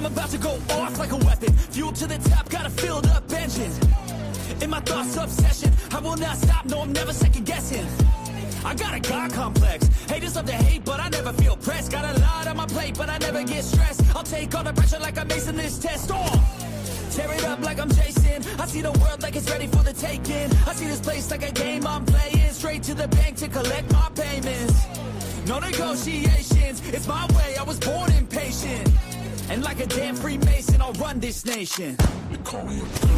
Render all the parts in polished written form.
I'm about to go off like a weapon. Fuel to the top, got a filled up engine. In my thoughts, obsession. I will not stop, no, I'm never second guessing. I got a God complex. Haters love to hate, but I never feel pressed. Got a lot on my plate, but I never get stressed. I'll take all the pressure like I'm acing this test. Tear it up like I'm Jason. I see the world like it's ready for the taking. I see this place like a game I'm playing. Straight to the bank to collect my payments. No negotiations, it's my way, I was born impatient. And like a damn Freemason, I'll run this nation. They call me a god.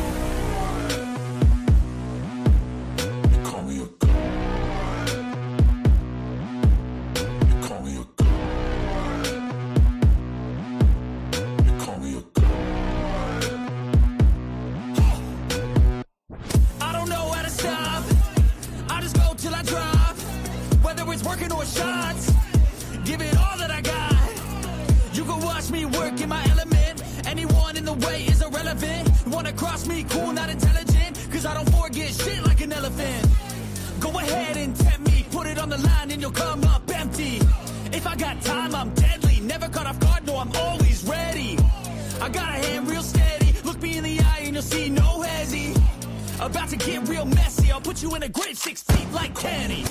They call me a god. They call me a god. They call me a god. I don't know how to stop. I just go till I drop. Whether it's working or shots, give it all that I got. You can watch me work in my element. Anyone in the way is irrelevant. You wanna cross me, cool, not intelligent. Cause I don't forget shit like an elephant. Go ahead and tempt me, put it on the line and you'll come up empty. If I got time, I'm deadly. Never caught off guard, no, I'm always ready. I got a hand real steady. Look me in the eye and you'll see no hezzy. About to get real messy. I'll put you in a grave 6 feet like Kenny.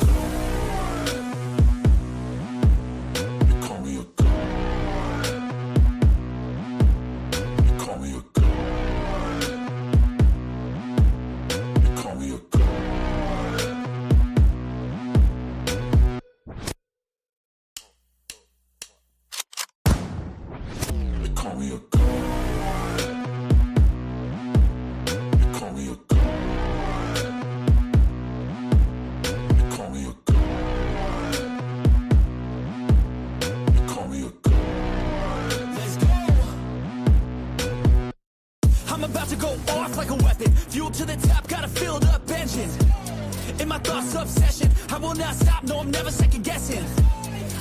I'm about to go off like a weapon. Fuel to the top, got a filled up engine. In my thoughts, obsession. I will not stop, no, I'm never second guessing.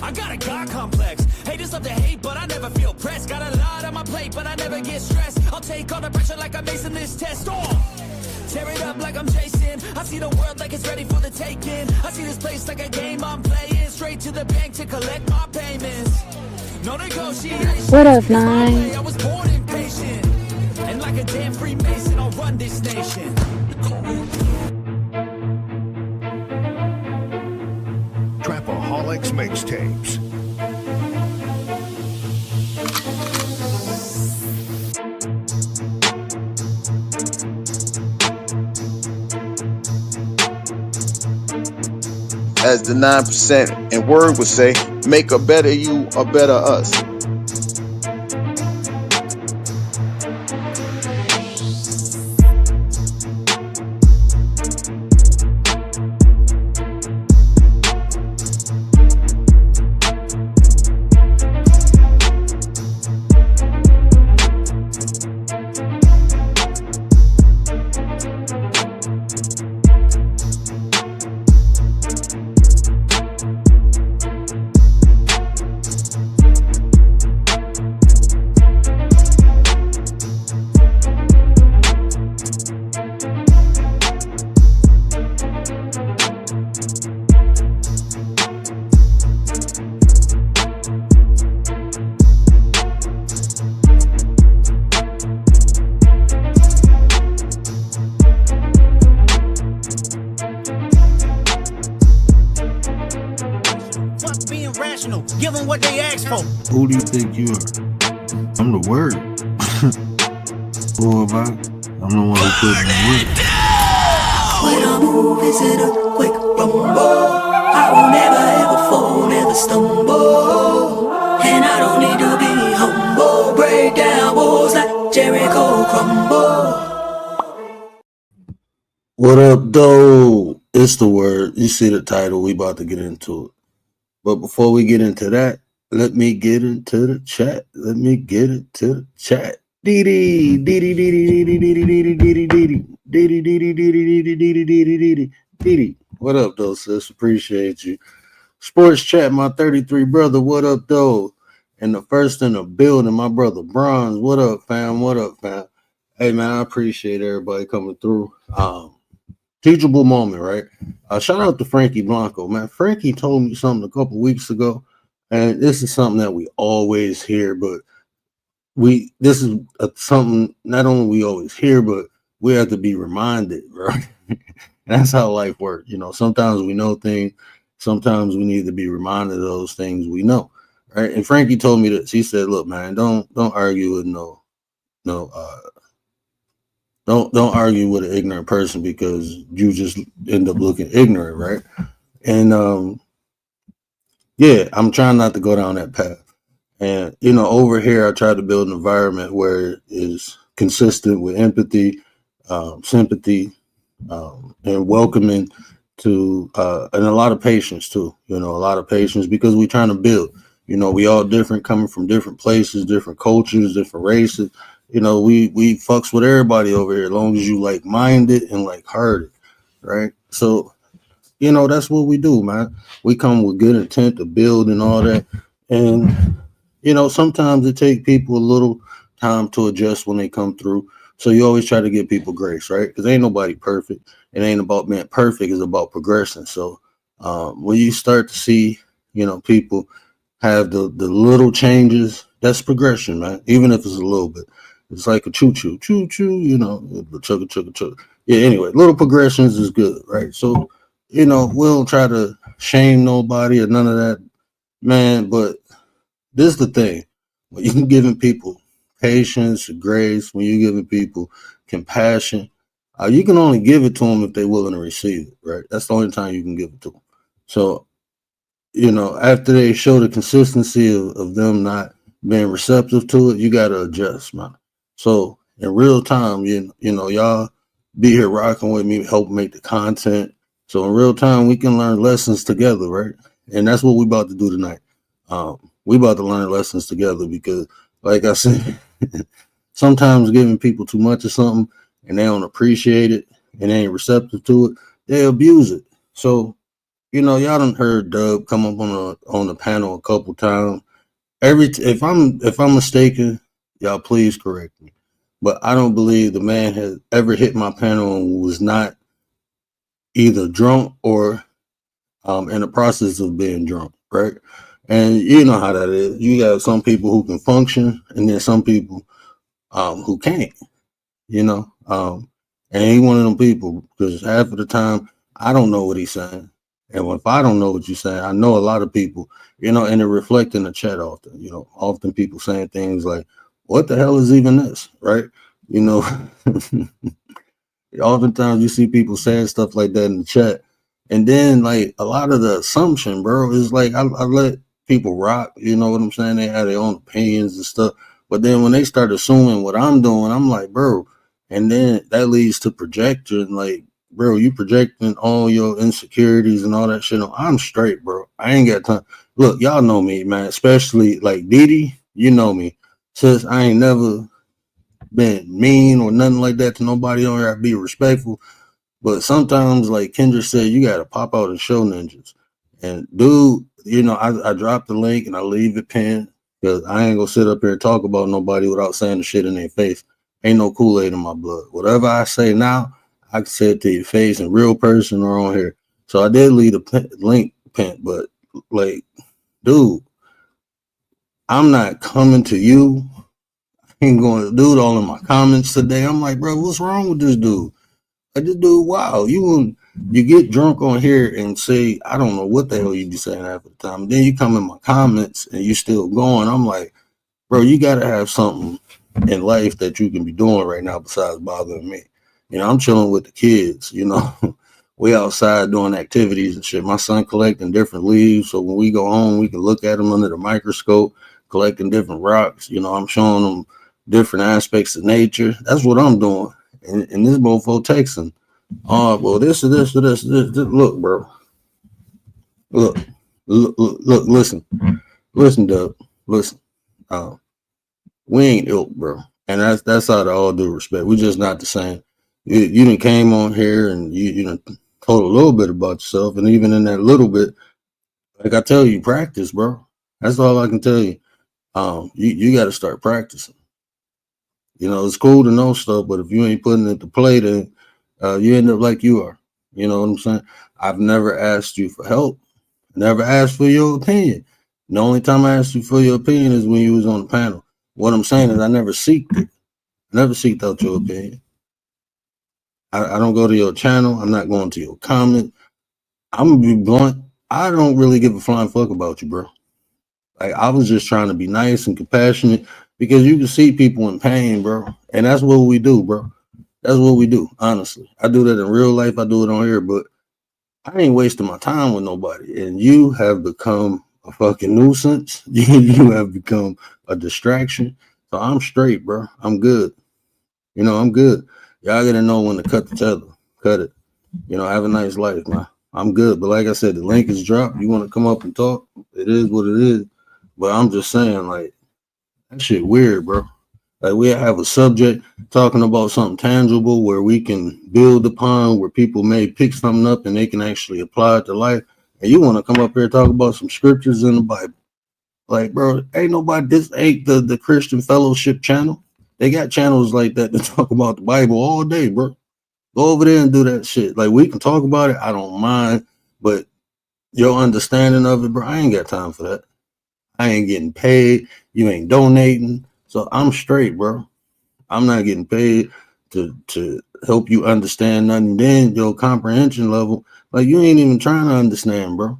I got a God complex. Haters love to hate, but I never feel pressed. Got a lot on my plate, but I never get stressed. I'll take all the pressure like I'm acing this test. Tear it up like I'm Jason. I see the world like it's ready for the taking. I see this place like a game I'm playing. Straight to the bank to collect my payments. No negotiation. What up, Nine? I was born impatient. And like a damn Freemason, I'll run this nation. Trapaholics Mixtapes. As the 9% and word would say, make a better you, a better us. Give them what they asked for. Who do you think you are? I'm the word. Boy, man, I'm the one who put in the work. When I move, is it a quick rumble? I will never ever fall, never stumble. And I don't need to be humble. Break down walls like Jericho crumble. What up, though? It's the word. You see the title. We about to get into it. But before we get into that, let me get into the chat. Let me get into the chat. Dee-dee, dee-dee, dee-dee, dee-dee, dee-dee, dee-dee, dee-dee, dee-dee, dee-dee, dee-dee, dee-dee, dee-dee, dee-dee. What up, though, sis? Appreciate you. Sports chat, my 33 brother. What up, though? And the first in the building, my brother Bronze. What up, fam? What up, fam? Hey, man, I appreciate everybody coming through. Teachable moment, right? Shout out to Frankie Blanco, man. Frankie told me something a couple weeks ago, and this is something that we always hear, but this is something not only we always hear, but we have to be reminded, right? That's how life works. Sometimes we know things, sometimes we need to be reminded of those things we know, right? And Frankie told me this. He said, "Look, man, don't argue with no don't argue with an ignorant person because you just end up looking ignorant, right?" And yeah, I'm trying not to go down that path. And over here, I try to build an environment where it is consistent with empathy, sympathy, and welcoming to, and a lot of patience too. A lot of patience because we're trying to build. We all different, coming from different places, different cultures, different races. We fucks with everybody over here as long as you like minded and like hearted, right? So that's what we do, man. We come with good intent to build and all that. And, sometimes it takes people a little time to adjust when they come through. So you always try to give people grace, right? Because ain't nobody perfect. It ain't about being perfect. It's about progressing. So when you start to see, people have the little changes, that's progression, man. Even if it's a little bit. It's like a choo-choo, choo-choo, chugga, chugga, chugga. Yeah, anyway, little progressions is good, right? So, we don't try to shame nobody or none of that, man. But this is the thing: when you're giving people patience, grace, when you're giving people compassion, you can only give it to them if they're willing to receive it, right? That's the only time you can give it to them. So, after they show the consistency of them not being receptive to it, you got to adjust, man. So in real time, y'all be here rocking with me, help make the content. So in real time, we can learn lessons together, right? And that's what we about to do tonight. We about to learn lessons together because, like I said, sometimes giving people too much of something and they don't appreciate it and they ain't receptive to it, they abuse it. So y'all done heard Dub come up on the panel a couple times. If I'm mistaken, y'all please correct me. But I don't believe the man has ever hit my panel and was not either drunk or in the process of being drunk, right? And you know how that is. You got some people who can function, and then some people who can't. And he one of them people because half of the time I don't know what he's saying. And if I don't know what you're saying, I know a lot of people, and it reflect in the chat often, often people saying things like, what the hell is even this? Right. Oftentimes you see people saying stuff like that in the chat. And then like a lot of the assumption, bro, is like I let people rock, you know what I'm saying? They have their own opinions and stuff. But then when they start assuming what I'm doing, I'm like, bro, and then that leads to projection. Like, bro, you projecting all your insecurities and all that shit. I'm straight, bro. I ain't got time. Look, y'all know me, man. Especially like Didi, you know me. Since I ain't never been mean or nothing like that to nobody. On here, I be respectful. But sometimes, like Kendra said, you got to pop out and show ninjas. And dude, I drop the link and I leave it pinned because I ain't gonna sit up here and talk about nobody without saying the shit in their face. Ain't no Kool-Aid in my blood. Whatever I say now, I can say it to your face in real person or on here. So I did leave the link pinned, but like, dude, I'm not coming to you. I ain't going to do it all in my comments today. I'm like, bro, what's wrong with this dude? Like, this dude, wow, you get drunk on here and say, I don't know what the hell you be saying half the time. Then you come in my comments and you still going. I'm like, bro, you got to have something in life that you can be doing right now besides bothering me. I'm chilling with the kids, we outside doing activities and shit. My son collecting different leaves. So when we go home, we can look at them under the microscope, collecting different rocks. I'm showing them different aspects of nature. That's what I'm doing. And this mofo texting. Oh, well, this. Look, bro. Look, listen, Doug. Listen. We ain't ilk, bro. And that's out of all due respect. We just not the same. You done came on here and you done told a little bit about yourself. And even in that little bit, like I tell you, practice, bro. That's all I can tell you. You got to start practicing. It's cool to know stuff, but if you ain't putting it to play, then you end up like you are. You know what I'm saying? I've never asked you for help. Never asked for your opinion. The only time I asked you for your opinion is when you was on the panel. What I'm saying is I never seeked it. I never seeked out your opinion. I don't go to your channel. I'm not going to your comment. I'm gonna be blunt. I don't really give a flying fuck about you, bro. Like, I was just trying to be nice and compassionate because you can see people in pain, bro. And that's what we do, bro. That's what we do, honestly. I do that in real life. I do it on here, but I ain't wasting my time with nobody. And you have become a fucking nuisance. You have become a distraction. So I'm straight, bro. I'm good. I'm good. Y'all gotta know when to cut the tether. Cut it. Have a nice life, man. I'm good. But like I said, the link is dropped. You want to come up and talk? It is what it is. But I'm just saying, like, that shit weird, bro. Like, we have a subject talking about something tangible where we can build upon, where people may pick something up and they can actually apply it to life. And you want to come up here and talk about some scriptures in the Bible. Like, bro, ain't nobody, this ain't the Christian Fellowship channel. They got channels like that to talk about the Bible all day, bro. Go over there and do that shit. Like, we can talk about it. I don't mind. But your understanding of it, bro, I ain't got time for that. I ain't getting paid. You ain't donating. So I'm straight, bro. I'm not getting paid to help you understand nothing. Then your comprehension level, like, you ain't even trying to understand, bro.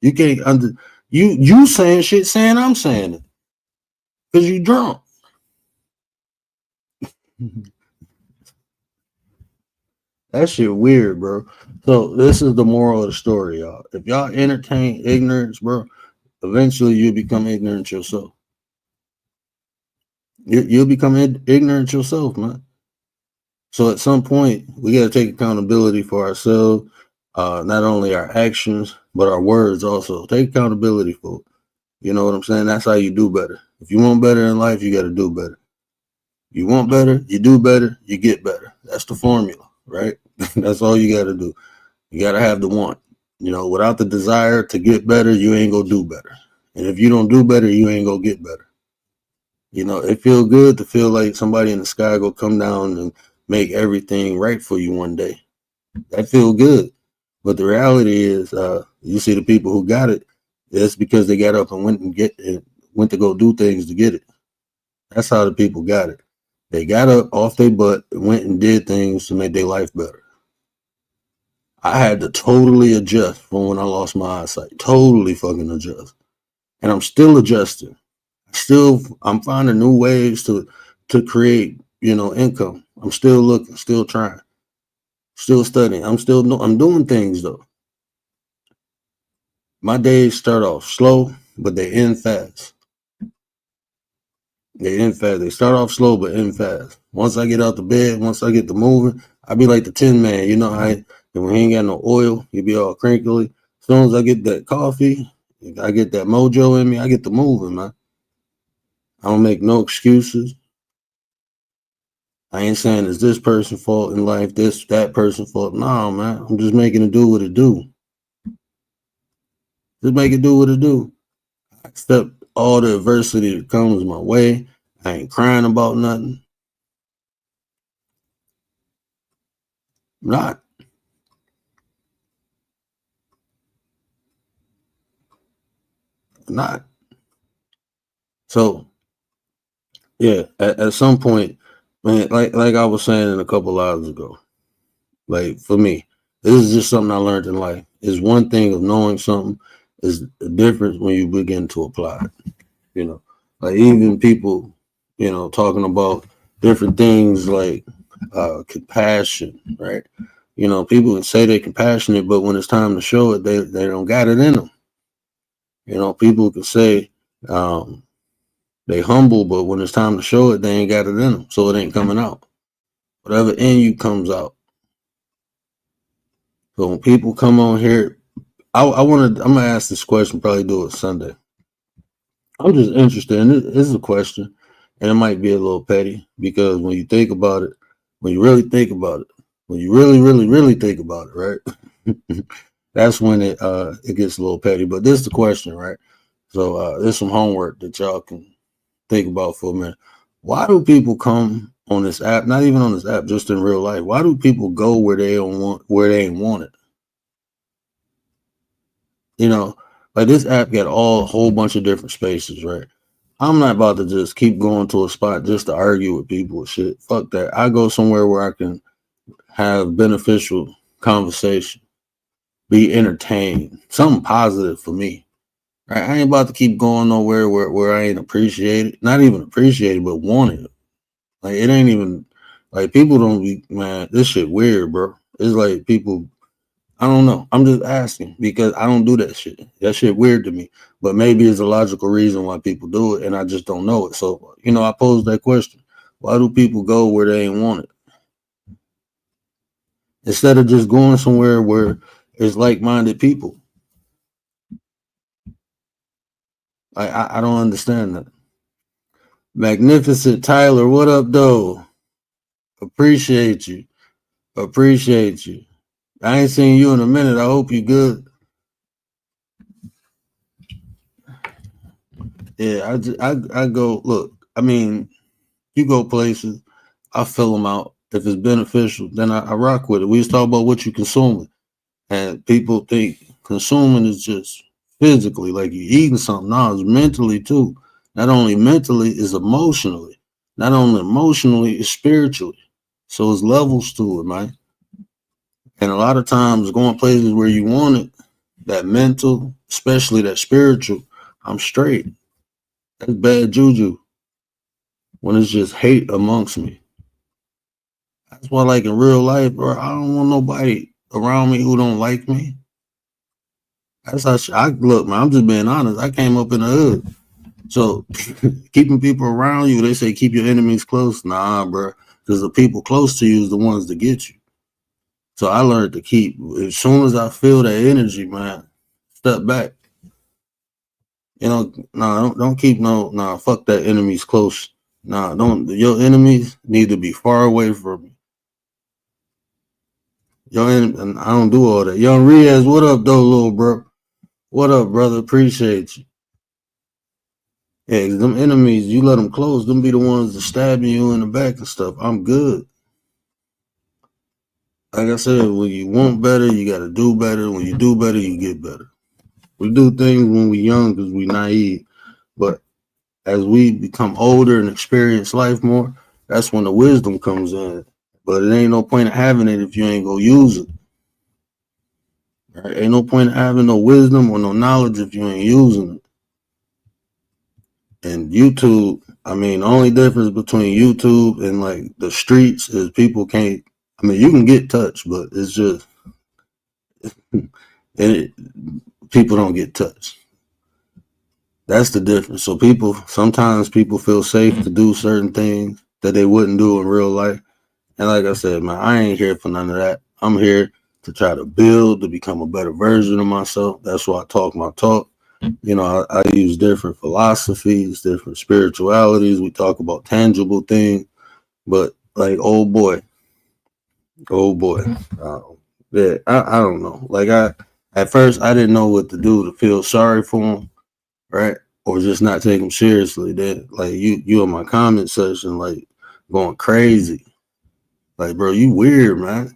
You can't you saying shit saying I'm saying it. Because you drunk. That shit weird, bro. So this is the moral of the story, y'all. If y'all entertain ignorance, bro, eventually you'll become ignorant yourself. You'll become ignorant yourself, man. So at some point, we got to take accountability for ourselves, not only our actions, but our words also. Take accountability for it. You know what I'm saying? That's how you do better. If you want better in life, you got to do better. You want better, you do better, you get better. That's the formula, right? That's all you got to do. You got to have the want. Without the desire to get better, you ain't going to do better. And if you don't do better, you ain't going to get better. It feels good to feel like somebody in the sky go come down and make everything right for you one day. That feel good. But the reality is, you see the people who got it, it's because they got up and went to go do things to get it. That's how the people got it. They got up off their butt and went and did things to make their life better. I had to totally adjust from when I lost my eyesight. Totally fucking adjust. And I'm still adjusting. I'm finding new ways to create, income. I'm still looking, still trying, still studying. I'm doing things though. My days start off slow, but they end fast. They start off slow, but end fast. Once I get out the bed, once I get to moving, I be like the Tin Man. When he ain't got no oil, he be all crinkly. As soon as I get that coffee, I get that mojo in me, I get to moving, man. I don't make no excuses. I ain't saying it's this person's fault in life, that person's fault. No, man. I'm just making it do what it do. Just make it do what it do. I accept all the adversity that comes my way. I ain't crying about nothing. I'm not. I'm not. So, yeah, at some point, man, like I was saying a couple hours ago, like, for me, this is just something I learned in life. It's one thing of knowing something, is the difference when you begin to apply it. Like, even people, talking about different things like compassion, right? People can say they're compassionate, but when it's time to show it, they don't got it in them. People can say they humble, but when it's time to show it, they ain't got it in them, so it ain't coming out. Whatever in you comes out. So when people come on here, I'm gonna ask this question, probably do it Sunday. I'm just interested, and this is a question, and it might be a little petty, because when you think about it, when you really think about it, when you really, really, really think about it, right? That's when it gets a little petty. But this is the question, right? So there's some homework that y'all can think about for a minute. Why do people come on this app? Not even on this app, just in real life. Why do people go where they ain't wanted? Like, this app got a whole bunch of different spaces, right? I'm not about to just keep going to a spot just to argue with people and shit. Fuck that. I go somewhere where I can have beneficial conversation, be entertained, something positive for me. Right? I ain't about to keep going nowhere where I ain't appreciated, not even appreciated, but wanted. Like it ain't even like people don't be, man, this shit weird, bro. It's like people, I don't know. I'm just asking because I don't do that shit. That shit weird to me. But maybe it's a logical reason why people do it, and I just don't know it. So, I posed that question. Why do people go where they ain't want it? Instead of just going somewhere where it's like-minded people. I don't understand that. Magnificent Tyler, what up, though? Appreciate you. Appreciate you. I ain't seen you in a minute. I hope you good. Yeah, I go, look, I mean, you go places, I fill them out. If it's beneficial, then I rock with it. We just talk about what you're consuming. And people think consuming is just physically, like you're eating something. No, it's mentally too. Not only mentally, it's emotionally. Not only emotionally, it's spiritually. So it's levels to it, man. And a lot of times going places where you want it, that mental, especially that spiritual, I'm straight. That's bad juju when it's just hate amongst me. That's why, like in real life, bro, I don't want nobody around me who don't like me. That's how I look, man. I'm just being honest. I came up in the hood. So keeping people around you, they say keep your enemies close. Nah, bro. Because the people close to you is the ones that get you. So I learned to keep, as soon as I feel that energy, man, step back. Don't keep fuck that enemies close. Your enemies need to be far away from you. And I don't do all that. Young Riaz, what up, though, little bro? What up, brother? Appreciate you. Yeah, them enemies, you let them close, them be the ones that stabbing you in the back and stuff. I'm good. Like I said, when you want better, you got to do better. When you do better, you get better. We do things when we're young because we're naive. But as we become older and experience life more, that's when the wisdom comes in. But it ain't no point in having it if you ain't going to use it. Right? Ain't no point in having no wisdom or no knowledge if you ain't using it. And YouTube, I mean, the only difference between YouTube and like the streets is people can't, I mean, you can get touched, but it's just, people don't get touched. That's the difference. So sometimes people feel safe to do certain things that they wouldn't do in real life. And like I said, man, I ain't here for none of that. I'm here to try to build, to become a better version of myself. That's why I talk my talk. I use different philosophies, different spiritualities. We talk about tangible things, but like, oh boy, yeah, I don't know. Like at first I didn't know what to do to feel sorry for him, right? Or just not take him seriously. That like you in my comment section, like going crazy. Like, bro, you weird, man.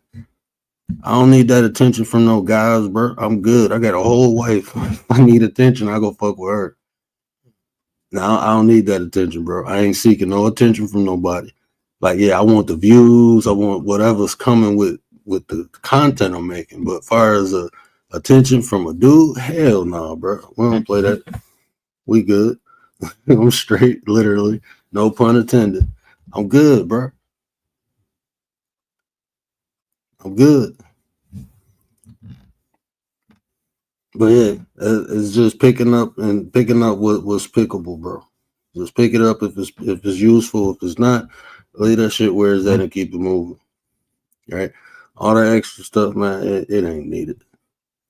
I don't need that attention from no guys, bro. I'm good. I got a whole wife. If I need attention, I go fuck with her. Now I don't need that attention, bro. I ain't seeking no attention from nobody. Like, yeah, I want the views. I want whatever's coming with the content I'm making. But as far as attention from a dude, hell no, bro. We don't play that. We good. I'm straight, literally. No pun intended. I'm good, bro. I'm good. But yeah, it's just picking up what's pickable, bro. Just pick it up if it's useful. If it's not, leave that shit where it's at and keep it moving. Right? All that extra stuff, man, it ain't needed.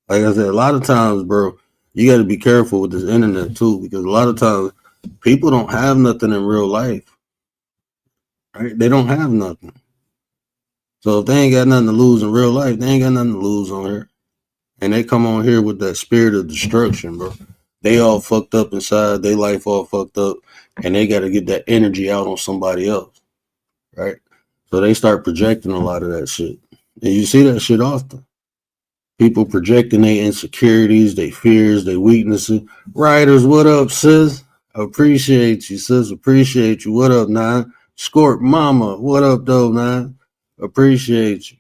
Like I said, a lot of times, bro, you got to be careful with this internet too, because a lot of times people don't have nothing in real life. Right? They don't have nothing. So if they ain't got nothing to lose in real life, they ain't got nothing to lose on here. And they come on here with that spirit of destruction, bro. They all fucked up inside. They life all fucked up. And they got to get that energy out on somebody else. Right? So they start projecting a lot of that shit. And you see that shit often. People projecting their insecurities, their fears, their weaknesses. Writers, what up, sis? Appreciate you, sis. Appreciate you. What up, Nine? Scorp Mama. What up, though, Nine? Appreciate you.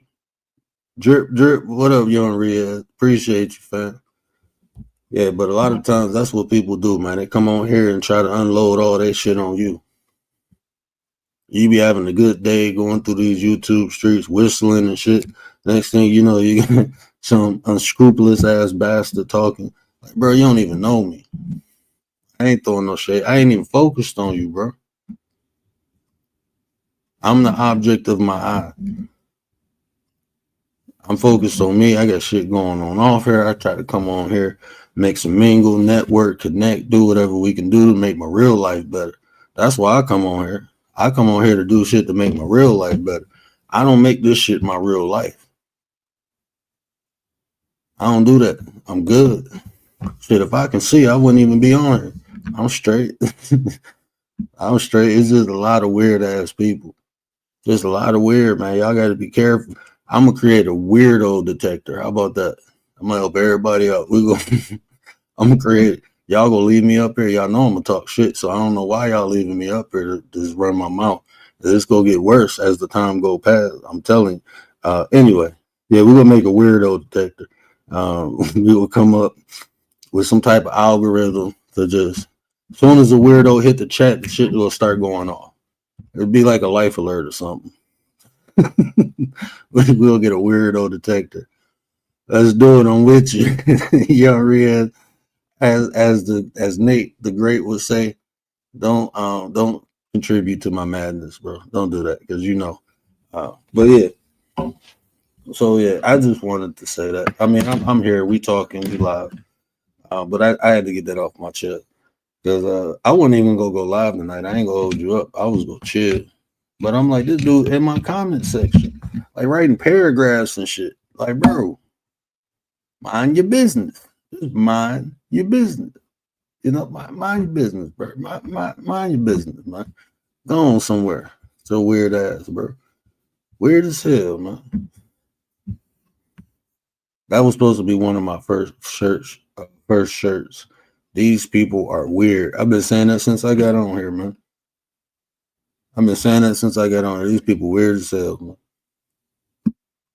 Drip, drip. What up, Young Riyadh? Appreciate you, fam. Yeah, but a lot of times that's what people do, man. They come on here and try to unload all that shit on you. You be having a good day going through these YouTube streets, whistling and shit. Next thing you know, you get some unscrupulous ass bastard talking. Like, bro, you don't even know me. I ain't throwing no shade. I ain't even focused on you, bro. I'm the object of my eye. I'm focused on me. I got shit going on off here. I try to come on here, make some mingle, network, connect, do whatever we can do to make my real life better. That's why I come on here. I come on here to do shit to make my real life better. I don't make this shit my real life. I don't do that. I'm good. Shit, if I can see, I wouldn't even be on here. I'm straight. I'm straight. It's just a lot of weird ass people. Just a lot of weird, man. Y'all got to be careful. I'm gonna create a weirdo detector. How about that? I'm gonna help everybody out. I'm gonna create. Y'all gonna leave me up here. Y'all know I'm gonna talk shit, so I don't know why y'all leaving me up here to just run my mouth. This gonna get worse as the time go past. I'm telling you. Anyway, yeah, we're gonna make a weirdo detector. We will come up with some type of algorithm to just, as soon as the weirdo hit the chat, the shit will start going off. It'd be like a life alert or something. We'll get a weirdo detector. Let's do it. I'm with you. Young Riyadh, as Nate the Great would say, don't contribute to my madness, bro. Don't do that, because you know. But yeah. So yeah, I just wanted to say that. I mean, I'm here. We talking. We live. But I had to get that off my chest, because I wasn't even gonna go live tonight. I ain't gonna hold you up. I was gonna chill. But I'm like, this dude in my comment section, like writing paragraphs and shit. Like, bro, mind your business. Just mind your business. You know, mind your business, bro. Mind your business, man. Go on somewhere. So weird ass, bro. Weird as hell, man. That was supposed to be one of my first shirts. These people are weird. I've been saying that since I got on here, man. I've been saying that since I got on here. These people weird as hell, man.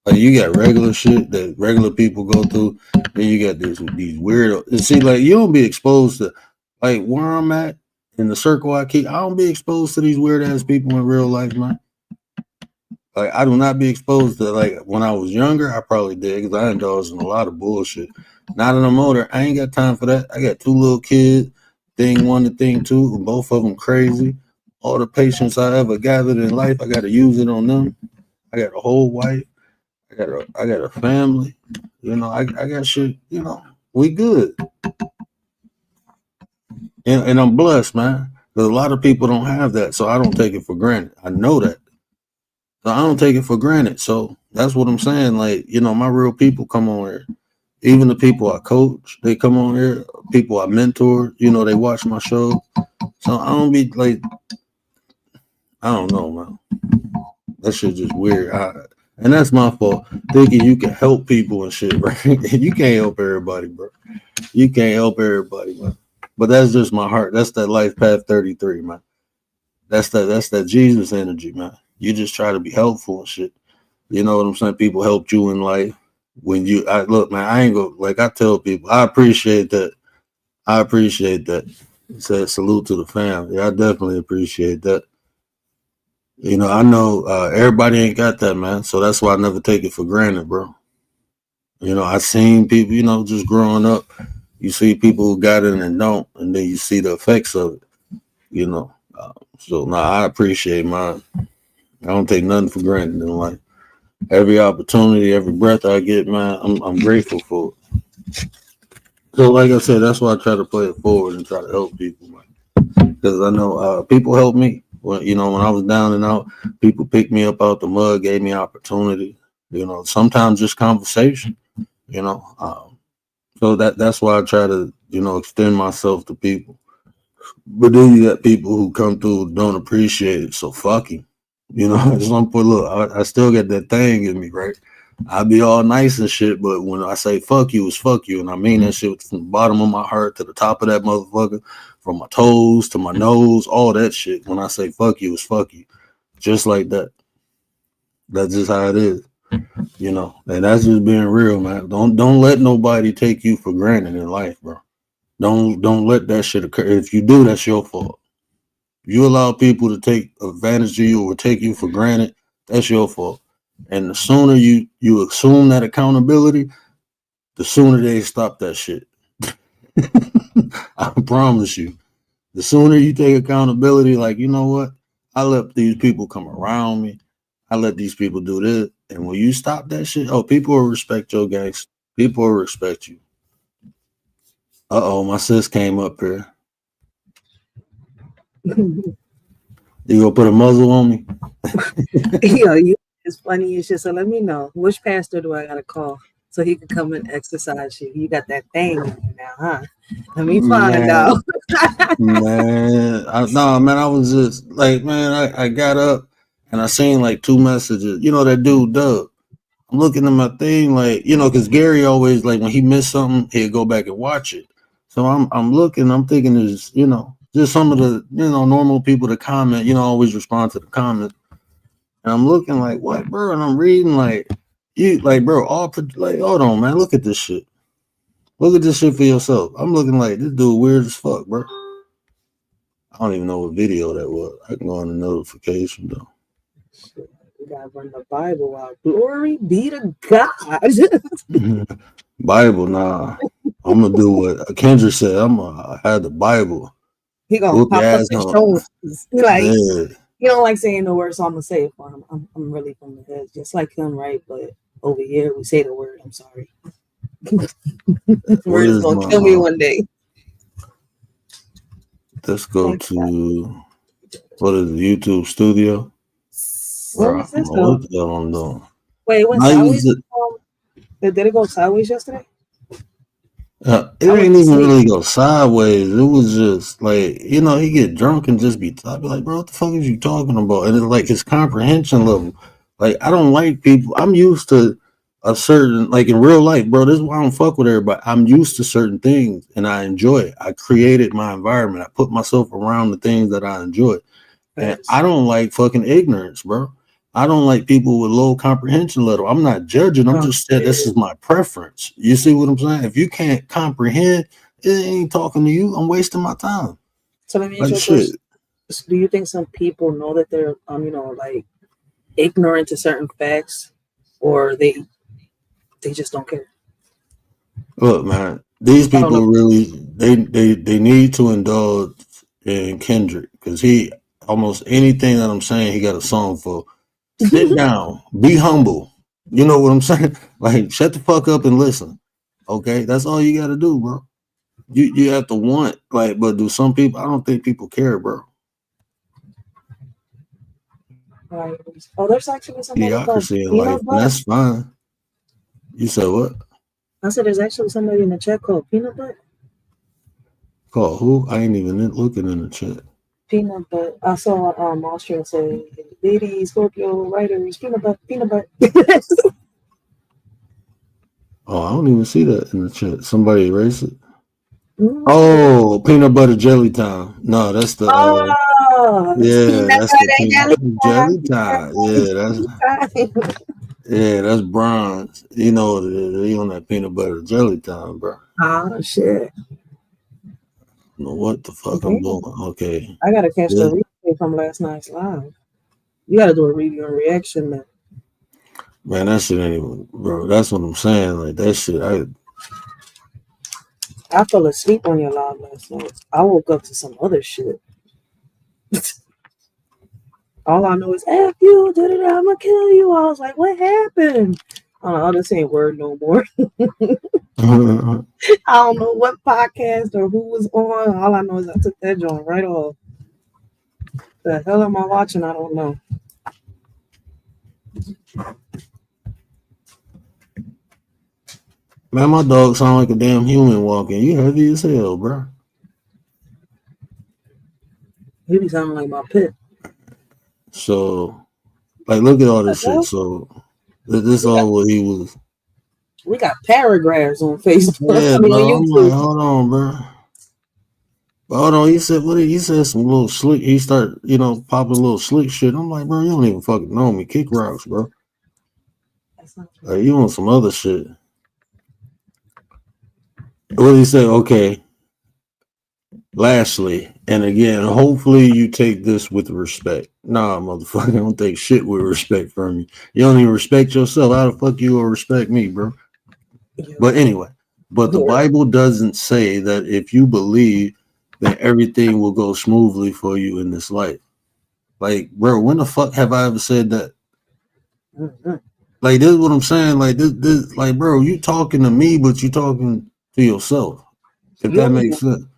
Like, you got regular shit that regular people go through, then you got these weirdo. And see, like, you don't be exposed to, like, where I'm at in the circle I keep. I don't be exposed to these weird ass people in real life, man. Like, I do not be exposed to, like, when I was younger, I probably did, because I indulged in a lot of bullshit. Not in a motor. I ain't got time for that. I got 2 little kids, thing 1 and thing 2, and both of them crazy. All the patience I ever gathered in life, I got to use it on them. I got a whole wife. I got a family. You know, I got shit. You know, we good. And I'm blessed, man. Because a lot of people don't have that, so I don't take it for granted. I know that. So I don't take it for granted. So that's what I'm saying. Like, you know, my real people come on here. Even the people I coach, they come on here. People I mentor, you know, they watch my show. So I don't be like, I don't know, man. That shit just weird. And that's my fault. Thinking you can help people and shit, right? You can't help everybody, bro. You can't help everybody, man. But that's just my heart. That's that life path 33, man. That's that Jesus energy, man. You just try to be helpful and shit. You know what I'm saying? People helped you in life. When look, man, I ain't go, like I tell people, I appreciate that. I appreciate that. Say salute to the family. I definitely appreciate that. You know, I know everybody ain't got that, man. So that's why I never take it for granted, bro. You know, I seen people, you know, just growing up, you see people who got it and don't, and then you see the effects of it, you know. So, I appreciate mine. I don't take nothing for granted in life. Every opportunity, every breath I get, man, I'm grateful for it. So, like I said, that's why I try to play it forward and try to help people, man. Because I know people help me. When, you know, when I was down and out, people picked me up out the mud, gave me opportunity. You know, sometimes just conversation. You know, so that's why I try to, you know, extend myself to people. But then you got people who come through who don't appreciate it. So fuck him. You know, at some point, look, I still got that thing in me, right? I be all nice and shit, but when I say fuck you, it's fuck you, and I mean that shit from the bottom of my heart to the top of that motherfucker, from my toes to my nose, all that shit. When I say fuck you, it's fuck you, just like that. That's just how it is, you know. And that's just being real, man. Don't let nobody take you for granted in life, bro. Don't let that shit occur. If you do, that's your fault. If you allow people to take advantage of you or take you for granted, that's your fault. And the sooner you assume that accountability, the sooner they stop that shit. I promise you. The sooner you take accountability, like, you know what? I let these people come around me. I let these people do this. And when you stop that shit, oh, people will respect your gangs. People will respect you. Uh-oh, my sis came up here. You gonna put a muzzle on me? It's funny. It's just so let me know which pastor do I gotta call so he can come and exercise you. You got that thing on you now, huh? Let me find out. Man, I was just like, man, I got up and I seen like 2 messages. You know that dude Doug. I'm looking at my thing like, you know, because Gary always like when he missed something, he'd go back and watch it. So I'm looking, I'm thinking there's, you know, just some of the, you know, normal people to comment, you know, always respond to the comments. And I'm looking like, what, bro? And I'm reading like, you like, bro, like, hold on, man, look at this shit. Look at this shit for yourself. I'm looking like this dude weird as fuck, bro. I don't even know what video that was. I can go on the notification though. Shit, we gotta run the Bible out. Glory be to God. Bible, nah. I'm gonna do what Kendra said. I'm gonna have the Bible. He gonna pop up and show us. Like, yeah. He don't like saying the word, so I'm gonna say it for him. I'm really from the head, just like him, right? But over here, we say the word. I'm sorry. Word is gonna kill me one day. Let's go to what is it, YouTube Studio? Where is this though? What the hell I'm doing? Wait, it went sideways. Did it go sideways yesterday? It didn't even really go sideways. It was just like, you know, he get drunk and just I'd be like, bro, what the fuck is you talking about? And it's like his comprehension level. Like, I don't like people. I'm used to a certain, like in real life, bro, this is why I don't fuck with everybody. I'm used to certain things and I enjoy it. I created my environment. I put myself around the things that I enjoy. And I don't like fucking ignorance, bro. I don't like people with low comprehension level. I'm not judging. I'm just saying this is my preference. You see what I'm saying? If you can't comprehend, it ain't talking to you. I'm wasting my time. So let me ask you a question. Do you think some people know that they're, you know, like ignorant to certain facts, or they just don't care? Look, man, these people really they need to indulge in Kendrick because he almost anything that I'm saying he got a song for. Sit down, be humble. You know what I'm saying? Like, shut the fuck up and listen. Okay, that's all you got to do, bro. You have to want, like, but do some people? I don't think people care, bro. Right. Oh, there's actually somebody called in life, and that's fine. You said what? I said there's actually somebody in the chat called Peanut Butt. Call who? I ain't even looking in the chat. Peanut Butt. I saw Austrian say, "Lady Scorpio writers, peanut butt." Oh, I don't even see that in the chat. Somebody erase it. Oh, peanut butter jelly time. No, that's the that's the peanut jelly time. Yeah, that's bronze. You know what it is. He on that peanut butter jelly time, bro. Oh shit. Know what the fuck I'm doing. Okay. I gotta catch the replay from last night's live. You gotta do a review and reaction, man. Man, that shit ain't even, bro. That's what I'm saying. Like that shit, I fell asleep on your live last night. I woke up to some other shit. All I know is F you, I'ma kill you. I was like, what happened? I just ain't word no more. I don't know what podcast or who was on. All I know is I took that joint right off. The hell am I watching? I don't know. Man, my dog sound like a damn human walking. You heavy as hell, bro. He be sounding like my pet. So, like, look at all this shit. So, This all what he was. We got paragraphs on Facebook. Yeah, I mean, bro. on I'm YouTube. like, hold on, bro. But hold on, he said what? He said some little slick. He started, popping little slick shit. I'm like, bro, you don't even fucking know me. Kick rocks, bro. That's not true. Like, you want some other shit? What did he say? Okay. Lastly, and again, hopefully you take this with respect. Nah, motherfucker, I don't take shit with respect from you. You don't even respect yourself. How the fuck you will respect me, bro? Yeah. But anyway, the Bible doesn't say that if you believe, then everything will go smoothly for you in this life. Like, bro, when the fuck have I ever said that? Mhm. Like, this is what I'm saying. Like, this, like, bro, you talking to me, but you talking to yourself. If You that don't makes even, sense.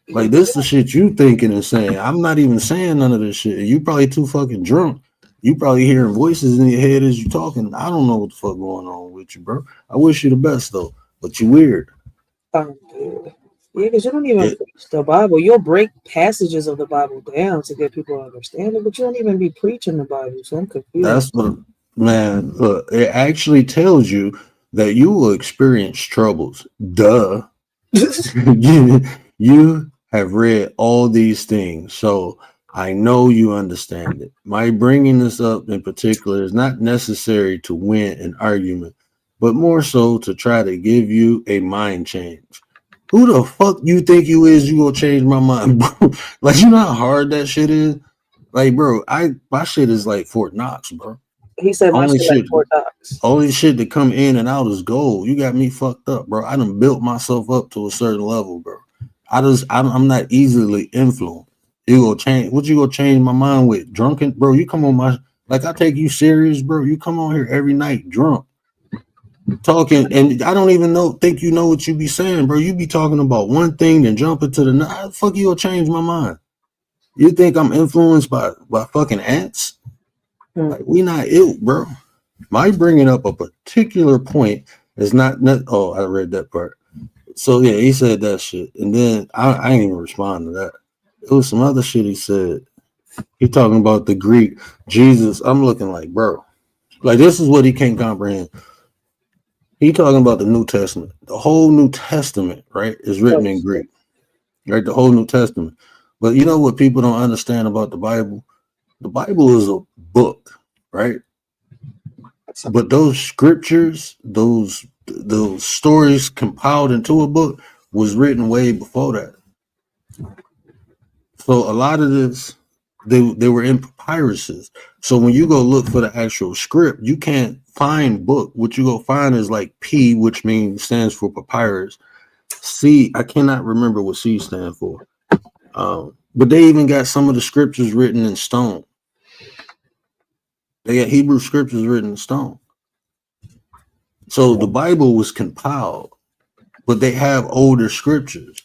Like, this the shit you thinking and saying. I'm not even saying none of this shit. You probably too fucking drunk. You probably hearing voices in your head as you talking. I don't know what the fuck going on with you, bro. I wish you the best though, but you weird. dude. Yeah, because you don't even It, preach the Bible. You'll break passages of the Bible down to get people to understand it, but you don't even be preaching the Bible. So I'm confused. that's what, man. Look, it actually tells you that you will experience troubles. Duh. you have read all these things, so I know you understand it. My bringing this up in particular is not necessary to win an argument, but more so to try to give you a mind change. Who the fuck you think you is? You gonna change my mind, bro? Like, you know how hard that shit is. Like, bro, my shit is like Fort Knox, bro. He said my Only shit like shit, Fort Knox. only shit that come in and out is gold. You got me fucked up, bro. I done built myself up to a certain level, bro. I'm not easily influenced. You gonna change? What you gonna change my mind with? Drunken, bro? You come on my, like, I take you serious, bro. You come on here every night drunk, talking, and I don't even think you know what you be saying, bro. You be talking about one thing, then jumping to the next. How the fuck you gonna change my mind? You think I'm influenced by fucking ants? Like, we not ill, bro. My bringing up a particular point is not. Oh, I read that part. So yeah, he said that shit, and then I ain't even respond to that. It was some other shit he said. He talking about the Greek Jesus. I'm looking like, bro, like, this is what he can't comprehend. He talking about the New Testament. The whole New Testament, right, is written in Greek, right? The whole New Testament. But you know what people don't understand about the Bible? The Bible is a book, right? But those scriptures, those stories compiled into a book was written way before that. So a lot of this, they were in papyruses. So when you go look for the actual script, you can't find book. What you go find is like P, which stands for papyrus. C, I cannot remember what C stands for. But they even got some of the scriptures written in stone. They got Hebrew scriptures written in stone. So the Bible was compiled, but they have older scriptures.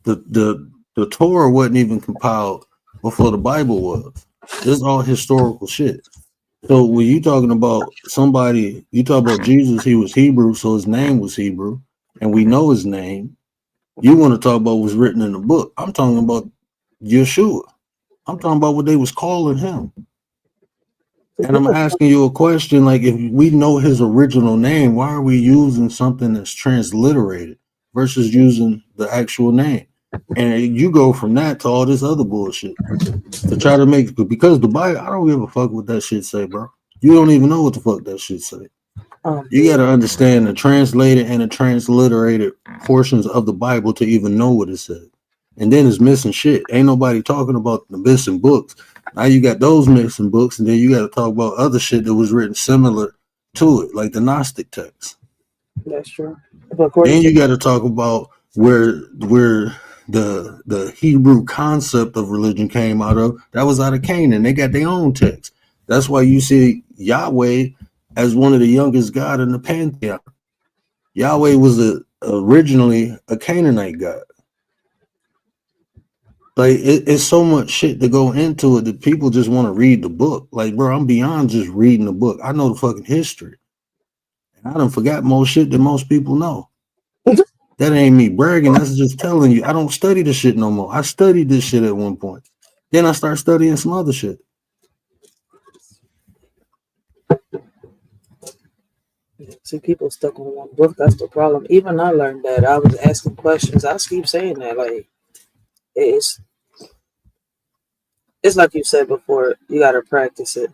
The Torah wasn't even compiled before the Bible was. This is all historical shit. So when you talking about somebody, you talk about Jesus, he was Hebrew, so his name was Hebrew, and we know his name. You want to talk about what's written in the book. I'm talking about Yeshua. I'm talking about what they was calling him. And I'm asking you a question, like, if we know his original name, why are we using something that's transliterated versus using the actual name? And you go from that to all this other bullshit to try to make, because the Bible, I don't give a fuck what that shit say, bro. You don't even know what the fuck that shit say. You got to understand the translated and the transliterated portions of the Bible to even know what it says. And then it's missing shit. Ain't nobody talking about the missing books. Now you got those missing books, and then you got to talk about other shit that was written similar to it, like the Gnostic text. That's true. But Then you got to talk about where the Hebrew concept of religion came out of. That was out of Canaan. They got their own text. That's why you see Yahweh as one of the youngest god in the pantheon. Yahweh was originally a Canaanite god. Like, it's so much shit to go into it that people just want to read the book. Like, bro, I'm beyond just reading the book. I know the fucking history. And I done forgot more shit than most people know. That ain't me bragging. That's just telling you. I don't study this shit no more. I studied this shit at one point. Then I start studying some other shit. See, people stuck on one book. That's the problem. Even I learned that. I was asking questions. I keep saying that. Like, it's it's like you said before. You got to practice it.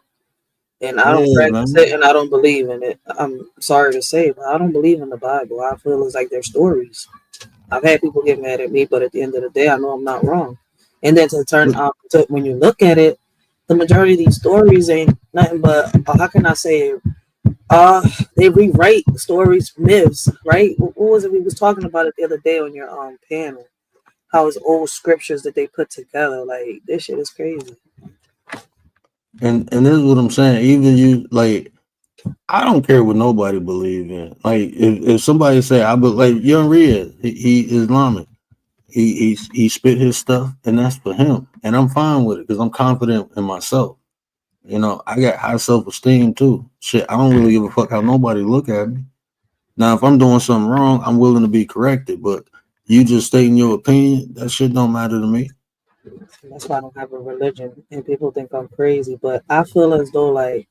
And I don't Yeah, practice man. it, and I don't believe in it. I'm sorry to say, but I don't believe in the Bible. I feel it's like they're stories. I've had people get mad at me, but at the end of the day, I know I'm not wrong. And then to turn out, to, when you look at it, the majority of these stories ain't nothing but how can I say it? They rewrite stories, myths, right? What was it we was talking about it the other day on your panel? How it's old scriptures that they put together. Like this shit is crazy. And this is what I'm saying. Even you, like, I don't care what nobody believe in. Like, if somebody say I believe, like Young Riyadh, he Islamic. He spit his stuff, and that's for him. And I'm fine with it because I'm confident in myself. You know, I got high self esteem too. Shit, I don't really give a fuck how nobody look at me. Now, if I'm doing something wrong, I'm willing to be corrected. But you just stating your opinion, that shit don't matter to me. That's why I don't have a religion, and people think I'm crazy. But I feel as though like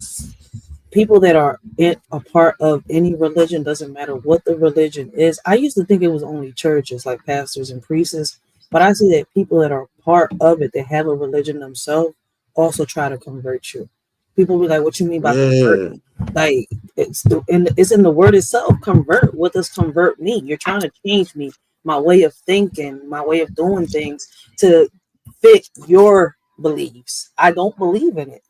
people that are in a part of any religion, doesn't matter what the religion is. I used to think it was only churches, like pastors and priests, but I see that people that are part of it, that have a religion themselves, also try to convert you. People be like, "What you mean by convert?" Yeah, Like it's in the word itself. Convert. What does convert mean? You're trying to change me, my way of thinking, my way of doing things to fit your beliefs. I don't believe in it.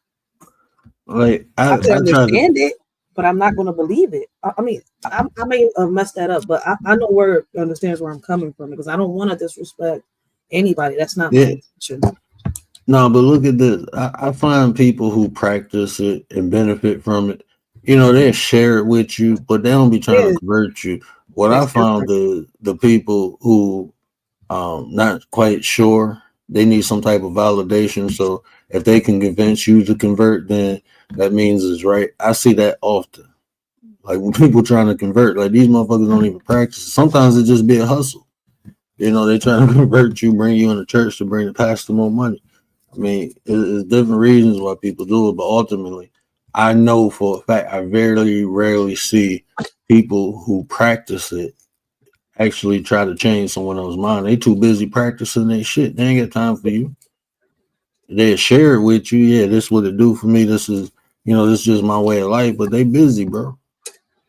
like I can I try to. understand it, but I'm not going to believe it. I mean, I may mess that up, but I know where understands where I'm coming from because I don't want to disrespect anybody. That's not my Yeah, intention. no, but look at this. I find people who practice it and benefit from it. You know, they share it with you, but they don't be trying to Yeah, convert you. What I it's found different. the people who not quite sure, they need some type of validation. So if they can convince you to convert, then that means it's right. I see that often. Like when people trying to convert, like these motherfuckers don't even practice. Sometimes it just be a hustle. You know, they trying to convert you, bring you in the church to bring the pastor more money. I mean, it's different reasons why people do it, but ultimately, I know for a fact I very rarely see people who practice it actually try to change someone else's mind. They too busy practicing their shit. They ain't got time for you. They share it with you. Yeah, this is what it do for me. This is, you know, this is just my way of life. But they busy, bro.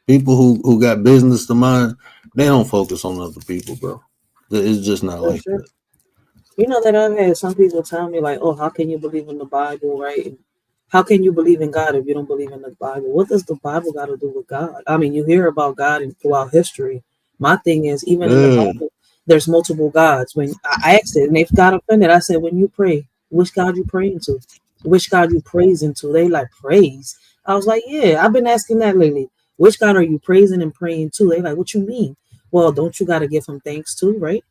People who got business to mind, they don't focus on other people, bro. It's just not For like sure. that. You know that I've had some people tell me like, "Oh, how can you believe in the Bible, right? And how can you believe in God if you don't believe in the Bible? What does the Bible got to do with God? I mean, you hear about God throughout history. My thing is, even in the Yeah, Bible, there's multiple gods. When I asked it, and if God offended, I said, "When you pray, which God you praying to? Which God you praising to?" They like praise. I was like, "Yeah, I've been asking that lately. Which God are you praising and praying to?" They like, "What you mean?" Well, don't you got to give him thanks too, right?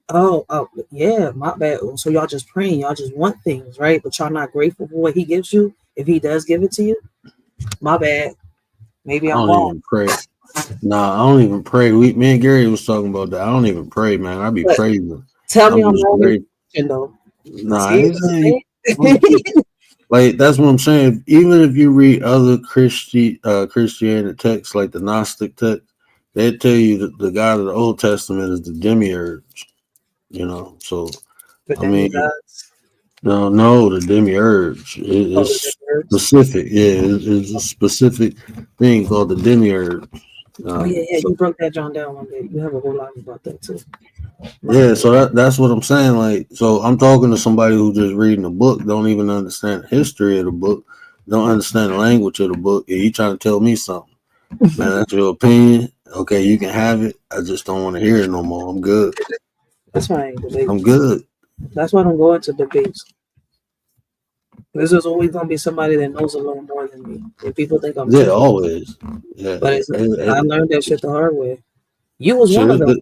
Oh, yeah, my bad. So y'all just praying, y'all just want things, right? But y'all not grateful for what he gives you if he does give it to you. My bad. Maybe I I'm don't wrong. even pray. Nah, I don't even pray. Me and Gary was talking about that. I don't even pray, man. I be But praising. tell me I'm I'm just wrong in grateful. religion, though. Nah, I See ain't what saying I'm you. saying? Like that's what I'm saying. Even if you read other Christianity texts, like the Gnostic text, they tell you that the God of the Old Testament is the demiurge. You know, so The I mean, demigods. no, the demiurge Oh, the is demiurge. specific. Yeah, it's a specific thing called the demiurge. Oh, yeah, yeah. So You broke that John down one day. You have a whole lot about that, too. My yeah, bad. so that's what I'm saying. Like, so I'm talking to somebody who just reading a book, don't even understand the history of the book, don't understand the language of the book, and you trying to tell me something. Man, that's your opinion. Okay, you can have it. I just don't want to hear it no more. I'm good. That's why I ain't I'm debating. good. That's why I don't go into debates. This is always going to be somebody that knows a little more than me. And people think I'm Yeah, too. always. Yeah. But I learned that shit the hard way. You was one of Shit, them.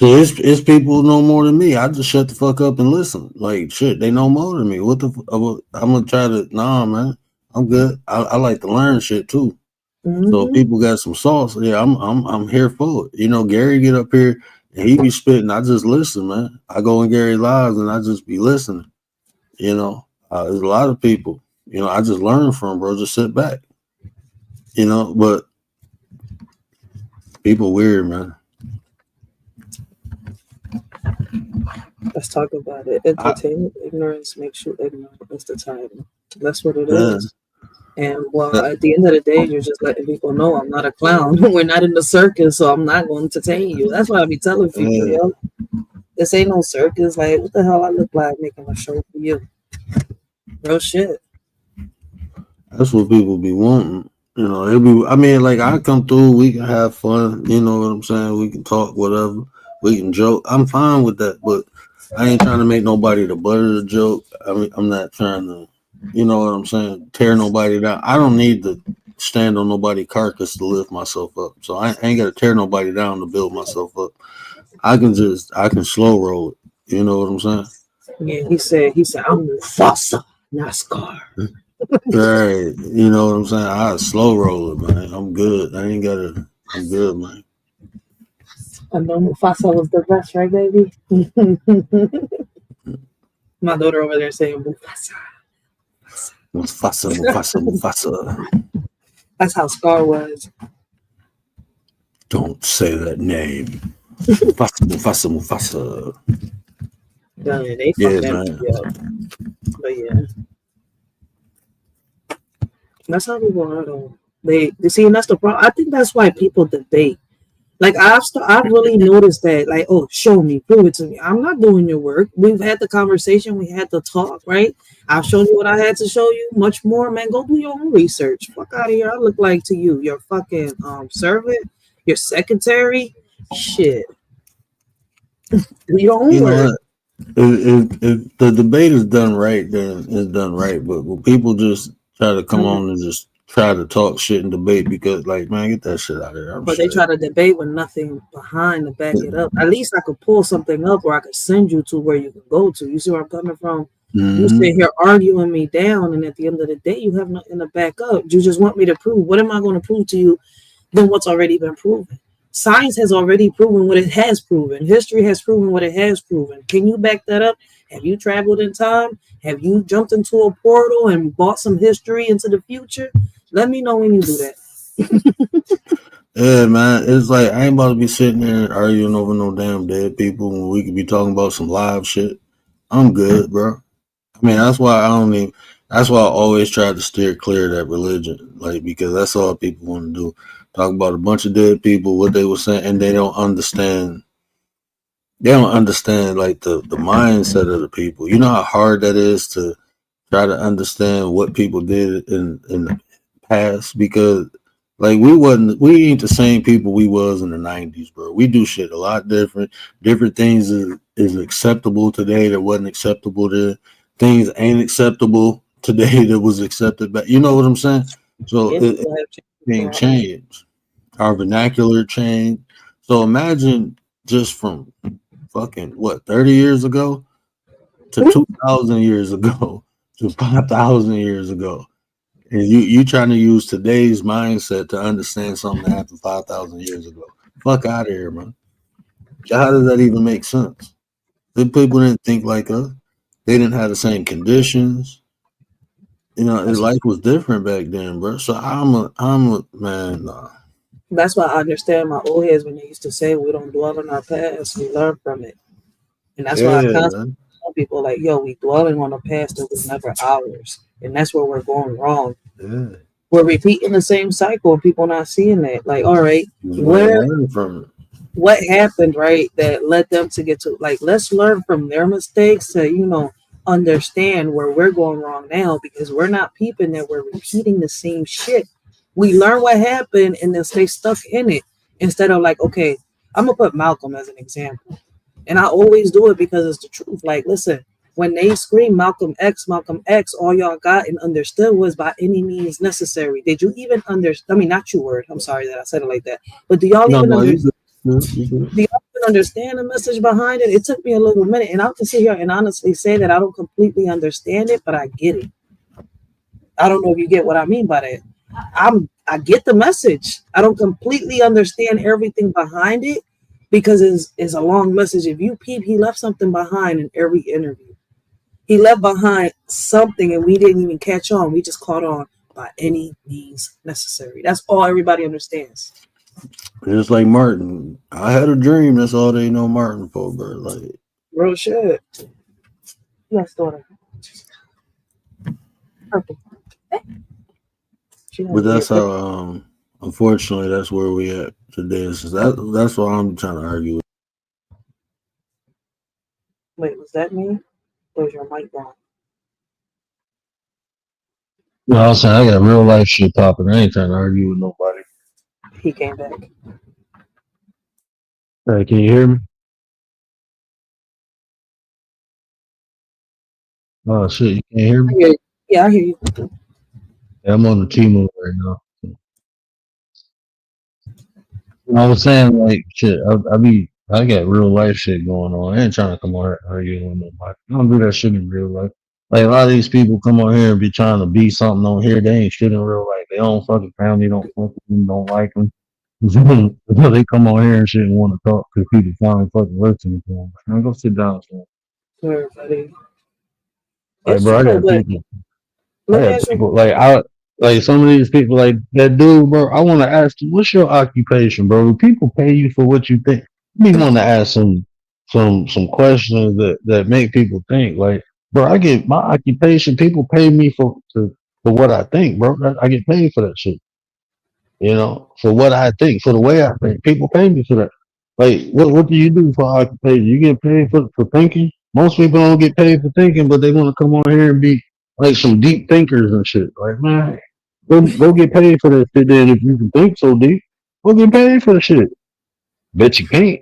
it's people who know more than me. I just shut the fuck up and listen. Like shit, they know more than me. What the? I'm gonna try to. Nah, man. I'm good. I like to learn shit too. So if Hmm. people got some sauce, yeah, I'm here for it. You know, Gary get up here and he be spitting. I just listen, man. I go in Gary lives and I just be listening. You know, there's a lot of people. You know, I just learn from, bro. Just sit back. You know, but People weird, man. Let's talk about it. Entertainment ignorance makes you ignorant. That's the title. That's what it Yeah. is. And well, at the end of the day, you're just letting people know I'm not a clown. We're not in the circus, so I'm not going to entertain you. That's why I be telling people, Yeah. yo, this ain't no circus. Like, what the hell I look like making a show for you? Real shit. That's what people be wanting. You know, I mean, like I come through, we can have fun. You know what I'm saying? We can talk, whatever. We can joke. I'm fine with that, but I ain't trying to make nobody the butt of the joke. I mean, I'm not trying to, you know what I'm saying, tear nobody down. I don't need to stand on nobody's carcass to lift myself up. So I ain't got to tear nobody down to build myself up. I can slow roll it. You know what I'm saying? Yeah, he said, I'm Mufasa, not Scar. Right. You know what I'm saying? I slow roll it, man. I'm good. I'm good, man. I know Mufasa was the best, right, baby? My daughter over there saying Mufasa. Mufasa. That's how Scar was. Don't say that name. Mufasa. Dang, they Yeah, fucked that man. movie up. But yeah. That's how people are though. They see, and that's the problem. I think that's why people debate. Like I've really noticed that. Like, oh, show me, prove it to me. I'm not doing your work. We've had the conversation. We had the talk, right? I've shown you what I had to show you. Much more, man. Go do your own research. Fuck out of here. I look like to you, your fucking servant, your secretary. Shit. Do your own You know work. what? If the debate is done right, then it's done right. But when people just try to come on and just try to talk shit and debate because, like, man, get that shit out of there. But they try to debate with nothing behind to back it up. At least I could pull something up or I could send you to where you can go to. You see where I'm coming from? You sit here arguing me down, and at the end of the day, you have nothing to back up. You just want me to prove. What am I going to prove to you than what's already been proven? Science has already proven what it has proven. History has proven what it has proven. Can you back that up? Have you traveled in time? Have you jumped into a portal and bought some history into the future? Let me know when you do that. Yeah, man. It's like I ain't about to be sitting there arguing over no damn dead people when we could be talking about some live shit. I'm good, bro. I mean, that's why I don't even. That's why I always try to steer clear of that religion, like because that's all people want to do. Talk about a bunch of dead people, what they were saying, and they don't understand. They don't understand like the mindset of the people. You know how hard that is to try to understand what people did in the past because like we ain't the same people we was in the 90s, bro. We do shit a lot different. Different things is acceptable today that wasn't acceptable then. Things ain't acceptable today that was accepted back. You know what I'm saying? So it being changed. Our vernacular changed. So imagine just from fucking 30 years ago to 2,000 years ago to 5,000 years ago. And you trying to use today's mindset to understand something that happened 5,000 years ago. Fuck out of here, man. How does that even make sense? The people didn't think like us. They didn't have the same conditions. You know, his life was different back then, bro. So I'm a man. Nah. That's why I understand my old heads when they used to say we don't dwell on our past, we learn from it. And that's why I constantly tell people like, yo, we dwelling on a past that was never ours. And that's where we're going wrong. Yeah. We're repeating the same cycle and people not seeing that. Like, all right, what happened, right, that led them to get to like let's learn from their mistakes to, understand where we're going wrong now because we're not peeping that we're repeating the same shit. We learn what happened and then stay stuck in it instead of like, okay, I'm gonna put Malcolm as an example. And I always do it because it's the truth. Like, listen, when they scream Malcolm X, all y'all got and understood was by any means necessary. Did you even understand? I mean, not your word. I'm sorry that I said it like that. But do y'all even understand? Do y'all even understand the message behind it? It took me a little minute, and I can sit here and honestly say that I don't completely understand it, but I get it. I don't know if you get what I mean by that. I get the message. I don't completely understand everything behind it because it's a long message. If you peep, he left something behind in every interview. He left behind something and we didn't even catch on. We just caught on by any means necessary. That's all everybody understands. Just like Martin. I had a dream. That's all they know Martin for, bro. Like, Real shit. Yes, daughter. Purple. She but didn't that's get purple. how. Unfortunately, that's where we at today. That's what I'm trying to argue with. Wait, was that me? Or was your mic gone? No, I'm saying I got real life shit popping. I ain't trying to argue with nobody. He came back. Hey, can you hear me? Oh shit, you can't hear me? Yeah, I hear you. Yeah, I'm on the T-Move right now. I was saying like shit. I got real life shit going on. I ain't trying to come on here arguing with nobody. I don't do that shit in real life. Like a lot of these people come on here and be trying to be something on here. They ain't shit in real life. They own fucking family, don't fuck with them, don't like them. They come on here and shit and want to talk because people finally fucking listen to them. Man, go sit down, son. Sure, buddy. Like, It's bro, true, but I let me got ask you. people like some of these people like that dude, bro. I want to ask you, what's your occupation, bro? Do people pay you for what you think? Me want to ask some questions that make people think. Like, bro, I get my occupation. People pay me for what I think, bro. I get paid for that shit. You know, for what I think, for the way I think. People pay me for that. Like, what do you do for occupation? You get paid for thinking? Most people don't get paid for thinking, but they want to come on here and be like some deep thinkers and shit. Like, man, go get paid for that shit then if you can think so deep. Go get paid for the shit. Bet you can't.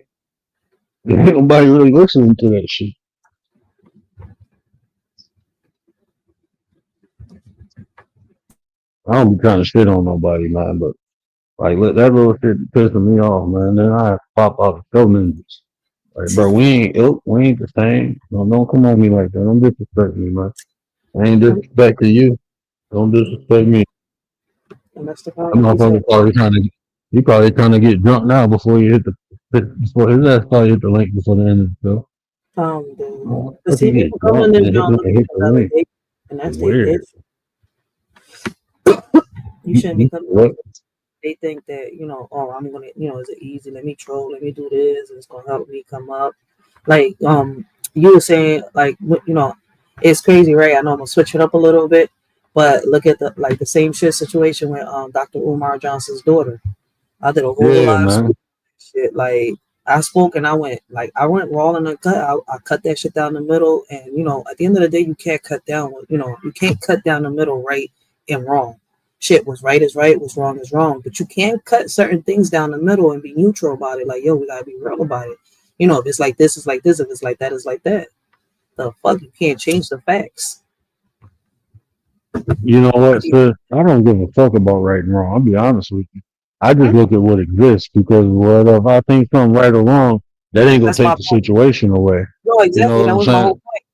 Ain't nobody really listening to that shit. I don't be trying to shit on nobody, man, but like that little shit pissing me off, man. Then I have to pop out the show ninjas. Like, bro, we ain't ilk, we ain't the same. Don't come on me like that. Don't disrespect me, man. I ain't disrespecting you. Don't disrespect me. And that's the That part he said. motherfucker probably trying to get drunk now before you hit before his ass probably hit the link before the end of the show. Dude. Oh, To see get people come drunk in and this joint looking hit for the link. validation, and that's their Weird. issue. You shouldn't be coming. What? They think that, oh, I'm gonna, is it easy? Let me troll. Let me do this. It's gonna help me come up. Like, you were saying, like, it's crazy, right? I know I'm gonna switch it up a little bit, but look at the same shit situation with Dr. Umar Johnson's daughter. I did a whole Yeah, live man. shit. Like, I spoke and I went raw in the cut. I cut that shit down the middle, and at the end of the day, you can't cut down. You can't cut down the middle right and wrong. Shit was right is right, was wrong is wrong. But you can't cut certain things down the middle and be neutral about it. Like, yo, we gotta be real about it. If it's like this, it's like this. If it's like that, it's like that. The fuck, you can't change the facts. You know what, sis? I don't give a fuck about right and wrong. I'll be honest with you. I just look at what exists because what if I think something right or wrong, that ain't gonna That's my take the point. situation away. No, You know exactly. what That I'm was my saying? whole point.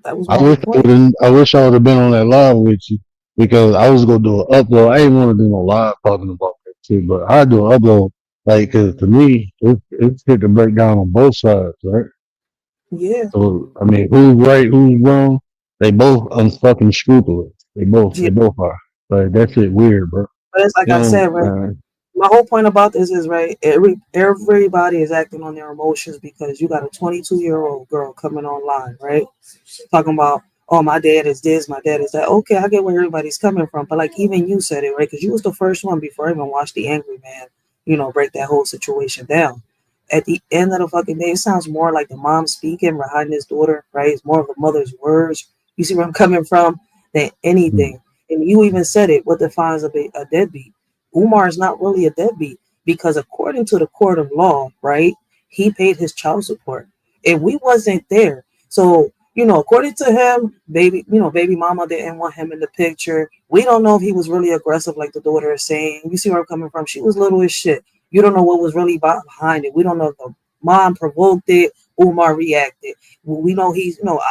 That was my whole point. I wish I would have been on that live with you because I was gonna do an upload. I didn't want to do no live talking about that shit, but I do an upload like because to me it's good to break down on both sides, right? Yeah. So I mean, who's right, who's wrong? They both unfucking scrupulous. Yeah. They both are. Like that shit weird, bro. But it's like You I said, know, right? My whole point about this is right. Everybody is acting on their emotions because you got a 22-year-old girl coming online, right? Talking about, oh, my dad is this, my dad is that. Okay, I get where everybody's coming from, but like even you said it, right? Because you was the first one before I even watched the Angry Man, break that whole situation down. At the end of the fucking day, it sounds more like the mom speaking behind his daughter, right? It's more of the mother's words. You see where I'm coming from? Than anything. And you even said it. What defines a deadbeat? Umar is not really a deadbeat because according to the court of law, right, he paid his child support. And we wasn't there. So, according to him, baby mama didn't want him in the picture. We don't know if he was really aggressive like the daughter is saying. You see where I'm coming from? She was little as shit. You don't know what was really behind it. We don't know if the mom provoked it, Umar reacted. We know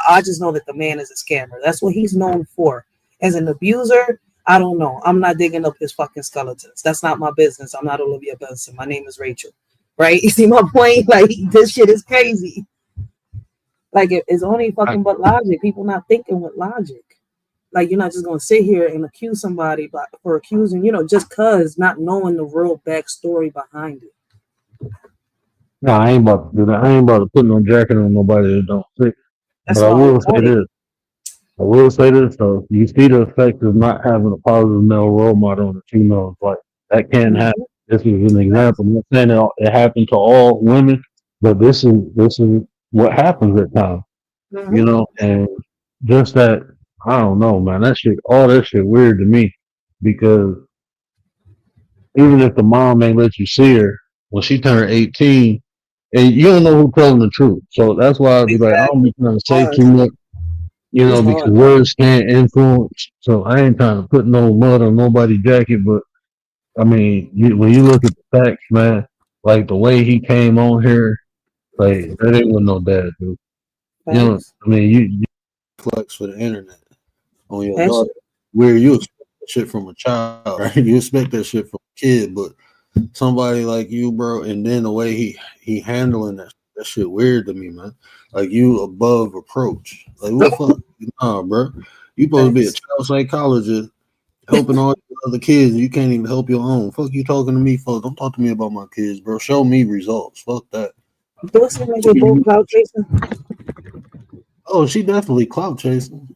I just know that the man is a scammer. That's what he's known for. As an abuser, I don't know. I'm not digging up his fucking skeletons. That's not my business. I'm not Olivia Benson. My name is Rachel. Right? You see my point? Like, this shit is crazy. Like, it's only fucking but logic. People not thinking with logic. Like, you're not just gonna sit here and accuse somebody for accusing, just cause not knowing the real backstory behind it. No, I ain't about to do that. I ain't about to put no jacket on nobody that don't fit. That's But I my whole will say point. this. I will say this though. You see the effect of not having a positive male role model in the females. Like that can't happen. Mhm. This is an example. I'm not saying it happened to all women, but this is what happens at times. Mhm. And just that, I don't know, man. All that shit weird to me because even if the mom ain't let you see her when she turned 18, and you don't know who telling the truth. So that's why I'd be like, I don't Exactly. be trying to say Hard. too much, It's because hard. words can't influence. So I ain't trying to put no mud on nobody's jacket, but I mean, when you look at the facts, man, like the way he came on here, like that ain't with no dad, dude. Thanks. I mean, you flex for the internet on your That daughter, shit. where you expect that shit from a child, right? You expect that shit from a kid, but somebody like you, bro, and then the way he handling that shit weird to me, man. Like you above approach. Like what the fuck? Nah, bro. You supposed to be a Thanks. child psychologist helping all the other kids. And you can't even help your own. Fuck you talking to me for? Don't talk to me about my kids, bro. Show me results. Fuck that. Do it seem like you're both cloud chasing? Oh, she definitely clout chasing.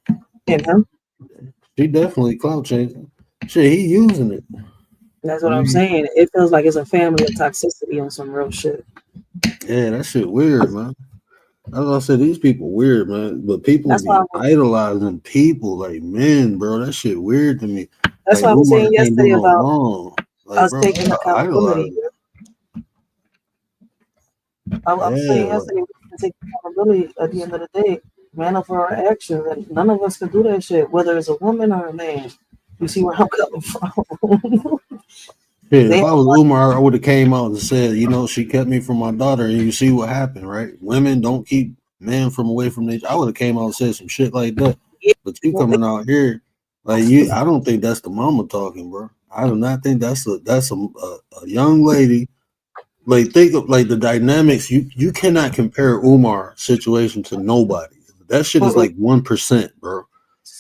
And him? She definitely clout chasing. Shit, he using it. That's what I'm saying. It feels like it's a family of toxicity on some real shit. Yeah, that shit weird, man. As I said, these people weird, man. But people That's why be idolizing people like men, bro. That shit weird to me. that's Like why I was Umar saying can't do yesterday no about wrong. Like, us bro, taking stop accountability. idolizing. I was Yeah, saying like, yesterday we can take accountability at the end of the day, man up for our actions, and none of us can do that shit, whether it's a woman or a man. You see where I'm coming from? shit, They if I was Umar, I would have came out and said, she kept me from my daughter, and you see what happened, right? Women don't keep men from away from their. I would have came out and said some shit like that. But you coming out here, like you, I don't think that's the mama talking, bro. I do not think that's a young lady. Like think of like the dynamics. You cannot compare Umar situation to nobody. That shit is like 1%, bro.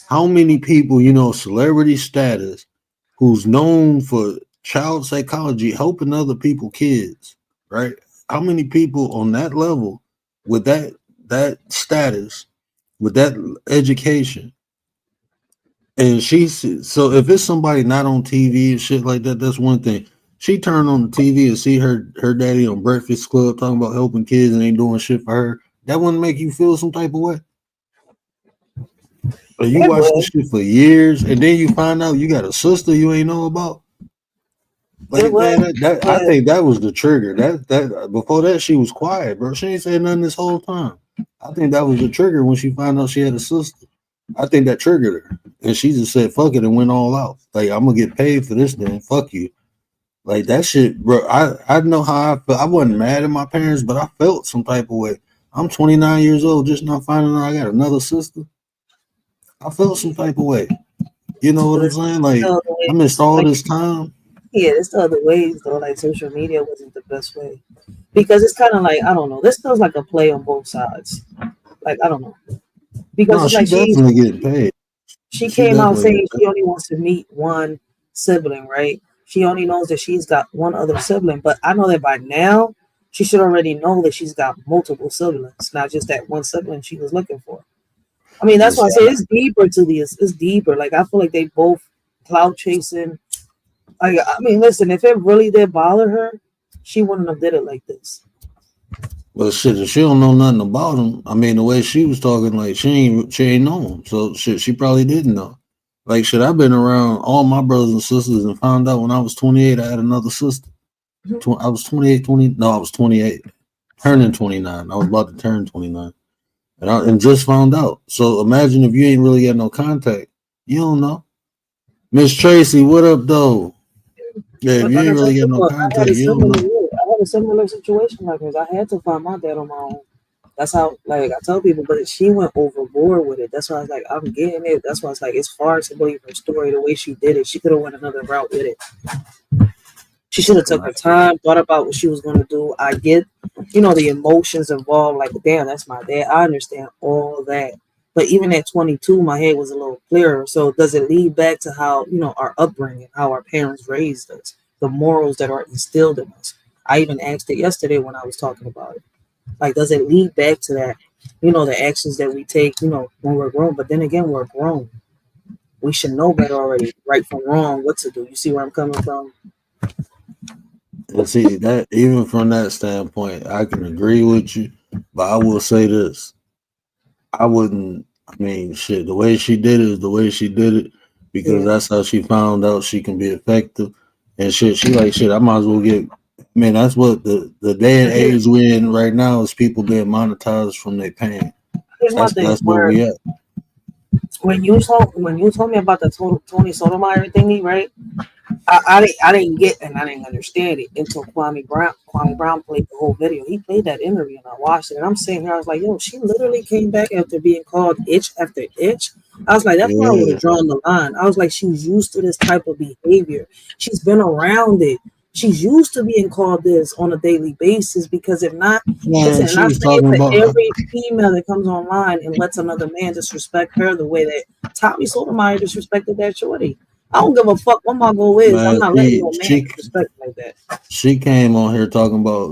How many people, celebrity status, who's known for child psychology, helping other people, kids, right? How many people on that level with that status, with that education, and so if it's somebody not on TV and shit like that, that's one thing. She turned on the TV and see her daddy on Breakfast Club talking about helping kids and ain't doing shit for her. That wouldn't make you feel some type of way. Or you it watch this would. shit for years and then you find out you got a sister you ain't know about. It Like would. man, that I But think that was the trigger. That before that she was quiet, bro. She ain't said nothing this whole time. I think that was the trigger when she found out she had a sister. I think that triggered her, and she just said "fuck it" and went all out. Like I'm gonna get paid for this, then fuck you. Like that shit, bro. I know how I felt. I wasn't mad at my parents, but I felt some type of way. I'm 29 years old, just not finding out I got another sister. I felt some type of way. You know what I'm there's saying? still Like other I missed ways. all Like, this time. yeah, there's still other ways though. Like social media wasn't the best way because it's kind of like I don't know. This feels like a play on both sides. Like I don't know because No, it's she like definitely getting paid. she She came out definitely getting saying paid. she only wants to meet one sibling, right? She only knows that she's got one other sibling, but I know that by now she should already know that she's got multiple siblings, not just that one sibling she was looking for. I mean, that's why I Listen, say it's deeper to this. It's deeper. Like I feel like they both cloud chasing. I mean, listen, if it really did bother her, she wouldn't have did it like this. well, shit, if she don't know nothing about him, I mean, the way she was talking, like she ain't know him, so shit, she probably didn't know. Like shit, I've been around all my brothers and sisters and found out when I was 28, I had another sister. I was 28, 20. No, I was 28, turning 29. I was about to turn 29, and just found out. So imagine if you ain't really got no contact, you don't know. Miss Tracy, what up, though? Yeah, if But you like I ain't tell really got no people, contact, you don't know. I had a similar situation like this. I had to find my dad on my own. That's how, like, I tell people, but she went overboard with it. That's why I was like, I'm getting it. That's why it's like, it's hard to believe her story the way she did it. She could have went another route with it. She should have took her time, thought about what she was going to do. I get, the emotions involved. Like, damn, that's my dad. I understand all that. But even at 22, my head was a little clearer. So does it lead back to how, our upbringing, how our parents raised us, the morals that are instilled in us? I even asked it yesterday when I was talking about it. Like, does it lead back to that, the actions that we take, when we're grown? But then again, we're grown. We should know better already, right from wrong, what to do. You see where I'm coming from? And see that even from that standpoint, I can agree with you, but I will say this: I wouldn't. I mean, shit. The way she did it is the way she did it because that's how she found out she can be effective and shit. She like shit. I might as well get. I mean, that's what the day and age we're in right now is people being monetized from their pain. Here's my thing. That's where we at. When you told me about the Tony Sotomayor thingy, right? I didn't get and I didn't understand it until Kwame Brown played the whole video. He played that interview and I watched it and I'm sitting here, I was like, yo, she literally came back after being called itch after itch. I was like, that's where I would have drawn the line. I was like, she's used to this type of behavior. She's been around it. She's used to being called this on a daily basis because if not, listen, and I say it to every female that comes online and lets another man disrespect her the way that Tommy Sotomayor disrespected that shorty. I don't give a fuck what my goal is. I'm not letting no man disrespect like that. She came on here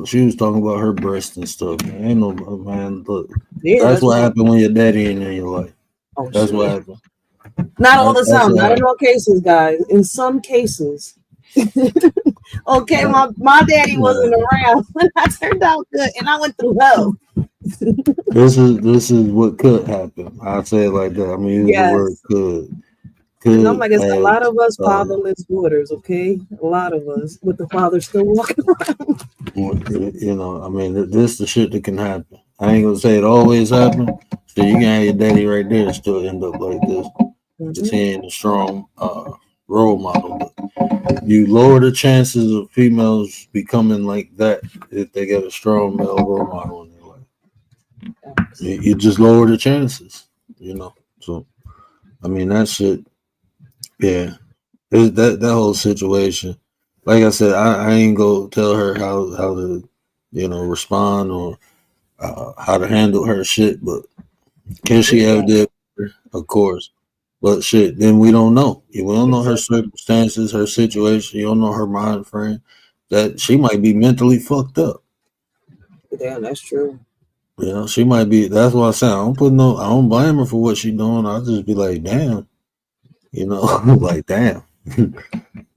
she was talking about her breast and stuff. Man. Ain't no man. Look, that's what happened when your daddy ain't in your life. Oh, that's what happened. Not all the time. Not in all cases, guys. In some cases. Okay, my daddy wasn't around when I turned out good, and I went through hell. This is what could happen. I'll say it like that. I mean, use the word could. And I'm like, it's a lot of us fatherless daughters, okay? A lot of us with the father still walking around. I mean, this is the shit that can happen. I ain't gonna say it always happen. So you can have your daddy right there and still end up like this. Just he ain't a strong role model. But you lower the chances of females becoming like that if they get a strong male role model in their life. You just lower the chances, So, I mean, that shit. Yeah, that whole situation. Like I said, I ain't go tell her how to, respond or how to handle her shit. But can she ever did? Of course. But shit, then we don't know. We don't know her circumstances, her situation. You don't know her mind frame. That she might be mentally fucked up. Damn, that's true. She might be. That's why I say I don't blame her for what she doing. I'll just be like, damn. Like, damn.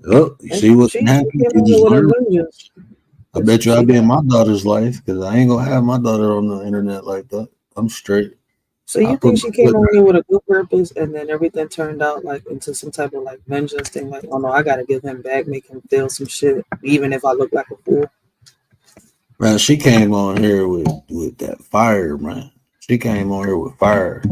Oh, you see what's happening? I bet you I'll be in my daughter's life because I ain't gonna have my daughter on the internet like that. I'm straight. So you think she came on here with a good purpose and then everything turned out like into some type of like vengeance thing? Like, oh no, I gotta give him back, make him feel some shit, even if I look like a fool. Man, she came on here with that fire, man. She came on here with fire.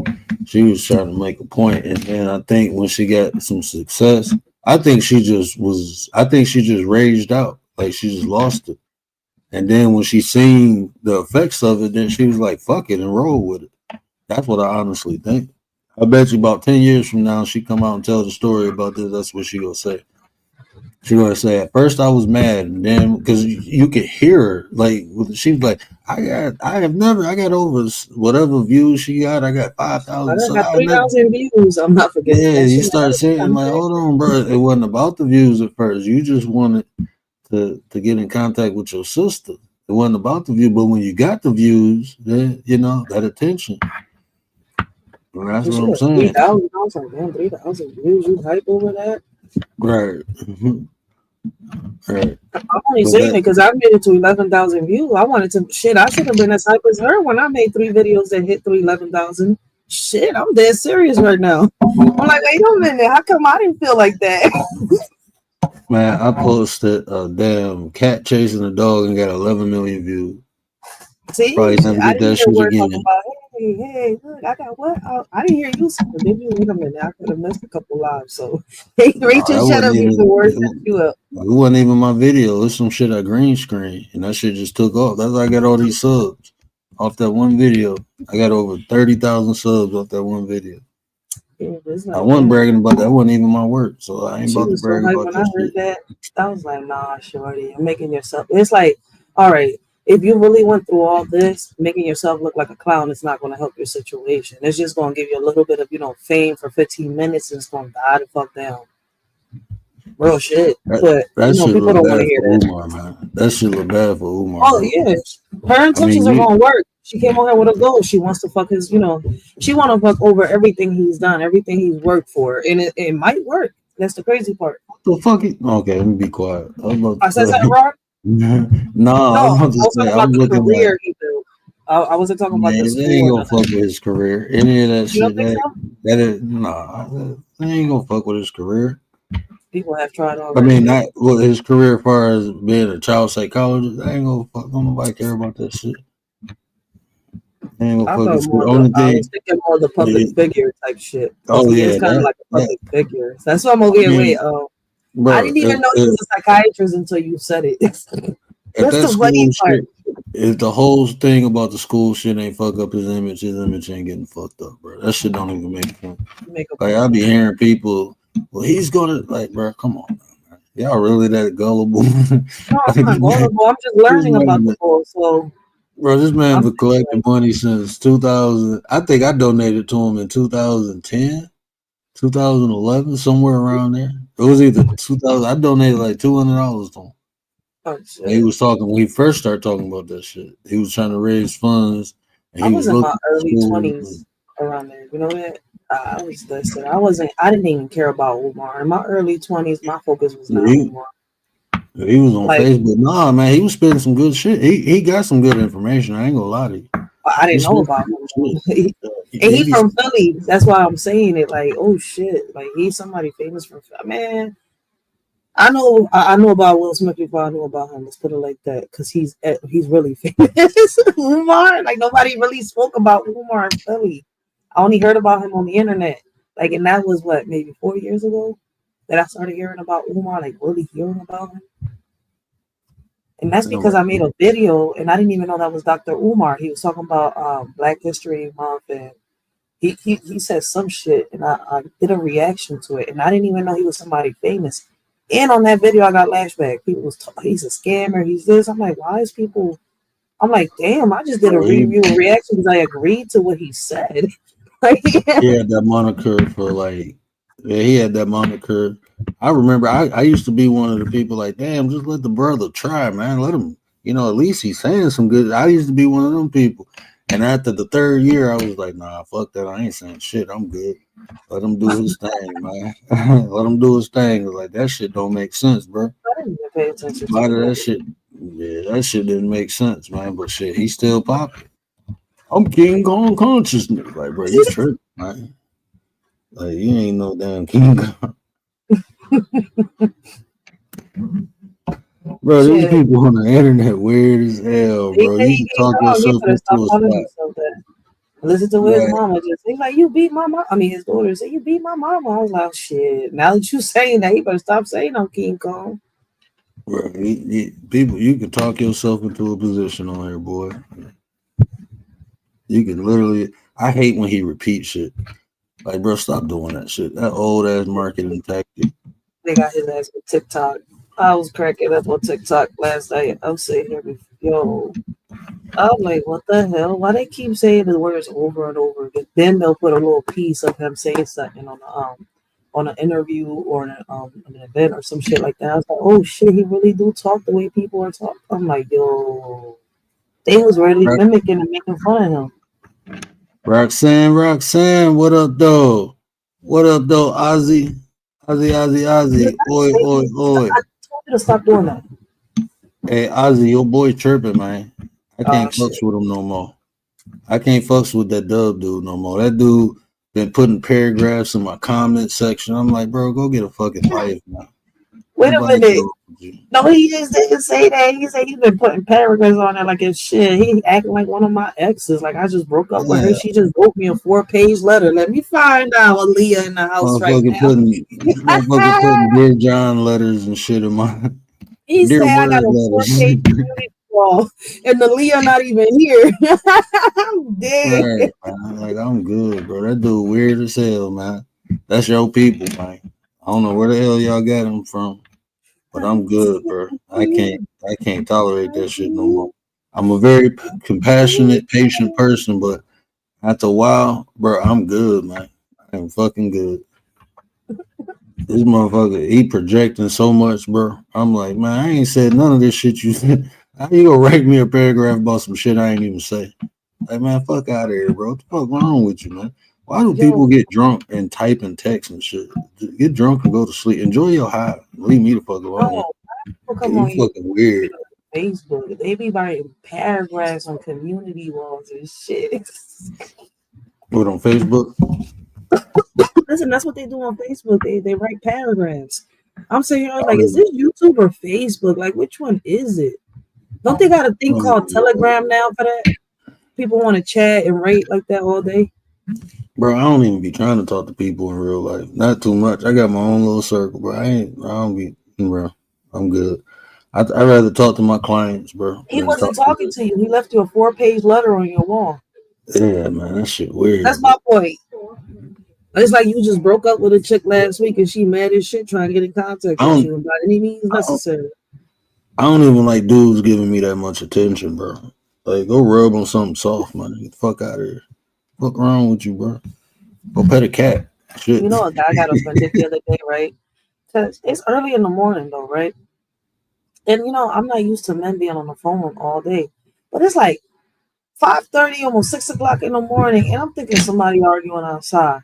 She was trying to make a point, and then I think when she got some success, I think she just raged out, like she just lost it. And then when she seen the effects of it, then she was like, "Fuck it," and roll with it. That's what I honestly think. I bet you about 10 years from now, she come out and tell the story about this. That's what she gonna say. She gonna say, at first I was mad, and then because you could hear her, like she was like, I got over whatever views she got. I got 5,000. I got 3,000 views. I'm not forgetting. Yeah, you start saying like, hold on, bro. It wasn't about the views at first. You just wanted to get in contact with your sister. It wasn't about the view, but when you got the views, then that attention. Well, that's what I'm saying. 3,000. I was like, man, 3,000 views. You hype over that? Right. Right. I'm only saying it because I made it to 11,000 views. I wanted to I should have been as hype as her when I made 3 videos that hit 11,000. Shit, I'm dead serious right now. I'm like, wait a minute, how come I didn't feel like that? Man, I posted a damn cat chasing a dog and got 11 million views. See, probably never get that shit again. About, hey, look, I got what? I didn't hear you. Did you? Wait a minute, I could have missed a couple lives. So, hey, Rachel, shut up before you up. It wasn't even my video. It's some shit I green screen, and that shit just took off. That's how I got all these subs off that one video. I got over 30,000 subs off that one video. Yeah, I wasn't bragging about that. That wasn't even my work, so I ain't about to brag about that. When I heard that, I was like, nah, shorty, you're making yourself. It's like, all right. if you really went through all this, making yourself look like a clown is not going to help your situation. It's just going to give you a little bit of, fame for 15 minutes and it's going to die the fuck down. Real shit. But, That shit people look don't want bad to hear for that. Umar, man. That shit look bad for Umar, Oh, bro. yeah. Her intentions are going to work. She came on here with a goal. She wants to fuck his, she want to fuck over everything he's done, everything he's worked for. And it might work. That's the crazy part. What the fuck? Okay, let me be quiet. I said something wrong? No, I No, was I about to was say, talking about I'm the looking like, career he built. I wasn't talking about the man, they school ain't or gonna nothing. fuck with his career. Any of that You don't shit, think so? that is, nah, they ain't gonna fuck with his career. People have tried I already. mean, not with his career as far as being a child psychologist. I ain't gonna fuck. Don't nobody care about that shit. They ain't I gonna fuck thought with you. more The the only I was thing, thinking more the public figure type shit. Because oh he is yeah, kind of like a that, public figure. That's why I'm over I here. Wait, mean, I bro, didn't even know he was a psychiatrist until you said it. if That's that the funny school part. shit, if the whole thing about the school shit ain't fuck up his image ain't getting fucked up, bro. That shit don't even make sense. Make a Like point. I be hearing people, well, he's gonna like, bro, come on, man. Y'all really that gullible? No, Like, I'm not gullible. I'm just this learning about the man, bull. So bro, this man I'm been thinking collecting money since 2000. I think I donated to him in 2010, 2011, somewhere around there. It was either 2000. I donated like $200 to him. oh And he shit. was talking when he first started talking about that shit. He was trying to raise funds, and I he was was in my looking at early schools. 20s around there. You know that? I was listen. I didn't even care about Umar. In my early 20s, my focus was not He, Umar. he was on Like Facebook. Nah, man, he was spitting some good shit. He got some good information. I ain't gonna lie to you. I He didn't know spit about some him. good Though. shit. And He he be from Philly. That's why I'm saying it. Like, oh shit. Like he's somebody famous from man. I know about Will Smith before I knew about him. Let's put it like that, because he's really famous. Umar, like nobody really spoke about Umar in Philly. I only heard about him on the internet. Like, and that was what, maybe 4 years ago that I started hearing about Umar. Like really hearing about him. And that's ain't because I nobody made a video and I didn't even know that was Dr. Umar. He was talking about Black History Month, and he said some shit and I did a reaction to it and I didn't even know he was somebody famous. And on that video I got lashback. People was he's a scammer, he's this. I'm like, why is people I'm like, damn, I just did a bro. review and reaction because I agreed to what he said. Like, He had that moniker for like, yeah, he had that moniker. I remember I used to be one of the people like, damn, just let the brother try, man. Let him, at least he's saying some good. I used to be one of them people. And after the third year, I was like, nah, fuck that. I ain't saying shit. I'm good. Let him do his thing, man. Let him do his thing. Like, that shit don't make sense, bro. I didn't even pay attention Why did to that it. shit? Yeah, that shit didn't make sense, man. But shit, he's still popping. I'm King Kong consciousness. Like, bro, you tripping, man. Like, you ain't no damn King Kong. Bro, these Shit. people on the internet weird as hell, He bro. said You he can King talk Kong, he yourself better stop into a calling spot. himself that. Listen to what his Right, mama just he's like, you beat my mom. I mean, his daughter said, you beat my mama. I was like, shit. Now that you saying that, you better stop saying I'm King Kong. bro. People, you can talk yourself into a position on here, boy. You can literally. I hate when he repeats shit. Like, bro, stop doing that shit. That old ass marketing tactic. They got his ass with TikTok. I was cracking up on TikTok last night. I'm sitting here, yo. I'm like, what the hell? Why they keep saying the words over and over again? Then they'll put a little piece of him saying something on an interview or an event or some shit like that. I was like, oh shit, he really do talk the way people are talking. I'm like, yo, they was really Right. mimicking and making fun of him. Roxanne, what up, though? What up, though, Ozzy? Did Ozzy. I Oi, say oi, oi. I told you to stop doing that? Hey, Ozzy, your boy chirping, man. I Oh can't shit. fucks with him no more. I can't fucks with that dub dude no more. That dude been putting paragraphs in my comment section. I'm like, bro, go get a fucking life, man. Wait a Nobody minute. cares with you. No, he just didn't say that. He said he's been putting paragraphs on there like it's shit. He acting like one of my exes. Like I just broke up with her. Yeah, She just wrote me a 4-page letter. Let me find out Aaliyah in the house right now. motherfucker putting Dear John letters and shit in my He said Dear I got Word a letters. 4-page beauty wall and the Leah not even here. I'm dead. Right, man. Like, I'm good, bro. That dude weird as hell, man. That's your people, man. I don't know where the hell y'all got him from, but I'm good, bro. I can't tolerate that shit no more. I'm a very compassionate, patient person, but after a while, bro, I'm good, man. I'm fucking good. This motherfucker, he projecting so much, bro. I'm like, man, I ain't said none of this shit you said. How you gonna write me a paragraph about some shit I ain't even say? Like, man, fuck out of here, bro. What the fuck wrong with you, man? Why do Yo, people get drunk and type and text and shit? Get drunk and go to sleep. Enjoy your high. Leave me the fuck alone. no, people Yeah, come you on here, fucking weird. Facebook. They be writing paragraphs on community walls and shit. What, on Facebook? Listen, that's what they do on Facebook. They write paragraphs. I'm saying, I was I like, don't is this YouTube or Facebook? Like, which one is it? Don't they got a thing called even, Telegram now for that? People want to chat and rate like that all day. bro, I don't even be trying to talk to people in real life. Not too much. I got my own little circle, bro. I don't be, bro. I'm good. I'd rather talk to my clients, bro, He than wasn't talk to talking to you. He left you a 4-page letter on your wall. yeah, man, that shit weird. That's my point. It's like you just broke up with a chick last week and she mad as shit trying to get in contact I with don't, you by any means I don't, necessary. I don't even like dudes giving me that much attention, bro. Like, go rub on something soft, man. Get the fuck out of here. What's wrong with you, bro? Go pet a cat. Shit. You know, a guy got offended the other day, right? Because it's early in the morning, though, right? And you know, I'm not used to men being on the phone all day, but it's like 5:30, almost 6 o'clock in the morning, and I'm thinking somebody arguing outside.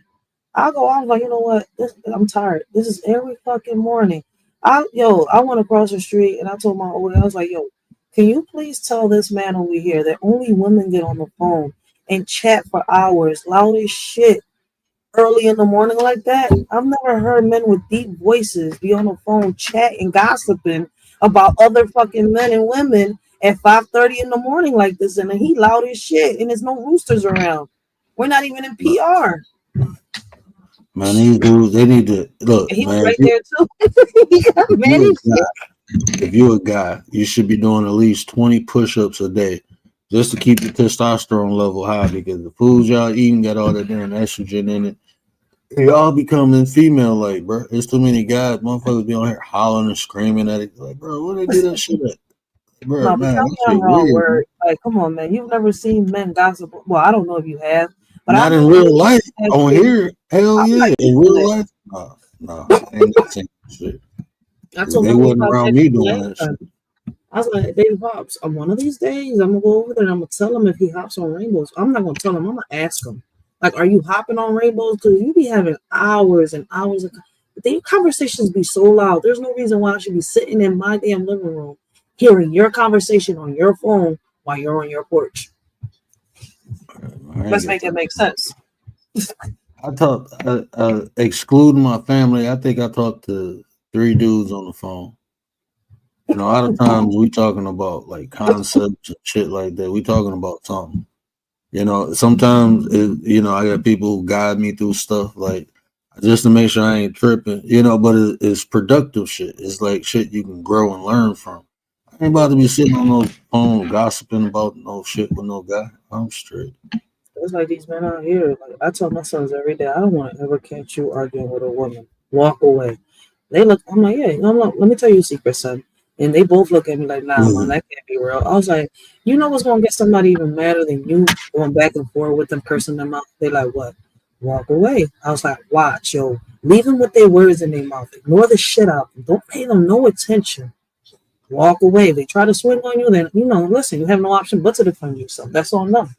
I was like, you know what? I'm tired. This is every fucking morning. I went across the street and I told my old, I was like, yo, can you please tell this man over here that only women get on the phone and chat for hours, loud as shit, early in the morning like that? I've never heard men with deep voices be on the phone chatting, gossiping about other fucking men and women at 5:30 in the morning like this, and he loud as shit, and there's no roosters around. We're not even in PR. Man, these dudes, they need to look, And he was man. right there too. He got If mad you a as shit. if you're a guy, you should be doing at least 20 push-ups a day just to keep your testosterone level high, because the foods y'all eating got all that damn estrogen in it. Y'all becoming female like, bro. There's too many guys, motherfuckers be on here hollering and screaming at it. Like, bro, where they do that shit at? Bro, No, but man, tell that me shit I'm wrong, weird, man. word. Like, come on, man. You've never seen men gossip. Well, I don't know if you have, but I Not in know real life. that On shit. here, hell I'm not yeah. In used to real that. life, no, I ain't never seen that shit. I told They my baby wasn't pops around that me shit doing last that shit. time. I was like, baby pops, on one of these days, I'm gonna go over there and I'm gonna tell him if he hops on rainbows. I'm not gonna tell him. I'm gonna ask him. Like, are you hopping on rainbows? Because you be having hours and hours of. But your conversations be so loud. There's no reason why I should be sitting in my damn living room hearing your conversation on your phone while you're on your porch. I ain't Let's got make it time. make sense. I talked, excluding my family, I think I talked to 3 dudes on the phone. And a lot of times we talking about like concepts and shit like that. We talking about something. Sometimes, I got people who guide me through stuff like just to make sure I ain't tripping, but it's productive shit. It's like shit you can grow and learn from. I ain't about to be sitting on no phone gossiping about no shit with no guy. I'm straight. It's like these men out here. Like I tell my sons every day, I don't want to ever catch you arguing with a woman. Walk away. They look. I'm like, yeah. I'm like, let me tell you a secret, son. And they both look at me like, nah, man, that can't be real. I was like, you know what's gonna get somebody even madder than you going back and forth with them cursing them out? They like, what? Walk away. I was like, watch, yo. Leave them with their words in their mouth. Ignore the shit out of them. Don't pay them no attention. Walk away. If they try to swing on you, then listen, you have no option but to defend yourself. That's on them.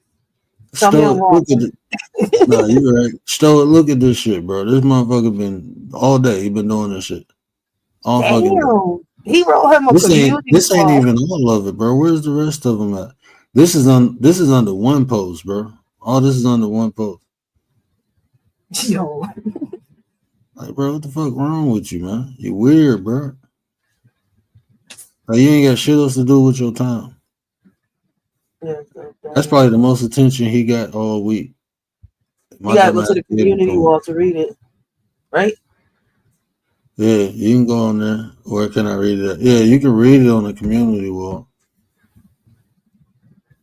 Tell me I'm Stoic, wrong. look at it. No, you right. Stoic, look at this shit, bro. This motherfucker been all day. He been doing this shit all fucking day. Damn. He wrote him a This ain't community this ain't wall. even all of it, bro. Where's the rest of them at? This is under one post, bro. All this is under one post. Yo. Like, bro, what the fuck wrong with you, man? You weird, bro. Like, you ain't got shit else to do with your time. That's probably the most attention he got all week. You gotta go to the community wall to read it, right? Yeah, you can go on there. Where can I read it? Yeah, you can read it on the community wall.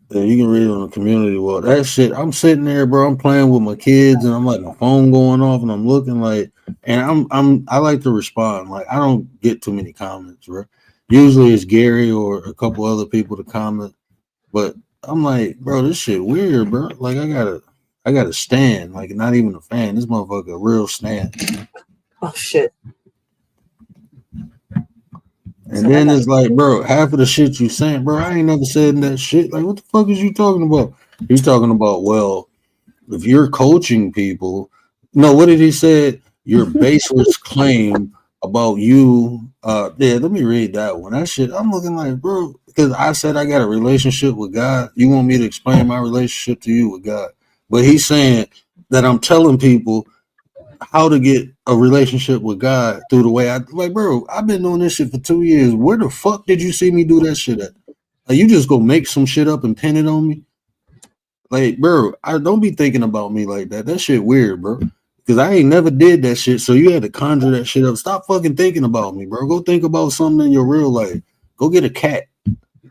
Yeah, you can read it on the community wall. That shit, I'm sitting there, bro. I'm playing with my kids, and I'm like, my phone going off, and I'm looking like, and I like to respond. Like, I don't get too many comments, bro. Usually it's Gary or a couple other people to comment. But I'm like, bro, this shit weird, bro. Like I gotta stand. Like not even a fan. This motherfucker a real stand. Oh shit. And then it's like, bro, half of the shit you saying, bro, I ain't never said that shit. Like, what the fuck is you talking about? He's talking about, well, if you're coaching people, no, what did he say? Your baseless claim about you. Yeah, let me read that one. That shit, I'm looking like, bro, because I said I got a relationship with God. You want me to explain my relationship to you with God? But he's saying that I'm telling people how to get a relationship with God through the way I like, bro. I've been doing this shit for 2 years. Where the fuck did you see me do that shit at? Like, you just go make some shit up and pin it on me? Like, bro, I don't be thinking about me like that. That shit weird, bro. Because I ain't never did that shit. So you had to conjure that shit up. Stop fucking thinking about me, bro. Go think about something in your real life. Go get a cat.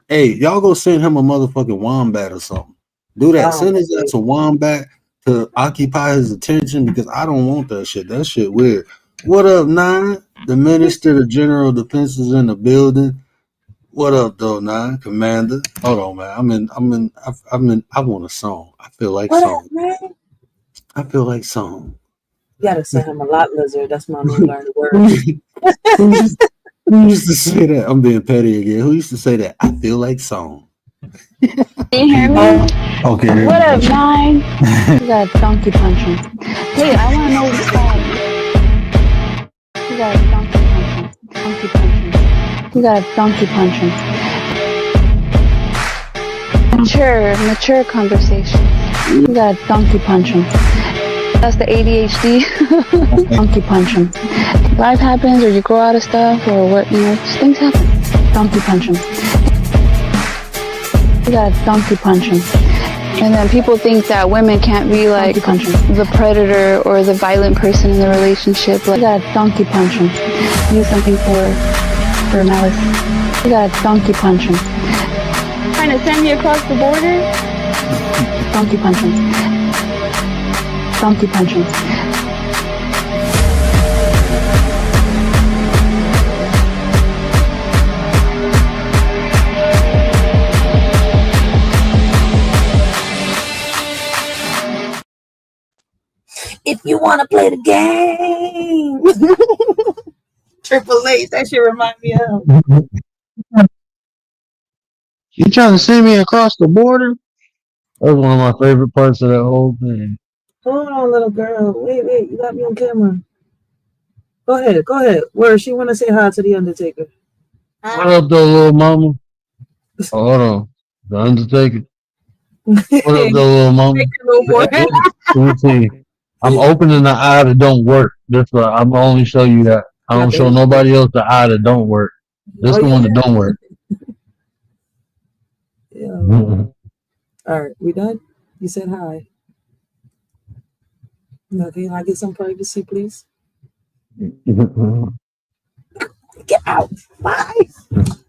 Hey, y'all go send him a motherfucking wombat or something. Do that. Send his ass a wombat to occupy his attention because I don't want that shit. That shit weird. What up, Nine? The Minister of General Defense is in the building. What up, though, Nine? Commander. Hold on, man. I want a song. I feel like song. I feel like song. You gotta send him a lot, Lizard. That's my new learned word. Who used to say that? I'm being petty again. Who used to say that? I feel like song. Can you hear me? Okay. What up, Nine? You got donkey punching. Hey, I want to know what's that. You got donkey punching. Donkey punching. You got donkey punching. Mature conversation. You got donkey punching. That's the ADHD. Donkey punching. Life happens, or you grow out of stuff, or what, just things happen. Donkey punching. You got donkey punching. And then people think that women can't be like the predator or the violent person in the relationship. Like, you got donkey punching. Use something for malice. You got donkey punching. Trying to send me across the border? Donkey punching. Donkey punching. If you want to play the game. Triple H, that shit remind me of. You trying to send me across the border? That's one of my favorite parts of that whole thing. Hold on, little girl. Wait, you got me on camera. Go ahead. Where she want to say hi to the Undertaker. What up, though, little mama? Oh, hold on. The Undertaker. What up, though, little mama? Let me see. I'm opening the eye that don't work. That's why I'm only show you that. I don't show nobody else the eye that don't work. This the one that don't work. Yeah. All right, we done? You said hi. Now, can I get some privacy, please? Get out. Bye.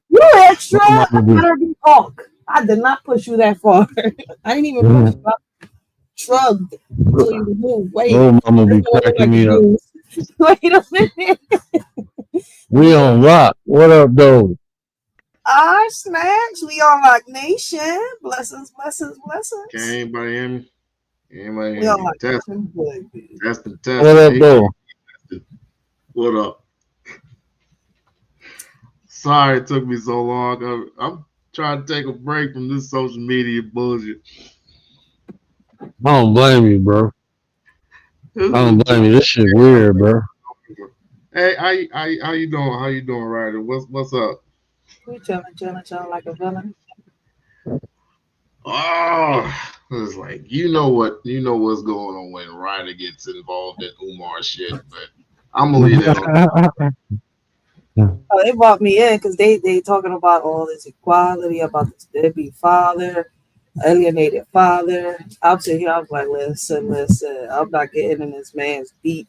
You're extra. I better be talk. I did not push you that far. I didn't even push you. I shrugged until you moved. Wait. Oh, mama be cracking me up. Wait a minute. We on rock. What up, though? Our snacks. We on Rock Nation. Blessings. Can anybody hear me? Anybody We hear on me? Rock Test. Nation. That's the test. What up, though? What up? Sorry it took me so long. I'm trying to take a break from this social media bullshit. I don't blame you, bro. I don't blame you. This shit weird, bro. Hey, how you doing? How you doing, Ryder? What's up? We chilling like a villain. Oh, it's like you know what's going on when Ryder gets involved in Umar shit, but I'm gonna leave that on. Oh, they brought me in because they talking about all this equality, about this deadbeat father, alienated father. I'm sitting here, I was like, listen, I'm not getting in this man's deep,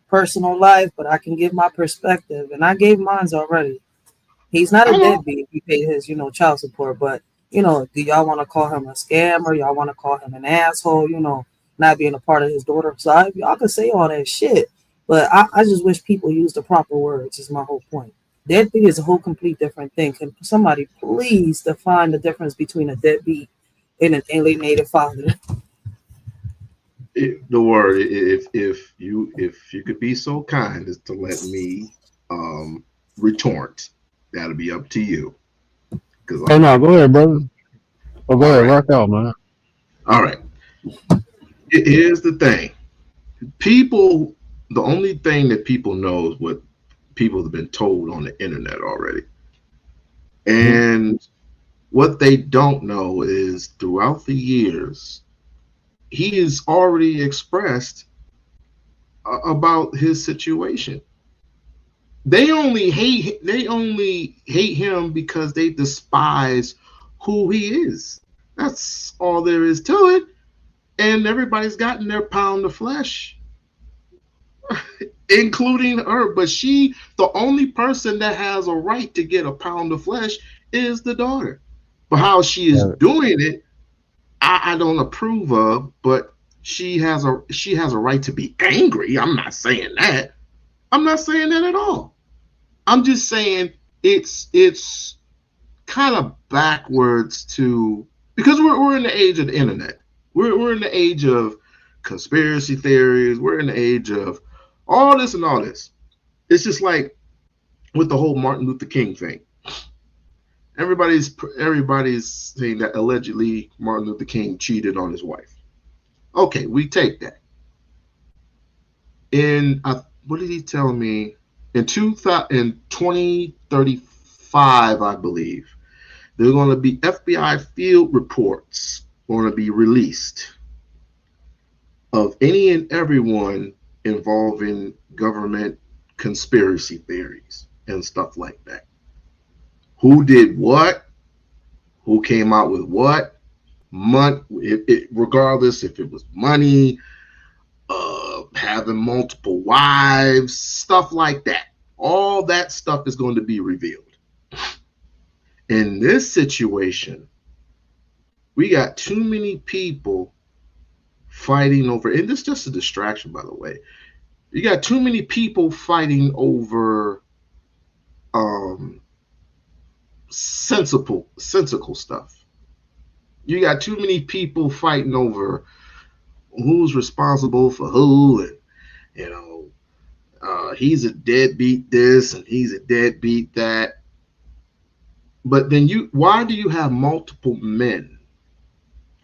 personal life, but I can give my perspective, and I gave mine already. He's not a deadbeat. He paid his, child support, but do y'all want to call him a scammer? Y'all want to call him an asshole? Not being a part of his daughter's life. Y'all can say all that shit. But I just wish people use the proper words, is my whole point. Deadbeat is a whole complete different thing. Can somebody please define the difference between a deadbeat and an alienated father? The word, if you could be so kind as to let me retort, that'll be up to you. Oh no, go ahead, brother. Oh, go All ahead, right, rock out, man. all right. Here's the thing: people, the only thing that people know is what people have been told on the internet already, and what they don't know is throughout the years, he has already expressed about his situation. They only hate him because they despise who he is. That's all there is to it. And everybody's gotten their pound of flesh, including her. But the only person that has a right to get a pound of flesh is the daughter. But how she is doing it, I don't approve of. But she has a right to be angry. I'm not saying that. I'm not saying that at all. I'm just saying it's kind of backwards to, because we're in the age of the internet. We're in the age of conspiracy theories. We're in the age of all this and all this. It's just like with the whole Martin Luther King thing. Everybody's saying that allegedly Martin Luther King cheated on his wife. Okay, we take that. What did he tell me? In 2035, I believe, there are going to be FBI field reports going to be released of any and everyone involving government conspiracy theories and stuff like that. Who did what? Who came out with what? Regardless if it was money, having multiple wives, stuff like that. All that stuff is going to be revealed. In this situation, we got too many people fighting over, and this is just a distraction, by the way. You got too many people fighting over sensical stuff. You got too many people fighting over who's responsible for who, and he's a deadbeat this and he's a deadbeat that. But then why do you have multiple men?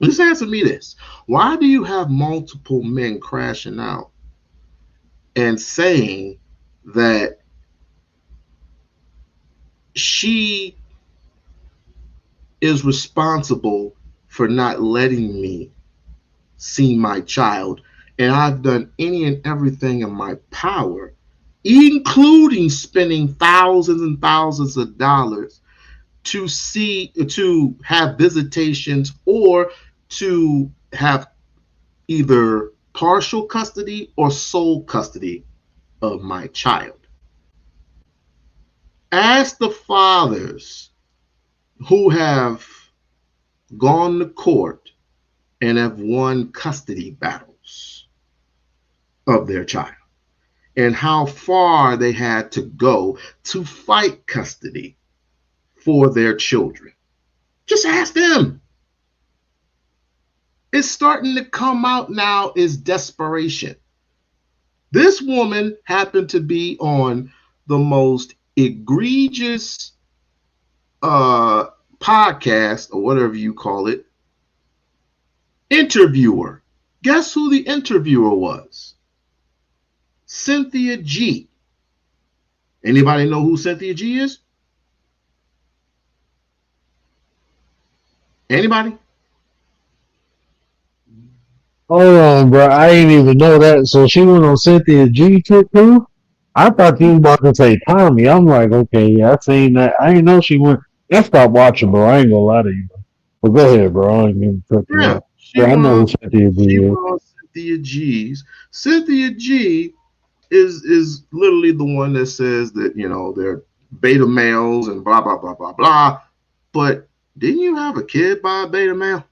Just answer me this. Why do you have multiple men crashing out and saying that she is responsible for not letting me see my child, and I've done any and everything in my power, including spending thousands and thousands of dollars to have visitations or to have either partial custody or sole custody of my child? Ask the fathers who have gone to court and have won custody battles of their child and how far they had to go to fight custody for their children. Just ask them. It's starting to come out now is desperation. This woman happened to be on the most egregious podcast, or whatever you call it, interviewer. Guess who the interviewer was? Cynthia G. Anybody know who Cynthia G is? Anybody? Hold on, bro. I didn't even know that. So she went on Cynthia G trip too? I thought you was about to say Tommy. I'm like, okay, yeah, I seen that. I didn't know she went. I stopped watching, bro. I ain't gonna lie to you. But go ahead, bro. I ain't even cut you off. Yeah, I know who Cynthia G is. Cynthia G's. Cynthia G is literally the one that says that, they're beta males and blah, blah, blah, blah, blah. But didn't you have a kid by a beta male?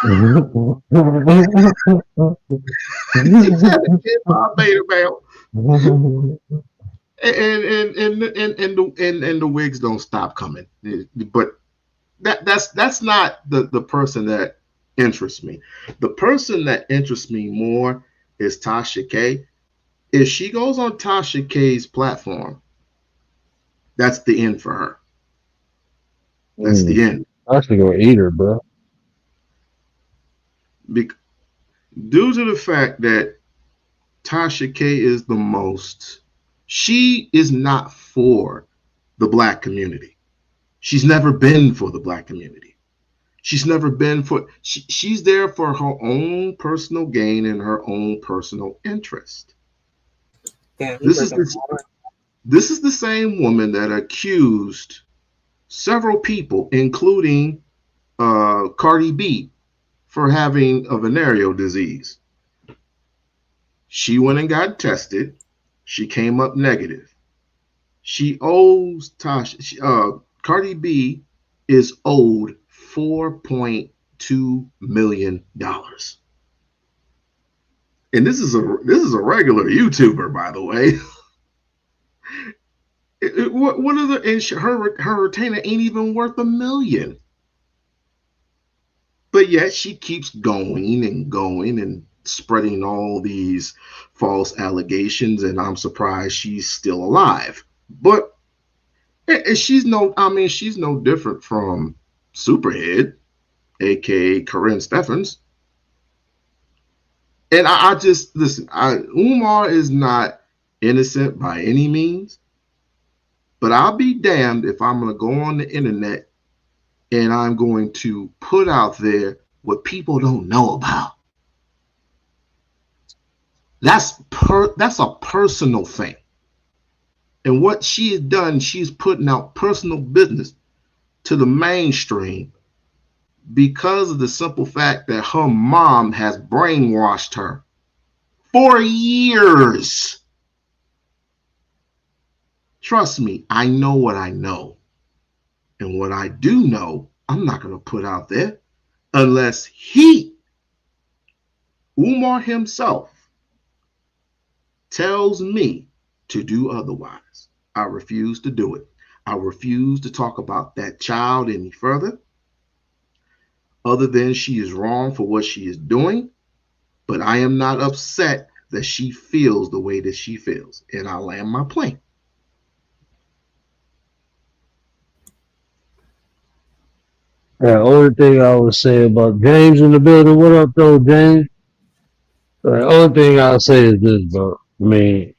You had a kid by a beta male. And the wigs don't stop coming. But that's not the person that interests me. The person that interests me more is Tasha K. If she goes on Tasha K's platform, that's the end for her. That's the end. I should go eat her, bro. Due to the fact that Tasha K is she is not for the black community. She's never been for the black community. She's never been for, she's there for her own personal gain and her own personal interest. Yeah, this is the same woman that accused several people, including Cardi B, for having a venereal disease. She went and got tested. She came up negative. She owes Cardi B is owed $4.2 million. And this is a regular YouTuber, by the way. What are her retainer ain't even worth $1 million. But yet she keeps going and spreading all these false allegations, and I'm surprised she's still alive. But she's no different from Superhead, aka Corinne Stephens. And I just listen. Umar is not innocent by any means, but I'll be damned if I'm going to go on the internet and I'm going to put out there what people don't know about. That's a personal thing. And what she has done, she's putting out personal business to the mainstream because of the simple fact that her mom has brainwashed her for years. Trust me, I know what I know. And what I do know, I'm not going to put out there unless Umar himself, tells me to do otherwise. I refuse to do it. I refuse to talk about that child any further, other than she is wrong for what she is doing. But I am not upset that she feels the way that she feels. And I land my plane. Yeah, only thing I would say about James in the building. What up, though, James? The only thing I'll say is this, bro. I mean,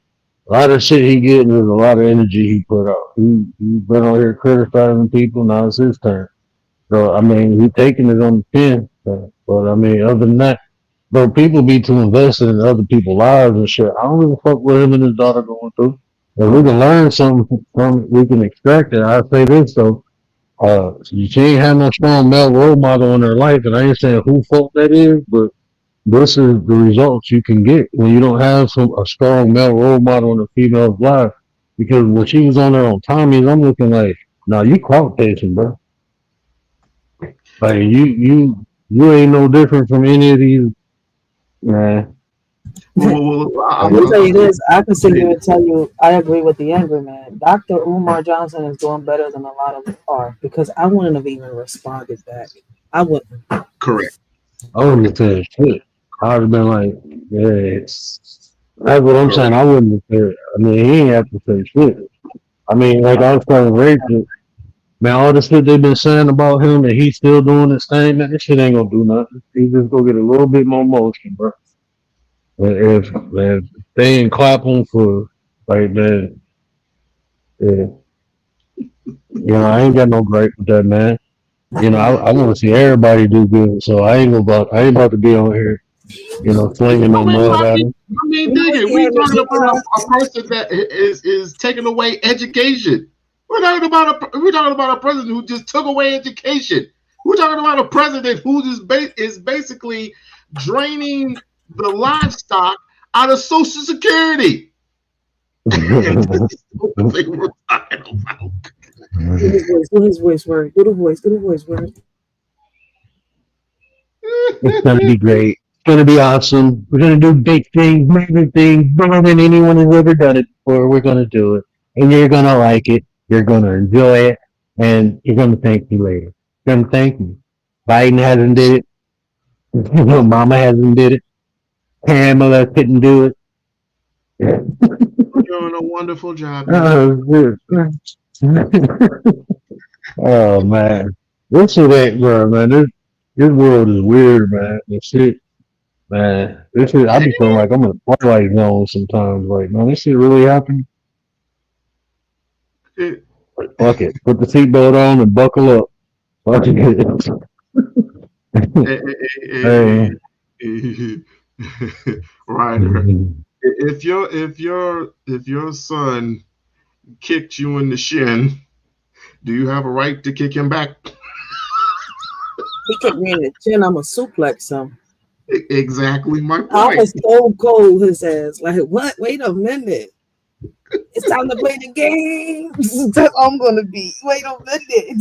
a lot of shit he getting is a lot of energy he put out. He's been out here criticizing people. Now it's his turn. So, I mean, he's taking it on the chin. But, I mean, other than that, bro, people be too invested in other people's lives and shit. I don't give a fuck what him and his daughter going through. If we can learn something from it, we can extract it. I say this, though. She ain't had no strong male role model in her life, and I ain't saying who fault that is, but this is the results you can get when you don't have a strong male role model in a female's life. Because when she was on there on Tommy's, I'm looking like, nah, you clout chasing, bro. Like you ain't no different from any of these, man. I will tell you this. I can sit here and tell you I agree with the angry man. Dr. Umar Johnson is doing better than a lot of them are, because I wouldn't have even responded back. I wouldn't. Correct. I wouldn't have said shit. I would have been like, yeah, that's what I'm saying. I wouldn't have said. I mean, he ain't have to say shit. I mean, like I was telling Rachel, man, all the shit they've been saying about him and he's still doing his thing, man, this shit ain't gonna do nothing. He just gonna get a little bit more motion, bro. If they ain't clap him for like that, yeah. I ain't got no gripe with that, man. I want to see everybody do good, so I ain't about to be on here, slinging no mud at him. I mean, dig it. We're talking about a person that is taking away education. We're talking about a president who just took away education. We're talking about a president who is basically draining the livestock out of Social Security. And this is what we're talking about. Do his voice word. Do the voice word. It's gonna be great. It's gonna be awesome. We're gonna do big things, major things, better than anyone has ever done it before. We're gonna do it. and you're gonna like it. You're gonna enjoy it, and you're gonna thank me later. You're gonna thank me. Biden hasn't did it. Mama hasn't did it. Pamela couldn't do it. You're doing a wonderful job, young man. Oh, oh man, this shit ain't, bro, man. This world is weird, man. This shit, man. This shit, I be feeling like I'm in a twilight zone sometimes. Like, man, this shit really happened. It- Like, fuck it, put the seatbelt on and buckle up. Fuck it. eh, eh, Hey. eh, Ryder, if your son kicked you in the shin, do you have a right to kick him back? He kicked me in the chin. I'm a suplex him. Exactly my I point. was so cold his ass. Like, what? Wait a minute. It's time to play the game. That's all I'm gonna be. Wait a minute.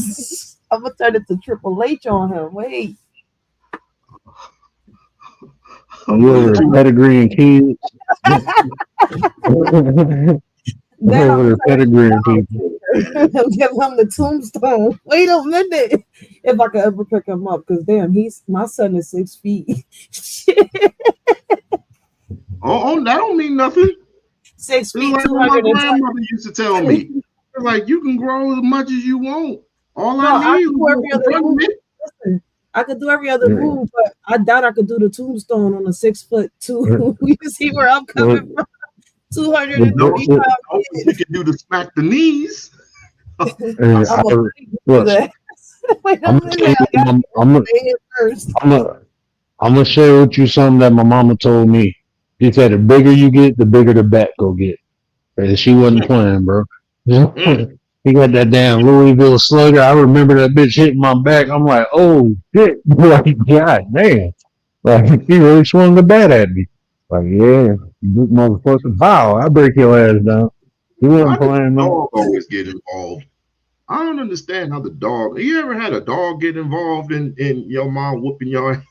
I'm gonna turn it to Triple H on him. Wait. You over there pedigree and kids? Then I'm Over there pedigree and people. give him the tombstone. Wait a minute. If I could ever pick him up, because damn, my son is 6 feet. Oh, that don't mean nothing. 6 It's feet, like what my 210. grandmother used to tell me. It's like you can grow as much as you want. All No, I I need could do every is other one move. minute. Listen, I could do every other move, but I doubt I could do the tombstone on a 6'2". You can see where I'm coming from. 235 You can do the smack the knees. I'm gonna Look, Wait a I'm minute. I gotta say it first. gonna share with you something that my mama told me. She said the bigger you get, the bigger the back go get. And she wasn't playing, bro. He got that damn Louisville slugger. I remember that bitch hitting my back. I'm like, oh shit. Like, god damn. Like, he really swung the bat at me. Like, yeah, you motherfucker. Wow, I break your ass down. He Why wasn't does the playing, man. dog always get involved? I don't understand how the dog. You ever had a dog get involved in your mom whooping your ass?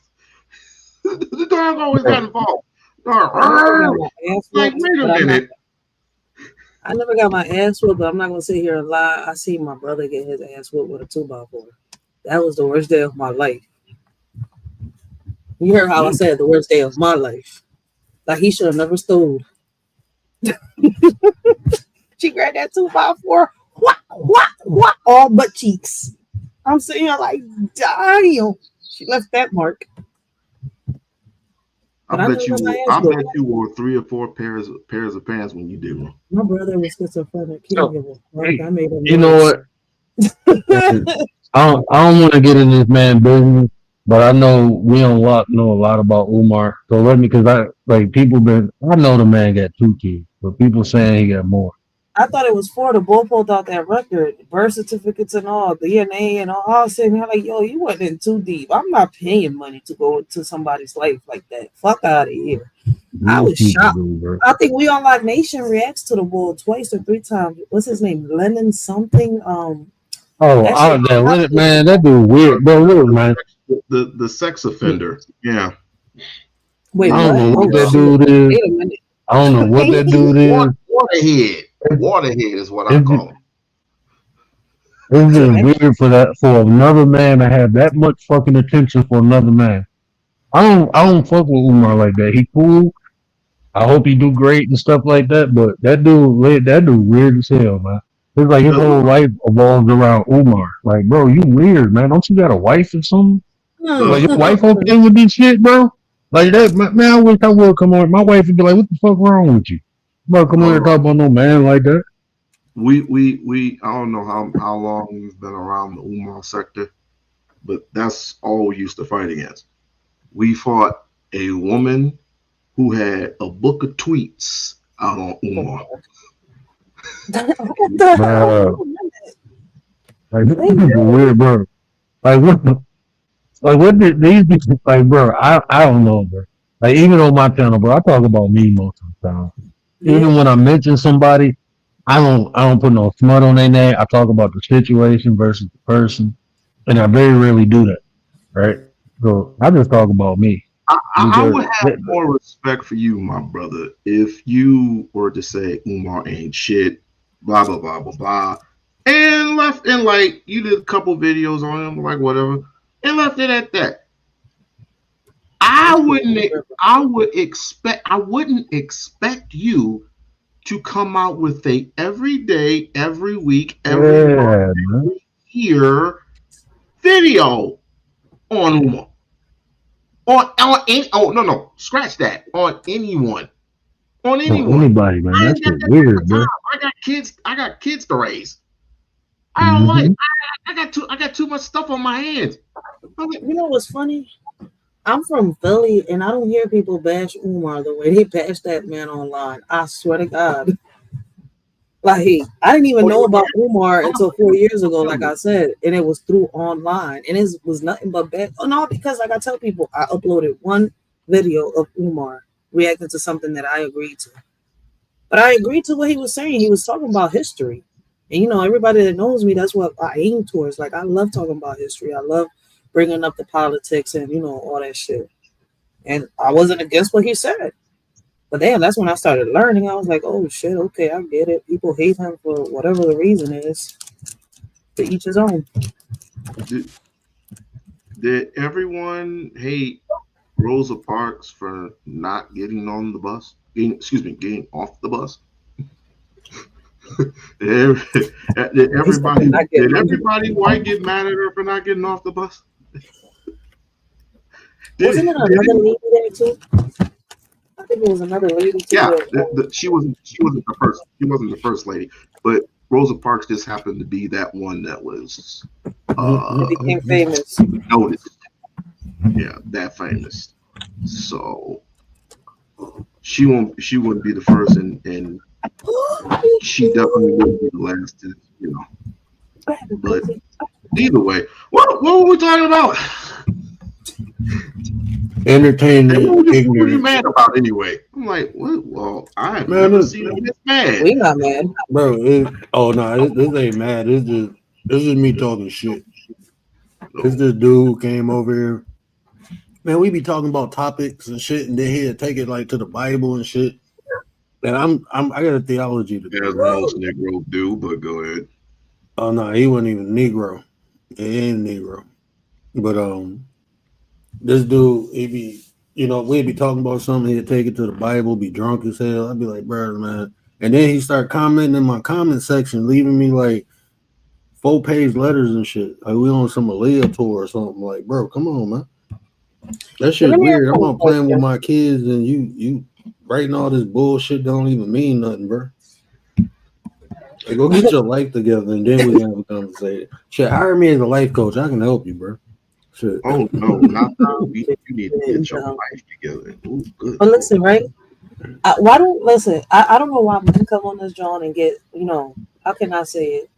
The dog always got involved. Like, wait a minute. I never got my ass whooped, but I'm not gonna sit here and lie. I seen my brother get his ass whooped with a 2x4. That was the worst day of my life. You heard how I said the worst day of my life. Like he should have never stole. She grabbed that 2x4. What? All butt cheeks. I'm sitting here like, damn. She left that mark. I bet you wore 3 or 4 pairs of pants when you did one. My brother was schizophrenic. He didn't give a fuck. I made him. You know what? I don't want to get in this man business, but I know we don't know a lot about Umar. So let me, because I know the man got 2 kids, but people saying he got more. I thought it was 4. The bull pulled out that record, birth certificates and all, DNA and all. I was sitting here like, yo, you went in too deep. I'm not paying money to go into somebody's life like that. Fuck out of here. I was shocked. I think We On Live Nation reacts to the bull twice or 3 times. What's his name? Lennon something. That man, that dude weird, bro. Look, man. The sex offender. Yeah. Wait, I don't know what that dude is. Wait a minute. I don't know what that dude is. Waterhead is what I call him. It's just weird for another man to have that much fucking attention for another man. I don't fuck with Umar like that. He cool. I hope he do great and stuff like that. But that dude weird as hell, man. It's like his whole life evolves around Umar. Like, bro, you weird, man. Don't you got a wife or something? Like, your wife okay with this shit, bro? Like that, man. I wish I would come on. My wife would be like, "What the fuck wrong with you? Bro, come on here and talk about no man like that." We I don't know how long we've been around the Umar sector, but that's all we used to fight against. We fought a woman who had a book of tweets out on Umar. What the hell? Like, this is weird, bro. What did these be like, bro? I don't know, bro. Like, even on my channel, bro, I talk about me most of the time. Even when I mention somebody, I don't put no smut on their name. I talk about the situation versus the person, and I very rarely do that, right? So I just talk about me. I would have more respect for you, my brother, if you were to say Umar ain't shit. blah blah blah blah blah, and left. And like you did a couple videos on him, like whatever, and left it at that. I wouldn't expect you to come out with a every day, every week, every month, every year video on Umar. No, scratch that. On anyone. On anyone. Anybody, man. That's weird, bro. I got kids to raise. I don't like I got too much stuff on my hands. You know what's funny? I'm from Philly, and I don't hear people bash Umar the way they bash that man online. I swear to God. Like, I didn't even know about Umar until 4 years ago, like I said, and it was through online, and it was nothing but bad. Oh, no, because like I tell people, I uploaded one video of Umar reacting to something that I agreed to. But I agreed to what he was saying. He was talking about history. And, you know, everybody that knows me, that's what I aim towards. Like, I love talking about history. I love bringing up the politics and, you know, all that shit. And I wasn't against what he said. But damn, that's when I started learning. I was like, oh, shit, okay, I get it. People hate him for whatever the reason is. To each his own. Did everyone hate Rosa Parks for not getting on the bus? Getting off the bus? Did everybody white get mad at her for not getting off the bus? Wasn't there another lady there too? I think it was another lady too. Yeah, she wasn't the first. She wasn't the first lady, but Rosa Parks just happened to be that one that was became famous. Noticed. Yeah, that famous. So she wouldn't be the first, and she definitely wouldn't be the last. You know, but either way, what were we talking about? Entertainment. What are you mad about anyway? I'm like, what? Well, I've never seen him this mad. We not mad, bro. This ain't mad. This is me talking shit. It's this dude who came over here. Man, we be talking about topics and shit, and then he'll take it like to the Bible and shit. And I got a theology to do. As most Negroes do, but go ahead. Oh no, he wasn't even Negro. He ain't Negro. But this dude, he be, you know, we'd be talking about something, he'd take it to the Bible, be drunk as hell. I'd be like, bro, man. And then he start commenting in my comment section, leaving me like 4-page letters and shit. Like we on some Aaliyah tour or something. Like, bro, come on, man. That shit weird. I'm not playing with my kids and you writing all this bullshit don't even mean nothing, bro. Like, go get your life together and then we can have a conversation. Shit, hire me as a life coach. I can help you, bro. Shit. Oh no, not now. You need to get your life together. Ooh, good. But listen, right? I don't know why men come on this John and get, you know, how can I say it?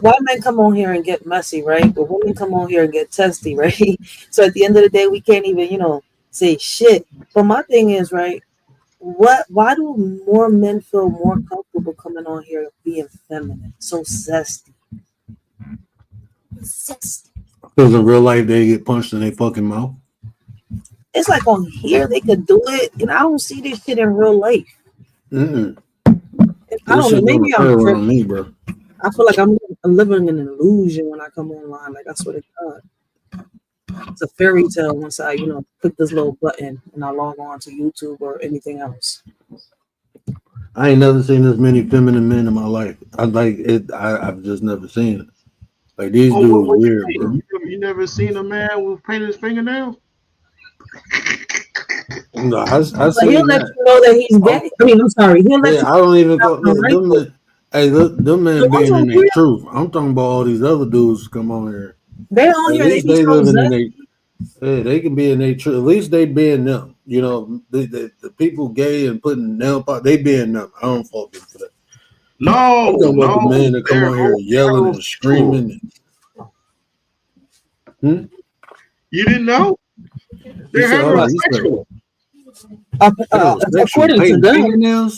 Why men come on here and get messy, right? But women come on here and get testy, right? So at the end of the day, we can't even, you know, say shit. But my thing is, right? Why do more men feel more comfortable coming on here being feminine? So zesty. Because in real life, they get punched in their fucking mouth. It's like on here, they could do it. And I don't see this shit in real life. I don't know. Maybe I'm on me, bro. I feel like I'm living in an illusion when I come online. Like, I swear to God. It's a fairy tale once I, you know, click this little button and I log on to YouTube or anything else. I ain't never seen this many feminine men in my life. I've just never seen it. Like, these dudes weird, bro. You never seen a man with painted his fingernails? No, I he'll let you know that he's gay. I mean, I'm sorry. He'll let you I don't even go. Them men being in their truth. I'm talking about all these other dudes come on here. They're on here. They living in their. They can be in their truth. At least they being them. You know, the people gay and putting nail pot. They being them. I don't fault them for that. No, the men that come on here yelling and screaming. You didn't know? They're heterosexual. According to them.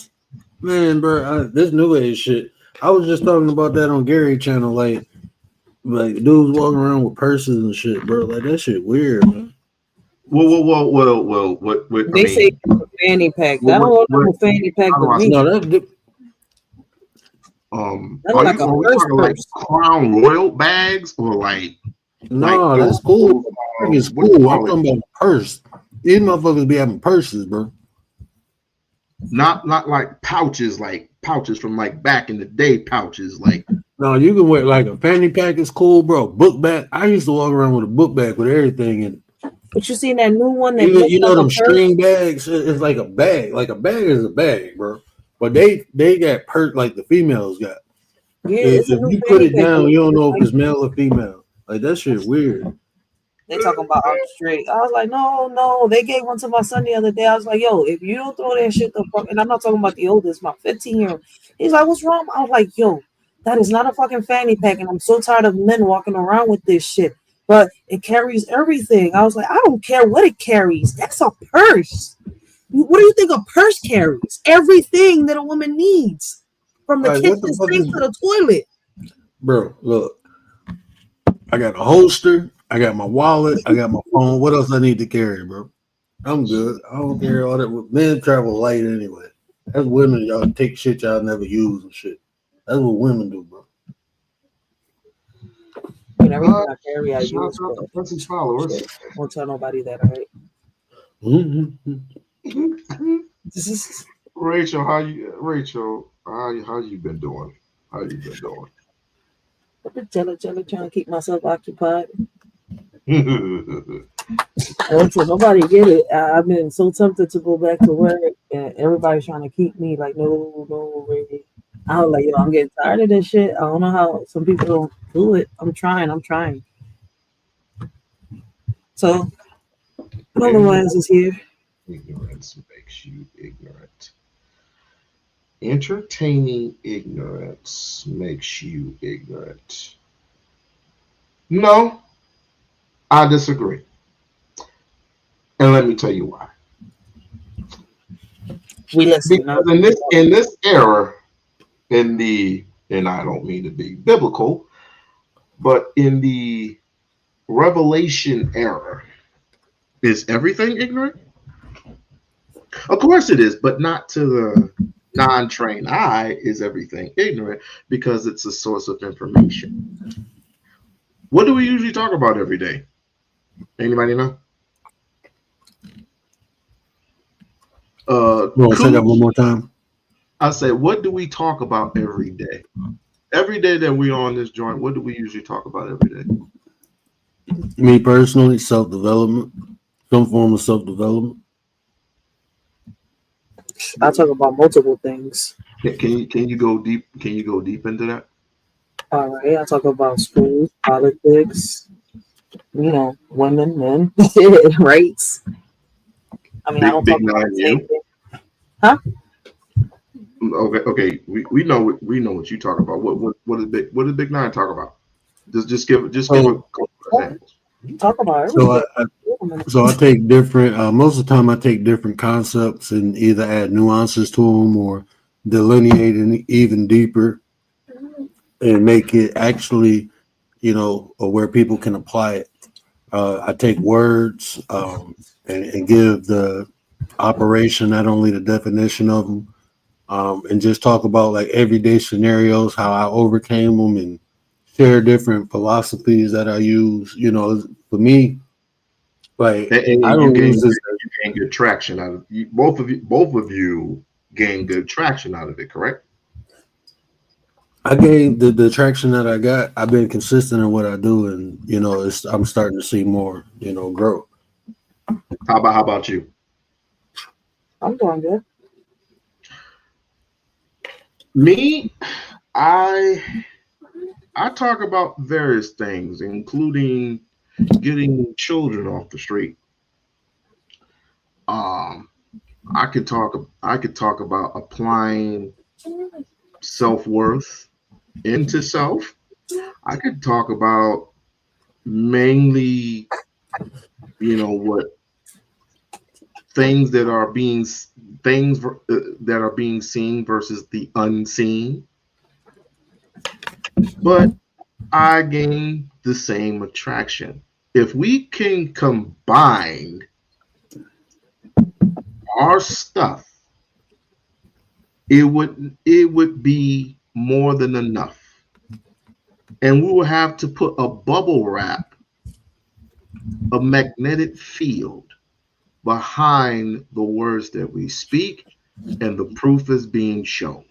Man, bro, this new age shit. I was just talking about that on Gary channel, like dudes walking around with purses and shit, bro. Like, that shit weird, man. Well. What they say fanny pack. I don't want no fanny pack. No, That look like a are we purse talking like purse. Crown Royal bags or like No, that's those cool. It's what do you cool. I'm call it? talking about a purse. These motherfuckers be having purses, bro. Not like pouches from like back in the day pouches like. No, you can wear like a fanny pack is cool, bro. Book bag. I used to walk around with a book bag with everything in it. But you seen that new one that You looks like them a purse? string bags. It's like a bag. Like a bag is a bag, bro. But they got like the females got. Yeah, If it's a new you put fanny it pack. down, you don't know if Like, it's male or female. Like that shit weird. they talking about I'm straight. I was like, no. They gave one to my son the other day. I was like, yo, if you don't throw that shit the fuck, and I'm not talking about the oldest, my 15-year-old. He's like, what's wrong? I was like, yo, that is not a fucking fanny pack, and I'm so tired of men walking around with this shit. But it carries everything. I was like, I don't care what it carries. That's a purse. What do you think a purse carries? Everything that a woman needs, from the Like, kitchen what the fuck sink is to the toilet. Bro, look. I got a holster. I got my wallet. I got my phone. What else I need to carry, bro? I'm good. I don't carry all that. Men travel light anyway. That's women. Y'all take shit y'all never use and shit. That's what women do, bro. And everything I carry, I use. His followers. Shit. Won't tell nobody that, all right? Rachel, how you been doing? How you been doing? I've been jelly trying to keep myself occupied. Until nobody get it. I've been so tempted to go back to work, and everybody's trying to keep me like, no, really. I was like, yo, I'm getting tired of this shit. I don't know how some people don't do it. I'm trying. So, otherwise is here. Ignorance makes you ignorant. Entertaining ignorance makes you ignorant. No, I disagree. And let me tell you why. We listen. Because in this era, and I don't mean to be biblical, but in the Revelation era, is everything ignorant? Of course it is, but not to the non-trained eye is everything ignorant because it's a source of information. What do we usually talk about every day? Anybody know? Say that one more time. I say, what do we talk about every day? Every day that we're on this joint, what do we usually talk about every day? Me personally, self-development, some form of self-development. I talk about multiple things. Can you go deep? Can you go deep into that? All right, I talk about schools, politics, women, men, rights. I mean, I don't talk about the same thing. Huh? Okay. We know what you talk about. What does Big Nine talk about? Just give a couple examples. Talk about everything. So I take different. Most of the time, I take different concepts and either add nuances to them or delineate it even deeper and make it actually, where people can apply it. I take words and give the operation, not only the definition of them, and just talk about like everyday scenarios, how I overcame them, and share different philosophies that I use. For me, like and I don't use this. You gain good traction out of it. Both of you gain good traction out of it, correct? I gained the traction that I got. I've been consistent in what I do, and I'm starting to see more, grow. How about you? I'm doing good. Me, I talk about various things, including getting children off the street. I could talk about applying self-worth into self. I could talk about mainly, what things that are being seen versus the unseen. But I gain the same attraction. If we can combine our stuff, it would be more than enough. And we will have to put a bubble wrap, a magnetic field behind the words that we speak, and the proof is being shown.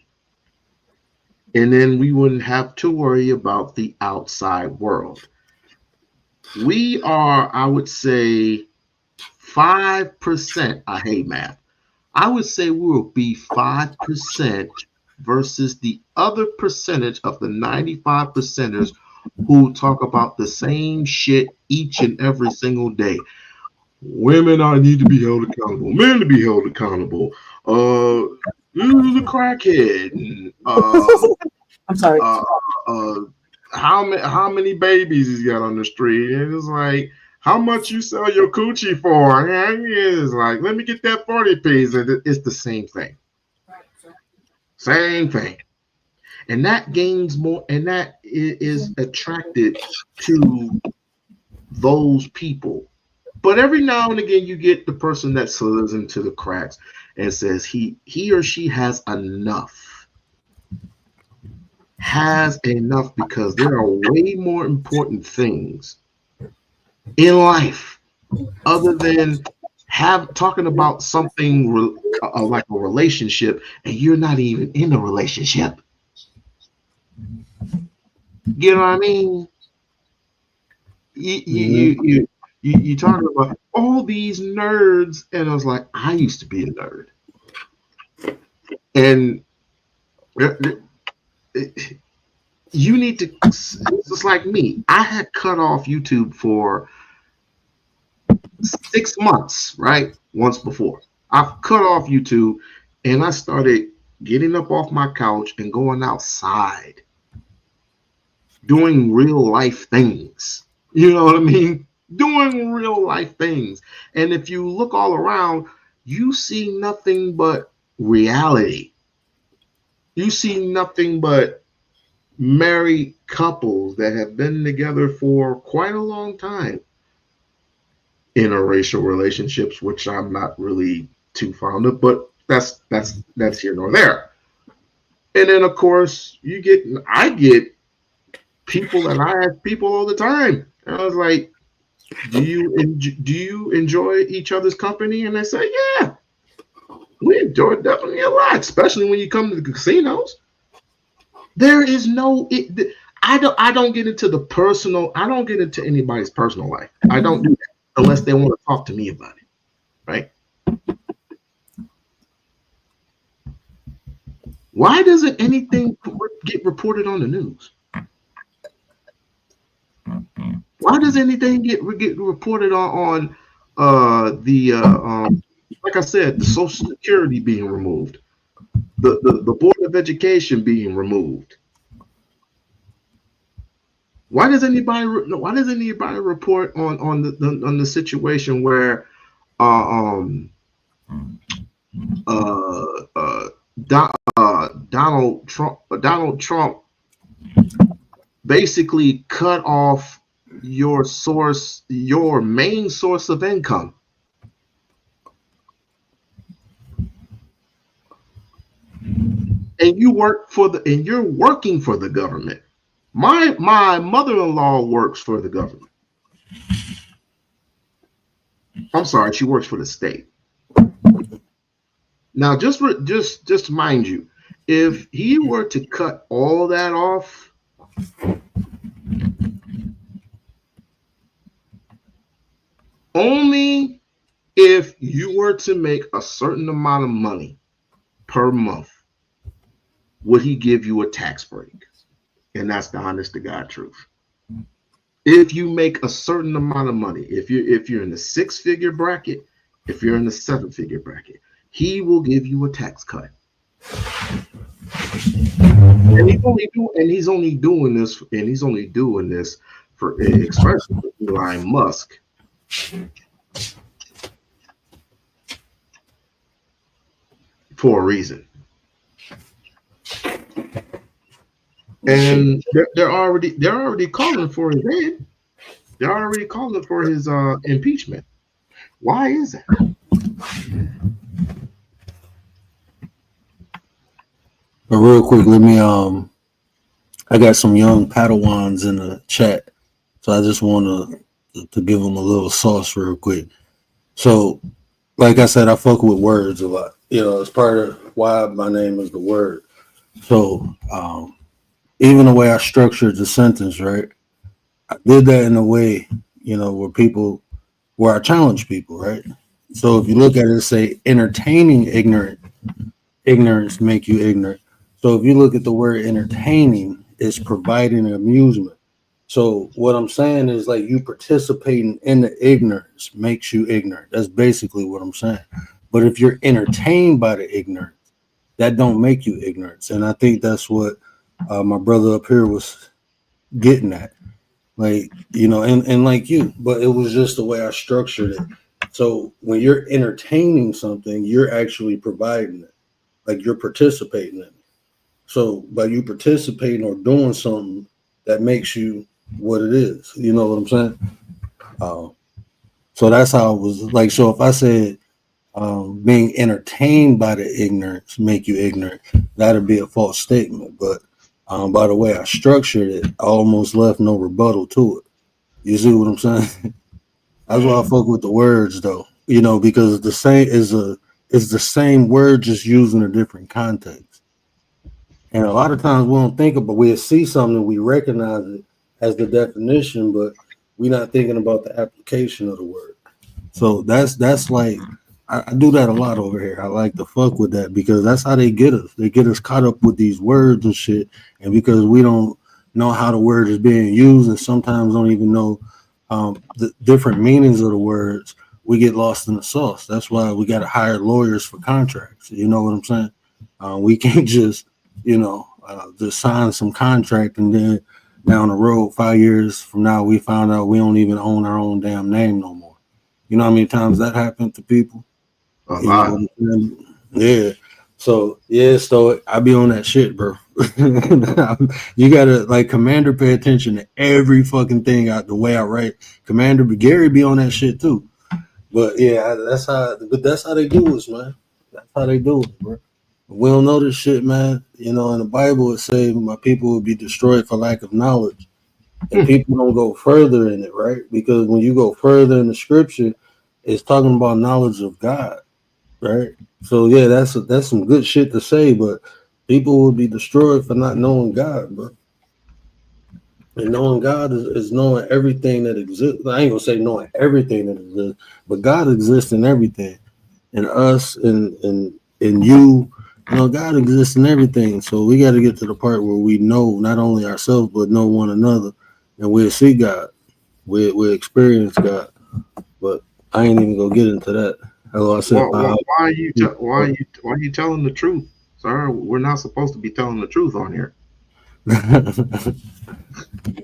And then we wouldn't have to worry about the outside world. We are, I would say, 5%. I hate math. I would say we will be 5% versus the other percentage of the 95 percenters who talk about the same shit each and every single day. Women need to be held accountable. Men to be held accountable. This is a crackhead. I'm sorry. How many babies he's got on the street? And it's like, how much you sell your coochie for? And it's like, let me get that 40 piece. And it's the same thing. Same thing. And that gains more, and that is attracted to those people. But every now and again, you get the person that slithers into the cracks and says he or she has enough. Has enough, because there are way more important things in life other than talking about something like a relationship, and you're not even in a relationship. You know what I mean? You talking about all these nerds, and I was like, I used to be a nerd, and you need to. It's like me. I had cut off YouTube for 6 months, right? Once before, I've cut off YouTube, and I started getting up off my couch and going outside, doing real life things. You know what I mean? Doing real life things. And if you look all around, you see nothing but reality. You see nothing but married couples that have been together for quite a long time, interracial relationships, which I'm not really too fond of, but that's here nor there. And then of course I get people, and I ask people all the time, and I was like, do you enjoy each other's company? And they say, yeah, we enjoy it definitely a lot, especially when you come to the casinos. There is I don't get into the personal. I don't get into anybody's personal life. I don't do that unless they want to talk to me about it, right? Why doesn't anything get reported on the news? Why does anything get reported on like I said, the Social Security being removed, the Board of Education being removed? Why does anybody report on the situation where Donald Trump basically cut off your main source of income? And you're working for the government. My mother-in-law works for the government. I'm sorry, she works for the state. Now, just mind you, if he were to cut all that off, only if you were to make a certain amount of money per month would he give you a tax break. And that's the honest to God truth. If you make a certain amount of money, if you're in the 6-figure bracket, if you're in the 7-figure bracket, he will give you a tax cut. And he's only doing this for, especially for Elon Musk, for a reason. And they're already calling for his head. They're already calling for his impeachment. Why is that? But real quick, let me I got some young Padawans in the chat, so I just want to give them a little sauce real quick. So, like I said, I fuck with words a lot. You know, it's part of why my name is the word. So, even the way I structured the sentence, right? I did that in a way, you know, where I challenge people, right? So if you look at it, say entertaining ignorance make you ignorant. So if you look at the word entertaining, it's providing amusement. So what I'm saying is like you participating in the ignorance makes you ignorant. That's basically what I'm saying. But if you're entertained by the ignorance, that don't make you ignorant. And I think that's what my brother up here was getting at. Like, you know, and like you, but it was just the way I structured it. So when you're entertaining something, you're actually providing it, like you're participating in it. So by you participating or doing something, that makes you what it is. You know what I'm saying? So that's how it was like. So if I said being entertained by the ignorance make you ignorant, that'd be a false statement. But by the way I structured it, I almost left no rebuttal to it. You see what I'm saying? That's why I fuck with the words though. You know, because the same is the same word just used in a different context. And a lot of times we don't think about we'll see something, we recognize it as the definition, but we're not thinking about the application of the word. So that's like I do that a lot over here. I like to fuck with that because that's how they get us. They get us caught up with these words and shit. And because we don't know how the word is being used and sometimes don't even know the different meanings of the words, we get lost in the sauce. That's why we got to hire lawyers for contracts. You know what I'm saying? We can't just, just sign some contract and then down the road, 5 years from now, we found out we don't even own our own damn name no more. You know how many times that happened to people? A lot. Yeah. So I be on that shit, bro. You gotta like Commander pay attention to every fucking thing out the way I write. Commander Gary be on that shit too. But yeah, that's how they do us, man. That's how they do it, bro. We don't know this shit, man. You know, in the Bible it says my people will be destroyed for lack of knowledge. And people don't go further in it, right? Because when you go further in the scripture, it's talking about knowledge of God, right? So yeah, that's some good shit to say, but people will be destroyed for not knowing God, bro. And knowing God is knowing everything that exists. I ain't gonna say knowing everything that exists, but God exists in everything. And us and you, God exists in everything. So we got to get to the part where we know not only ourselves but know one another, and we'll see God. We'll experience God. But I ain't even gonna get into that. Hello, I said, why are you telling the truth, sir? We're not supposed to be telling the truth on here.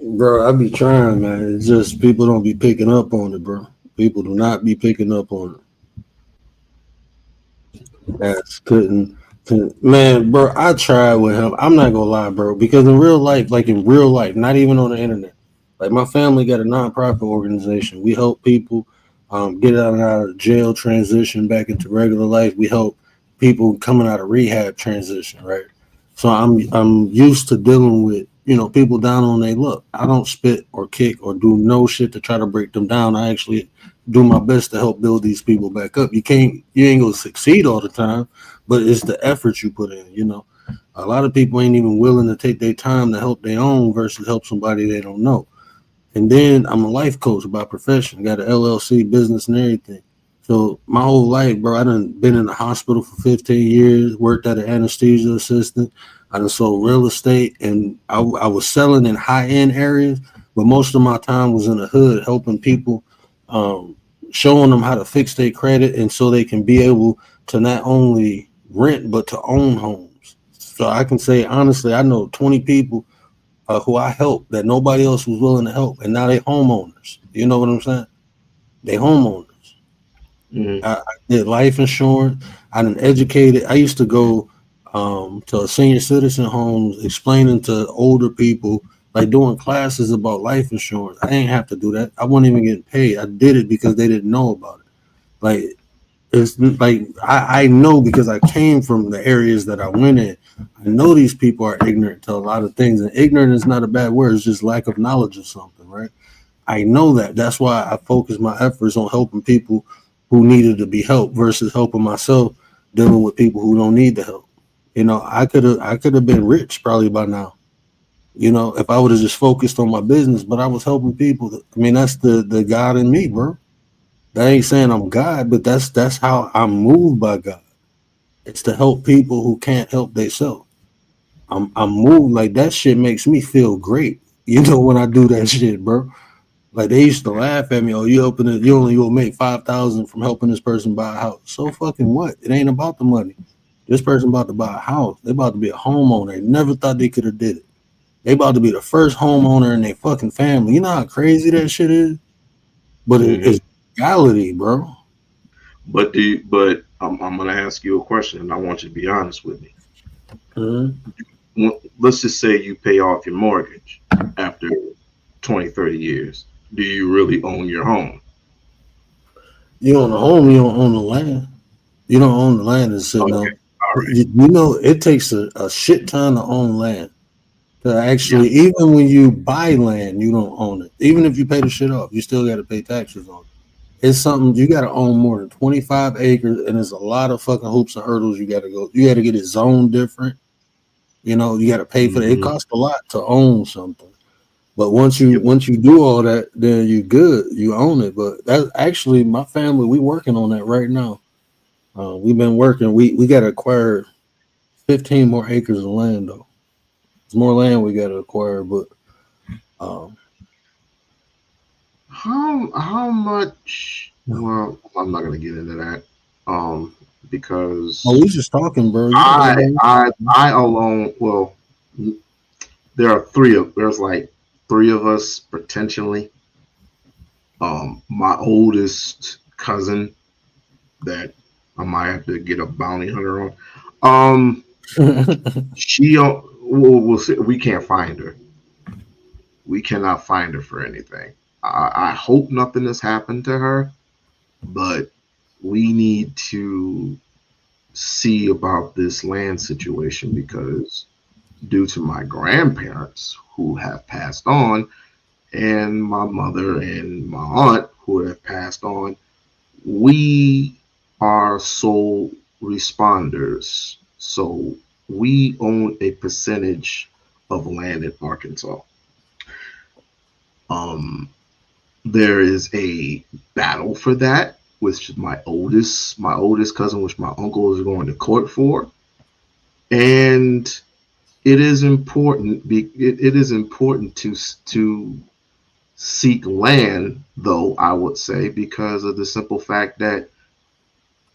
Bro, I be trying, man. It's just people don't be picking up on it, bro. People do not be picking up on it. That's man, bro. I tried with him. I'm not gonna lie, bro, because in real life, not even on the internet, like my family got a nonprofit organization. We help people get out of jail, transition back into regular life. We help people coming out of rehab transition, right? So I'm used to dealing with people down on their luck. I don't spit or kick or do no shit to try to break them down. I actually do my best to help build these people back up. You ain't gonna succeed all the time, but it's the effort you put in. A lot of people ain't even willing to take their time to help their own versus help somebody they don't know. And then I'm a life coach by profession, got an LLC business and everything. So my whole life, bro, I done been in the hospital for 15 years, worked at an anesthesia assistant. I done sold real estate, and I was selling in high-end areas, but most of my time was in the hood helping people, showing them how to fix their credit and so they can be able to not only rent, but to own homes. So I can say, honestly, I know 20 people who I helped that nobody else was willing to help, and now they homeowners. You know what I'm saying? They homeowners. I did life insurance. I done educated. I used to go to senior citizen homes explaining to older people, like doing classes about life insurance. I didn't have to do that. I wasn't even getting paid. I did it because they didn't know about it. Like it's like I know because I came from the areas that I went in. I know these people are ignorant to a lot of things, and ignorant is not a bad word. It's just lack of knowledge of something, right? I know that. That's why I focus my efforts on helping people who needed to be helped versus helping myself dealing with people who don't need the help. I could have been rich probably by now. If I would have just focused on my business, but I was helping people. I mean, that's the God in me, bro. That ain't saying I'm God, but that's how I'm moved by God. It's to help people who can't help themselves. I'm moved like that shit makes me feel great. When I do that shit, bro. Like they used to laugh at me. Oh, you helping it? You only will make 5,000 from helping this person buy a house. So fucking what? It ain't about the money. This person about to buy a house. They about to be a homeowner. They never thought they could have did it. They about to be the first homeowner in their fucking family. You know how crazy that shit is? But it's reality, bro. But I'm gonna ask you a question, and I want you to be honest with me. Let's just say you pay off your mortgage after 20, 30 years. Do you really own your home? You own the home, you don't own the land. You don't own the land and sitting Okay, on. all right. It takes a shit ton to own land. To actually, even when you buy land, you don't own it. Even if you pay the shit off, you still got to pay taxes on it. It's something you got to own more than 25 acres, and there's a lot of fucking hoops and hurdles you got to go. You got to get it zoned different. You got to pay for it. It costs a lot to own something. But once you do all that, then you good. You own it. But that's actually my family. We working on that right now. We've been working. We got to acquire 15 more acres of land though. There's more land we got to acquire, but how much? Well, I'm not gonna get into that. Because we just talking, bro. I alone. Well, there's like three of us potentially. My oldest cousin that I might have to get a bounty hunter on. We'll see. We can't find her. We cannot find her for anything. I hope nothing has happened to her, but we need to see about this land situation because due to my grandparents who have passed on and my mother and my aunt who have passed on, we are sole responders. So we own a percentage of land in Arkansas. There is a battle for that, which is my oldest cousin, which my uncle is going to court for, and it is important. It is important to seek land, though I would say, because of the simple fact that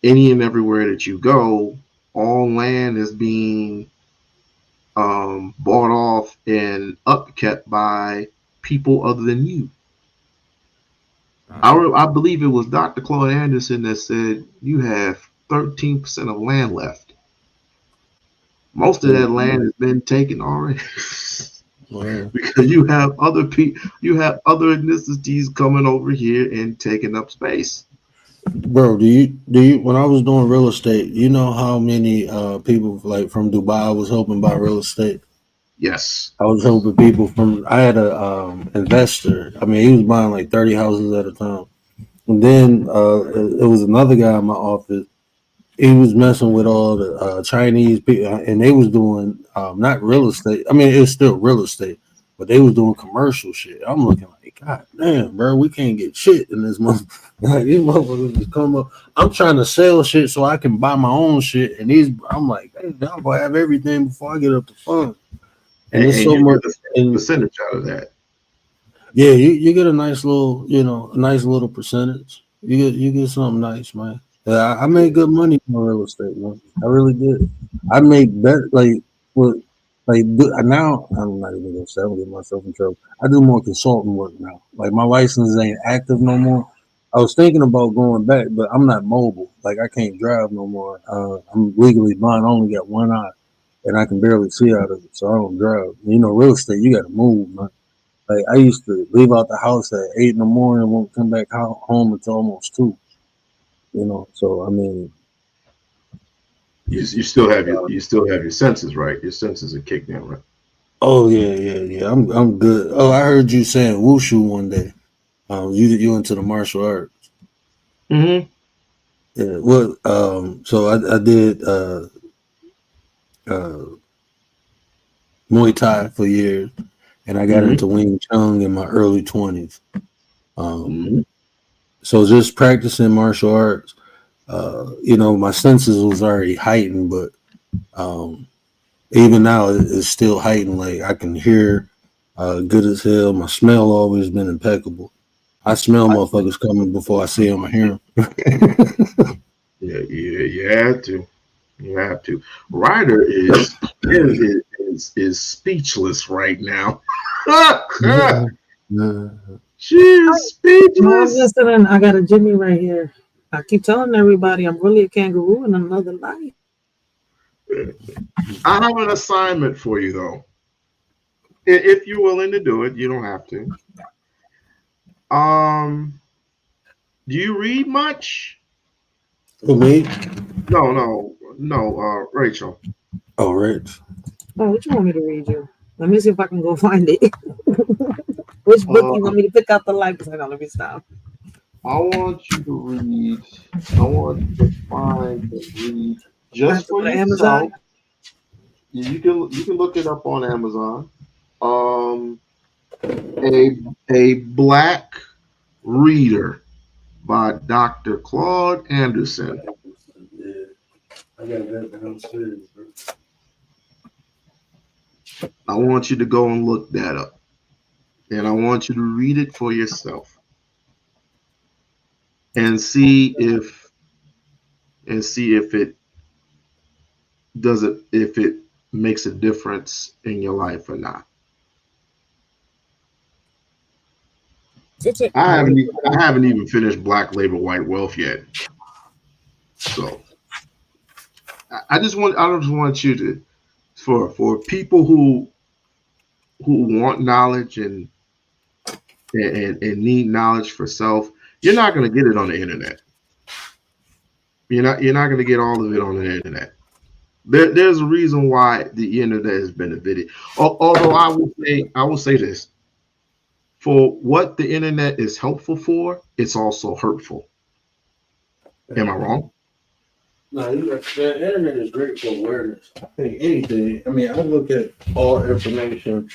any and everywhere that you go, all land is being bought off and upkept by people other than you. I believe it was Dr. Claude Anderson that said you have 13% of land left. Most of that land has been taken already. Because you have other people, you have other ethnicities coming over here and taking up space. Bro, do you when I was doing real estate, you know how many people like from Dubai was helping buy real estate? Yes. I was helping people I had a investor. I mean, he was buying like 30 houses at a time. And then it was another guy in my office. He was messing with all the Chinese people, and they was doing not real estate. I mean, it's still real estate, but they was doing commercial shit. I'm looking like, God damn, bro, we can't get shit in this month. Like these motherfuckers just come up. I'm trying to sell shit so I can buy my own shit, and I'm like, hey, I'm gonna have everything before I get up to fund. And it's so much percentage out of that. Yeah, you get a nice little, a nice little percentage. You get something nice, man. I made good money in real estate, man. I really did. I made better, now I'm not even gonna say I'm getting myself in trouble. I do more consulting work now. Like my license ain't active no more. I was thinking about going back, but I'm not mobile. Like I can't drive no more. I'm legally blind. I only got one eye, and I can barely see out of it, so I don't drive. Real estate, you got to move, man. Like I used to leave out the house at 8 in the morning and won't come back home until almost 2. You know, so I mean, You still have your senses, right? Your senses are kicked in, right? oh yeah. I'm good. Oh, I heard you saying wushu one day. You into the martial arts? Mm-hmm. Yeah. Well, so I did uh Muay Thai for years, and I got Mm-hmm. into Wing Chun in my early 20s. Um, Mm-hmm. so just practicing martial arts, you know, my senses was already heightened, but um, even now it's still heightened. Like I can hear good as hell. My smell always been impeccable. I smell motherfuckers coming before I see them or hear them. Yeah, you have to. You have to. Ryder is speechless right now. She is No, I'm speechless. listening. I got a Jimmy right here. I keep telling everybody I'm really a kangaroo in another life. I have an assignment for you though. If you're willing to do it, you don't have to. Um, do you read much? For me? No. Rachel. Oh, Rich. Oh, what you want me to read you? Let me see if I can go find it. Which book Uh, you want me to pick out the light? Because I let me stop. I want you to read. I want you to find and read I have just to for go to Amazon. yourself. You can look it up on Amazon. Um, a Black Reader by Dr. Claude Anderson. Yeah, I got that downstairs, bro. I want you to go and look that up, and I want you to read it for yourself and see if it if it makes a difference in your life or not. I haven't even finished Black Labor White Wealth yet. So I just want you to for people who want knowledge and need knowledge for self, you're not going to get it on the internet. You're not going to get all of it on the internet. There's a reason why the internet has been invented. Although I will say this: for what the internet is helpful for, it's also hurtful. Am I wrong? No, the internet is great for awareness. I think anything. I mean, I look at all information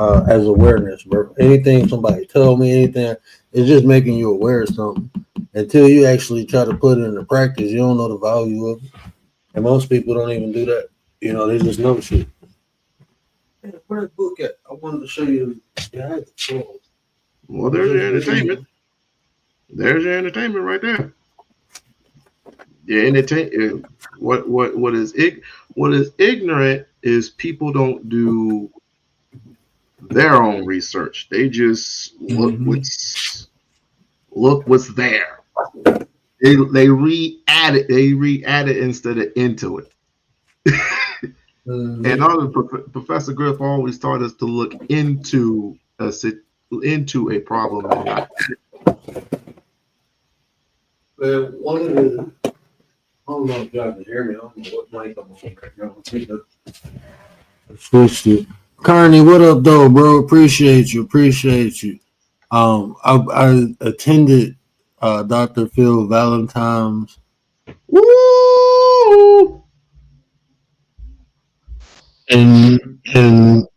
as awareness, bro. Anything somebody tell me, anything, it's just making you aware of something. Until you actually try to put it into practice, you don't know the value of it. And most people don't even do that. You know, they just know shit. Man, where's the book at? I wanted to show you. Yeah, I had the phone. Well, there's your entertainment. There's your entertainment right there. Yeah, entertain. What is ignorant is people don't do their own research. They just look what's there. They re-add it. They re-add it instead of into it. And Professor Griff always taught us to look into a problem and not. Well, one of the, I don't know if y'all can hear me. I don't know what mic I'm on right now. Switched it. Carney, what up, though, bro? Appreciate you. I attended Dr. Phil Valentine's. Woo! And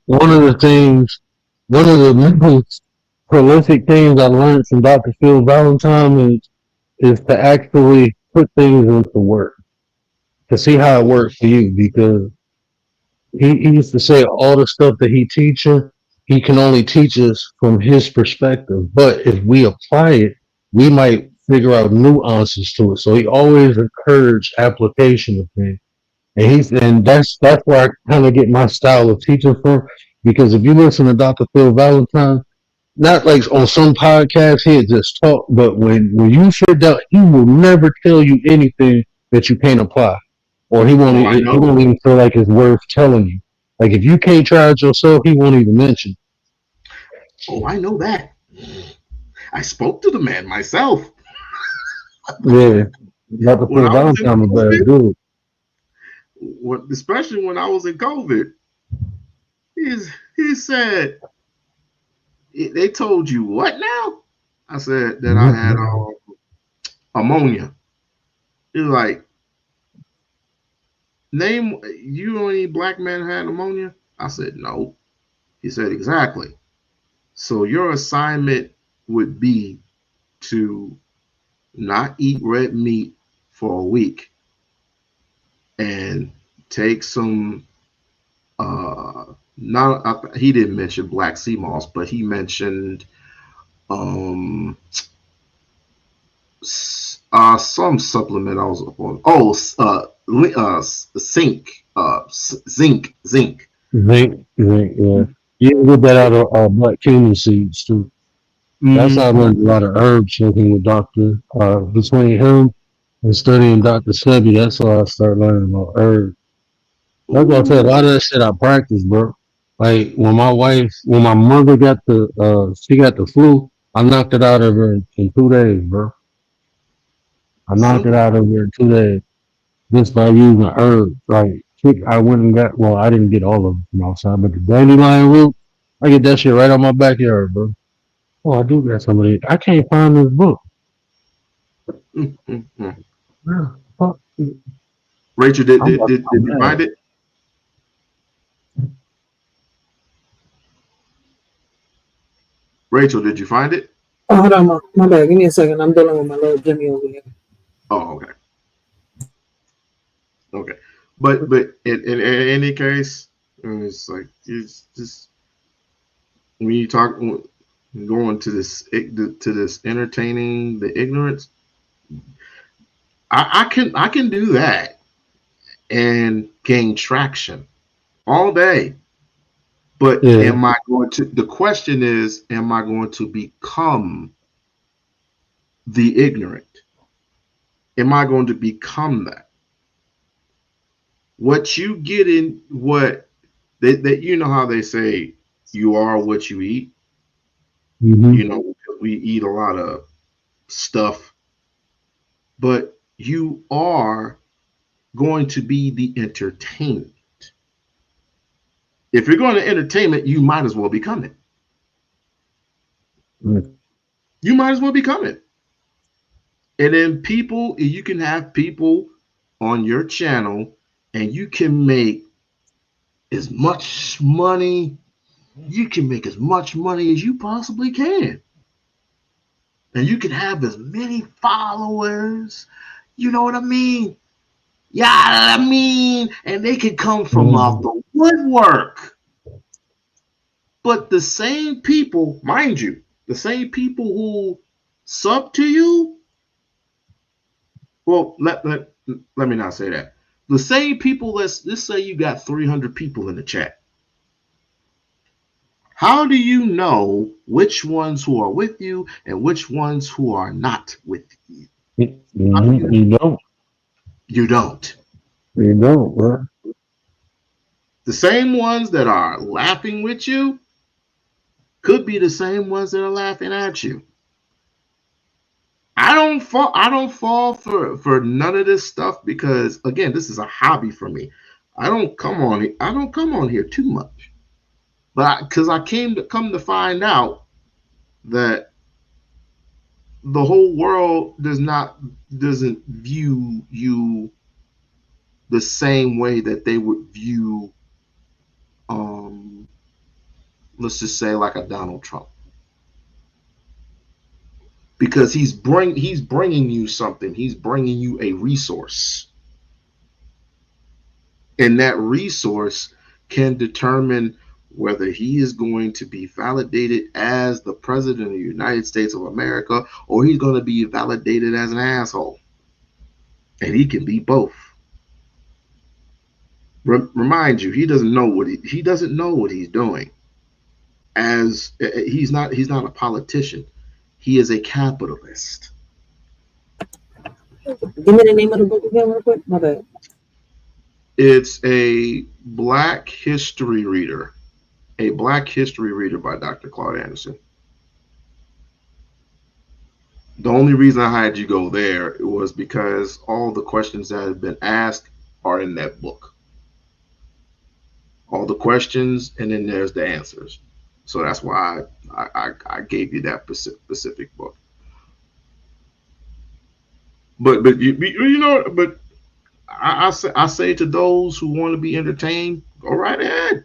one of the most prolific things I learned from Dr. Phil Valentine is to actually put things into work, to see how it works for you, because he used to say all the stuff that he can only teach us from his perspective. But if we apply it, we might figure out nuances to it. So he always encouraged application of things. And that's where I kind of get my style of teaching from. Because if you listen to Dr. Phil Valentine, not like on some podcasts he'll just talk, but when you sit down, he will never tell you anything that you can't apply, or Oh, I he know. won't even feel like it's worth telling you. Like if you can't try it yourself, he won't even mention. Oh, I know that. I spoke to the man myself. Yeah, Got to When put I was in Valentine COVID, bad, dude. especially when I was in COVID, he said, they told you what now? I said that I had ammonia. He was like, name you any black man who had pneumonia? I said no. He said exactly. So your assignment would be to not eat red meat for a week and take some not he didn't mention black sea moss, but he mentioned um some supplement I was on. Oh, zinc, zinc. Zinc, yeah. You can get that out of black cumin seeds too. That's how I Mm-hmm. learned a lot of herbs working with Doctor. Between him and studying Dr. Sebi, that's how I started learning about herbs. That's what I said. A lot of that shit I practice, bro. Like when my mother got she got the flu, I knocked it out of her in 2 days, bro. I knocked it Simple. out of her in 2 days just by using herbs. Like, I went and got, well, I didn't get all of them from outside, but the dandelion root, I get that shit right on my backyard, bro. Oh, I do got some of these. I can't find this book. Mm-hmm. Yeah, fuck. Rachel, I'm about to did you mad. find it? Rachel, did you find it? Oh, hold on, my bad. Give me a second. I'm dealing with my little Jimmy over here. Oh, okay. Okay. But in any case, it's like it's just when you talk going to this entertaining the ignorance, I can do that and gain traction all day. But Yeah. am I going to? The question is, am I going to become the ignorant? Am I going to become that? What you get in what that you know how they say you are what you eat. Mm-hmm. You know, we eat a lot of stuff, but you are going to be the entertainment. If you're going to entertainment, you might as well become it. Mm-hmm. You might as well become it. And then you can have people on your channel and you can make as much money. You can make as much money as you possibly can. And you can have as many followers. You know what I mean? Yeah, I mean, and they can come from out the woodwork. But the same people, mind you, the same people who sub to you, well, let me not say that. The same people, let's say you got 300 people in the chat. How do you know which ones who are with you and which ones who are not with you? How do you know? You don't. You don't. You don't, bro. The same ones that are laughing with you could be the same ones that are laughing at you. I don't fall for none of this stuff because again, this is a hobby for me. I don't come on here too much. But because I come to find out that the whole world doesn't view you the same way that they would view let's just say like a Donald Trump, because he's bringing you something. He's bringing you a resource, and that resource can determine whether he is going to be validated as the president of the United States of America or he's going to be validated as an asshole. And he can be both. Remind you, he doesn't know he doesn't know what he's doing. As he's not a politician. He is a capitalist. Give me the name of the book again, real quick. My bad. It's a Black History Reader. A Black History Reader by Dr. Claude Anderson. The only reason I had you go there was because all the questions that have been asked are in that book. All the questions, and then there's the answers. So that's why I gave you that specific book. But you know, but I say to those who want to be entertained, go right ahead.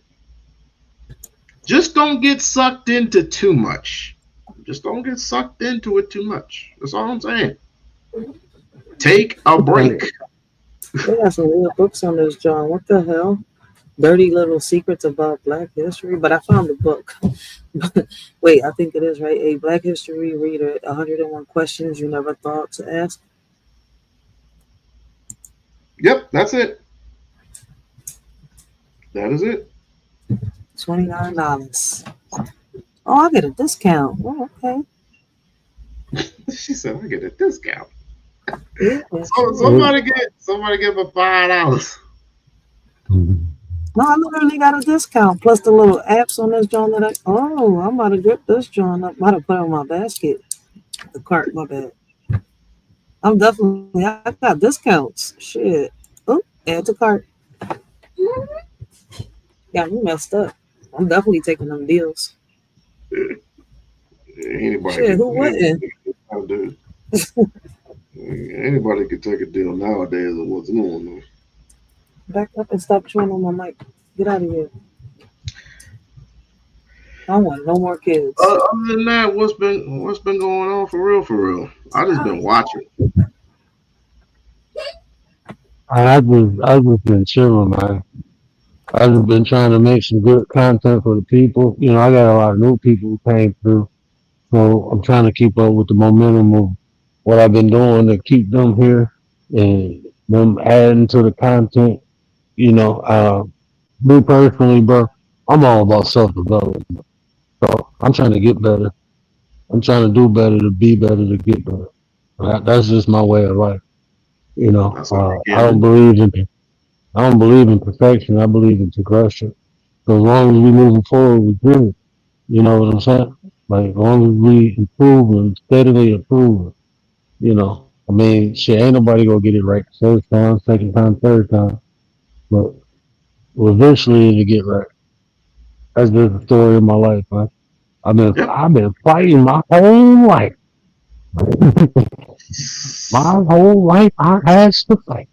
Just don't get sucked into too much. Just don't get sucked into it too much. That's all I'm saying. Take a break. They got some real books on this, John. What the hell? Dirty Little Secrets About Black History. But I found the book. Wait, I think it is, right? A Black History Reader, 101 Questions You Never Thought to Ask. Yep, that's it. That is it. $29. Oh, I get a discount. Oh, okay. She said, "I get a discount." Yeah. So somebody get for $5. No, I literally got a discount. Plus the little apps on this joint that I'm about to grip this joint up. I'm about to put it on my basket. The cart, my bad. I got discounts. Shit. Oh, add to cart. Got me messed up. I'm definitely taking them deals. Anybody Shit, who wouldn't? Anybody could take a deal nowadays of what's going on. Back up and stop chewing on my mic. Get out of here. I want no more kids. Other than that, what's been going on for real? I just been watching. I just been chilling, man. I've just been trying to make some good content for the people. You know, I got a lot of new people who came through, so I'm trying to keep up with the momentum of what I've been doing to keep them here and them adding to the content. You know, me personally, bro, I'm all about self development. So I'm trying to get better. I'm trying to do better, to be better, to get better. That's just my way of life. You know, That's all I don't believe in perfection. I believe in progression. So as long as we moving forward, we good. You know what I'm saying? Like as long as we improve and steadily improve. You know, I mean, shit, ain't nobody gonna get it right the first time, second time, third time, but eventually it'll get right. That's just the story of my life, man. Yep. I've been fighting my whole life. My whole life I had to fight.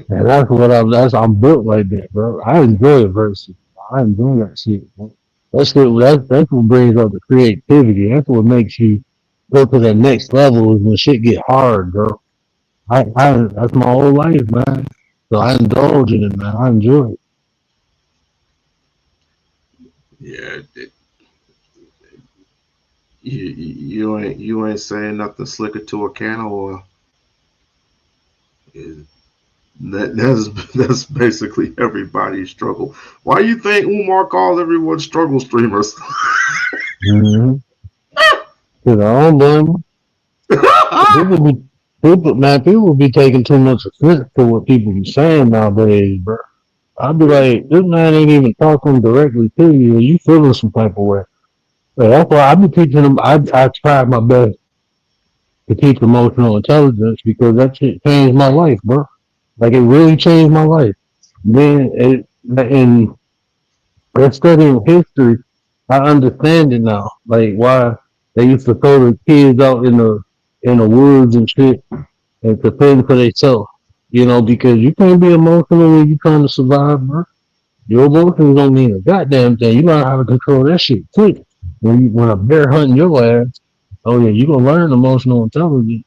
And I'm built like that, bro. I enjoy adversity. I enjoy that shit, man. That's what brings up the creativity. That's what makes you go to that next level is when shit get hard, bro. That's my whole life, man. So I indulge in it, man. I enjoy it. Yeah. You ain't saying nothing slicker to a can of oil. That's basically everybody's struggle. Why do you think Umar calls everyone struggle streamers? Mm-hmm. Cause I don't blame 'em. People be taking too much offense to what people be saying nowadays, bro. I'd be like, this man ain't even talking directly to you, and you feeling some type of way. So that's why I be teaching them. I tried my best to teach emotional intelligence because that shit changed my life, bro. Like it really changed my life. Then and studying history, I understand it now. Like why they used to throw the kids out in the woods and shit and to fend for themselves. You know, because you can't be emotional when you trying to survive, bro. Your emotions don't mean a goddamn thing. You learn how to control that shit quick. When a bear hunting your ass, oh yeah, you gonna learn emotional intelligence.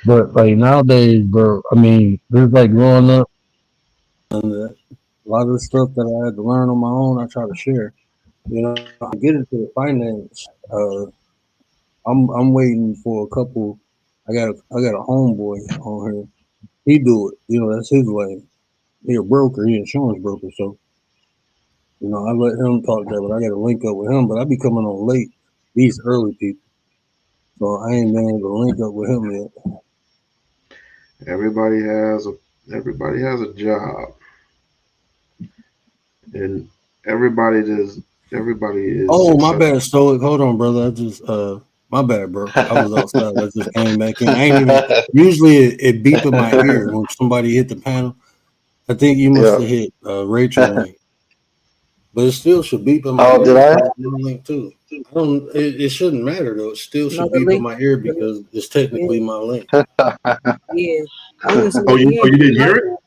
But like nowadays, bro, I mean, just like growing up, and a lot of the stuff that I had to learn on my own, I try to share. You know, I get into the finance. I'm waiting for a couple. I got a homeboy on here. He do it. You know, that's his way. He a broker. He insurance broker. So you know, I let him talk that, but I got to link up with him. But I be coming on late. These early people, so I ain't been able to link up with him yet. everybody has a job, and everybody is. Oh, my bad, Stoic. Hold on, brother. I just My bad, bro. I was outside. I just came back in. I ain't even. Usually it beep in my ear when somebody hit the panel. I think you must have hit Rachel link, but it still should beep in my Oh, did ear. I? Link too. I don't. It shouldn't matter though. It still No, should the beep in link. my ear because it's technically Yeah, my link. yeah. I was gonna Oh, say, yeah. you didn't hear it?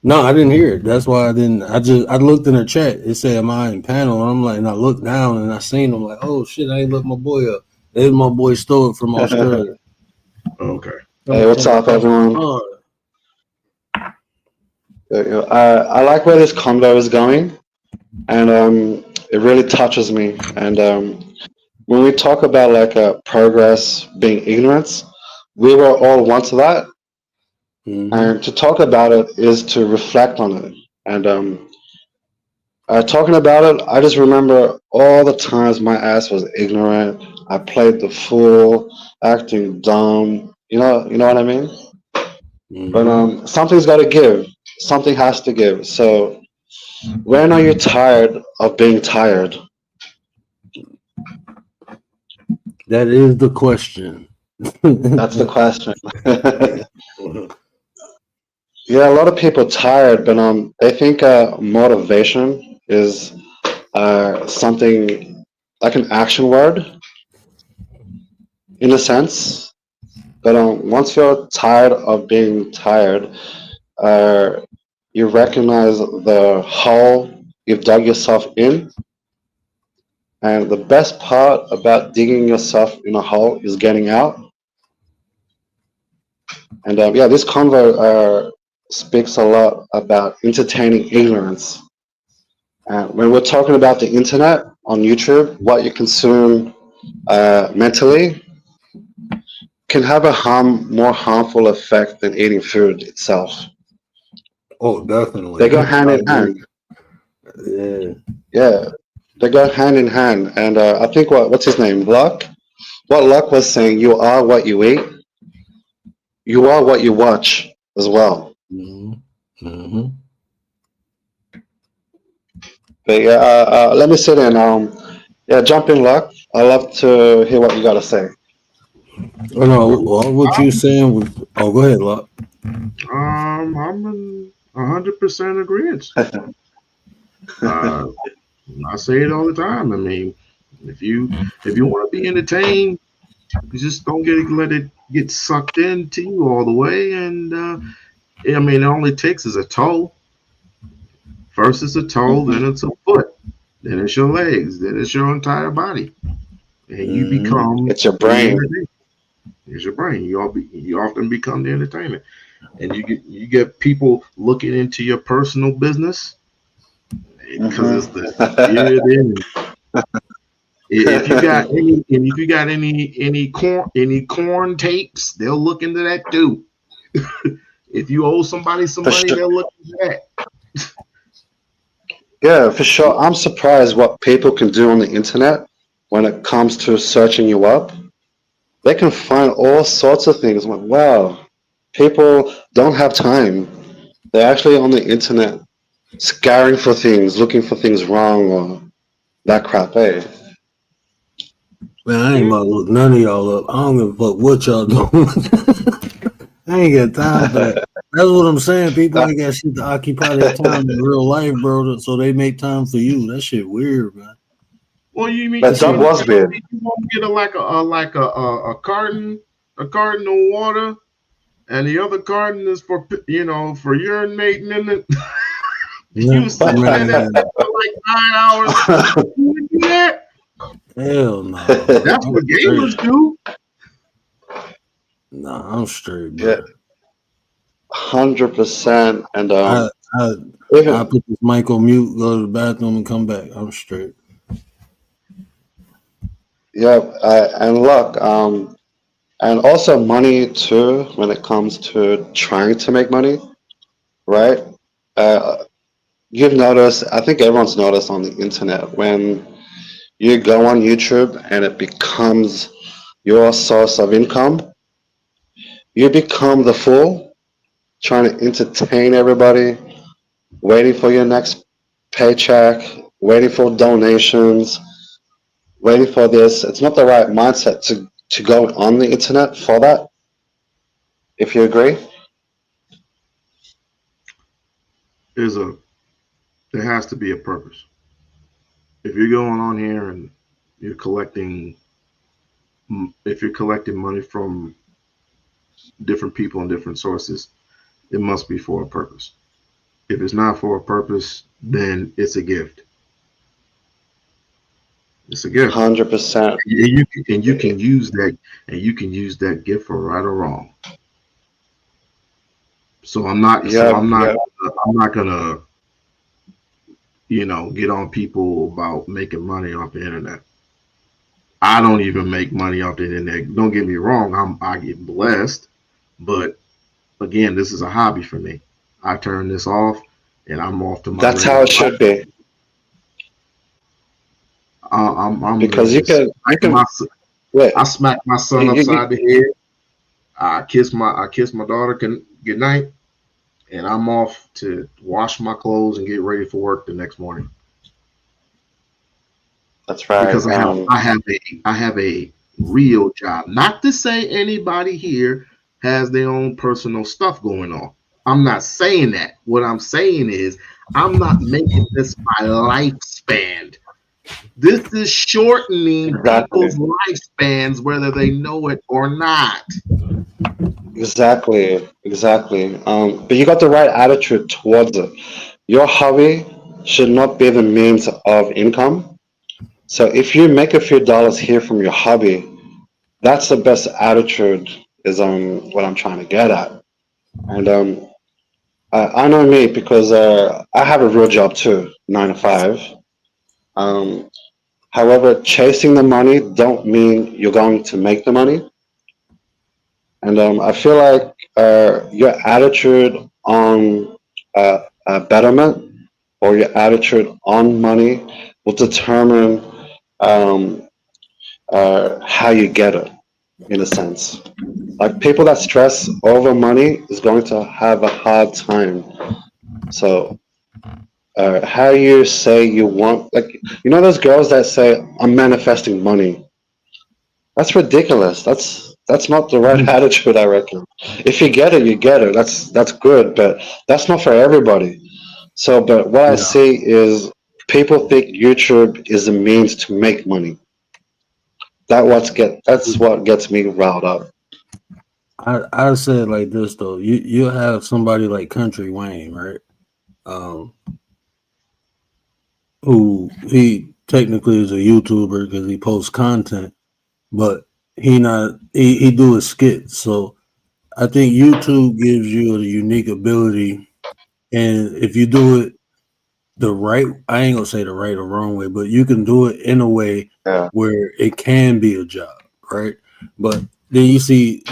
No, I didn't hear it. That's why I didn't. I looked in the chat. It said, "Am I in panel?" And I'm like, and I looked down and I seen him like, oh shit, I ain't looked my boy up. There's my boy Stoic from Australia. Okay. Hey, what's up, everyone? Oh, I like where this convo is going, and it really touches me. And when we talk about like progress being ignorance, we were all once that, and to talk about it is to reflect on it. And talking about it, I just remember all the times my ass was ignorant. I played the fool, acting dumb. You know what I mean? But something's got to give. Something has to give. So when are you tired of being tired? that is the question. That's the question. Yeah, a lot of people tired, but they think motivation is something like an action word in a sense. But once you're tired of being tired, you recognize the hole you've dug yourself in. And the best part about digging yourself in a hole is getting out. And yeah, this convo speaks a lot about entertaining ignorance. When we're talking about the internet on YouTube, what you consume mentally can have a more harmful effect than eating food itself. Oh, definitely. They go hand in hand. Yeah. Yeah, they go hand in hand. And I think what's his name, Luck? What Luck was saying, you are what you eat. You are what you watch as well. But yeah, let me sit in. Yeah, jump in, Luck. I love to hear what you got to say. Oh no, what you saying was. Oh, go ahead, Locke. I'm in 100% agreement. I say it all the time. I mean, if you want to be entertained, you just don't let it get sucked into you all the way. And I mean, it only takes is a toe. First it's a toe, then it's a foot, then it's your legs, then it's your entire body, and you become it's your brain. It's your brain. You often become the entertainment, and you get people looking into your personal business because it's the if you got any corn tapes, they'll look into that too. If you owe somebody some money, sure. they'll look into that. Yeah, for sure. I'm surprised what people can do on the internet when it comes to searching you up. They can find all sorts of things. I'm like, wow, people don't have time. They're actually on the internet scouring for things, looking for things wrong or that crap, eh? Man, I ain't about to look none of y'all up. I don't give a fuck what y'all doing. I ain't got time for that. That's what I'm saying. People ain't got shit to occupy their time in real life, bro. So they make time for you. That shit weird, man. Well, you mean But that was weird. You won't get a carton of water, and the other carton is for urinating in it. You sit there for like 9 hours. You do that? Hell no. That's what gamers do. Nah, I'm straight, bro. Yeah. 100%. And I put this mic on mute, go to the bathroom, and come back. I'm straight. Yeah, and look, and also money too when it comes to trying to make money, right? You've noticed, I think everyone's noticed on the internet when you go on YouTube and it becomes your source of income, you become the fool trying to entertain everybody, waiting for your next paycheck, waiting for donations. waiting for this. It's not the right mindset to go on the internet for that. If you agree. There has to be a purpose. If you're going on here and you're collecting, if you're collecting money from different people and different sources, it must be for a purpose. If it's not for a purpose, then it's a gift. It's a gift. 100%. And you can use that, and you can use that gift for right or wrong. So I'm not gonna, get on people about making money off the internet. I don't even make money off the internet. Don't get me wrong, I get blessed, but again, this is a hobby for me. I turn this off, and I'm off to my. That's how it should be. I'm because you can wait. I smack my son upside the head. I kiss my daughter good night, and I'm off to wash my clothes and get ready for work the next morning. That's right. Because I have a real job. Not to say anybody here has their own personal stuff going on. I'm not saying that. What I'm saying is I'm not making this my lifespan. This is shortening people's lifespans, whether they know it or not. Exactly. But you got the right attitude towards it. Your hobby should not be the means of income. So if you make a few dollars here from your hobby, that's the best attitude. Is what I'm trying to get at. And I know me because I have a real job too, 9 to 5. However, chasing the money don't mean you're going to make the money. And I feel like your attitude on betterment or your attitude on money will determine how you get it, in a sense. Like people that stress over money is going to have a hard time. So how you say you want, like, those girls that say, I'm manifesting money. That's ridiculous. That's not the right attitude, I reckon. If you get it, you get it. That's good, but that's not for everybody. So, but what I see is people think YouTube is a means to make money. That's what gets me riled up. I said like this though. You'll have somebody like Country Wayne, right? Who he technically is a YouTuber because he posts content, but he do a skit. So I think YouTube gives you a unique ability, and if you do it the right, I ain't gonna say the right or wrong way, but you can do it in a way where it can be a job, right? But then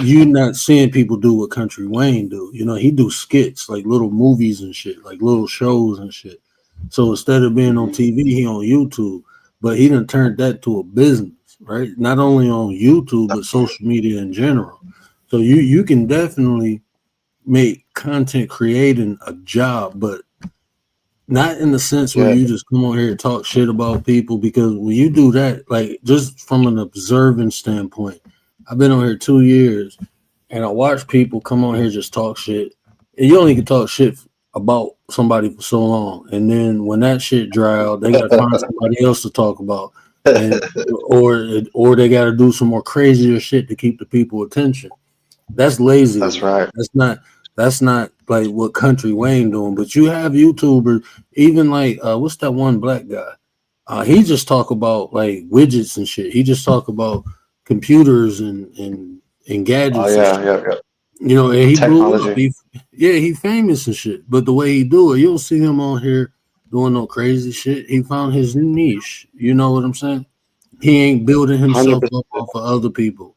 you're not seeing people do what Country Wayne do. He do skits, like little movies and shit, like little shows and shit. So instead of being on TV, he on YouTube, but he done turned that to a business, right? Not only on YouTube, but social media in general. So you can definitely make content creating a job, but not in the sense where you just come on here and talk shit about people, because when you do that, like just from an observing standpoint, I've been on here 2 years and I watch people come on here just talk shit. And you only can talk shit about somebody for so long. And then when that shit dry out, they gotta find somebody else to talk about. And, or they gotta do some more crazier shit to keep the people attention. That's lazy. That's right. That's not like what Country Wayne doing, but you have YouTubers, even like what's that one black guy? He just talk about like widgets and shit. He just talk about computers and gadgets. Oh yeah. And he blew up. He famous and shit. But the way he do it, you don't see him on here doing no crazy shit. He found his niche. You know what I'm saying? He ain't building himself 100%. Up off of other people.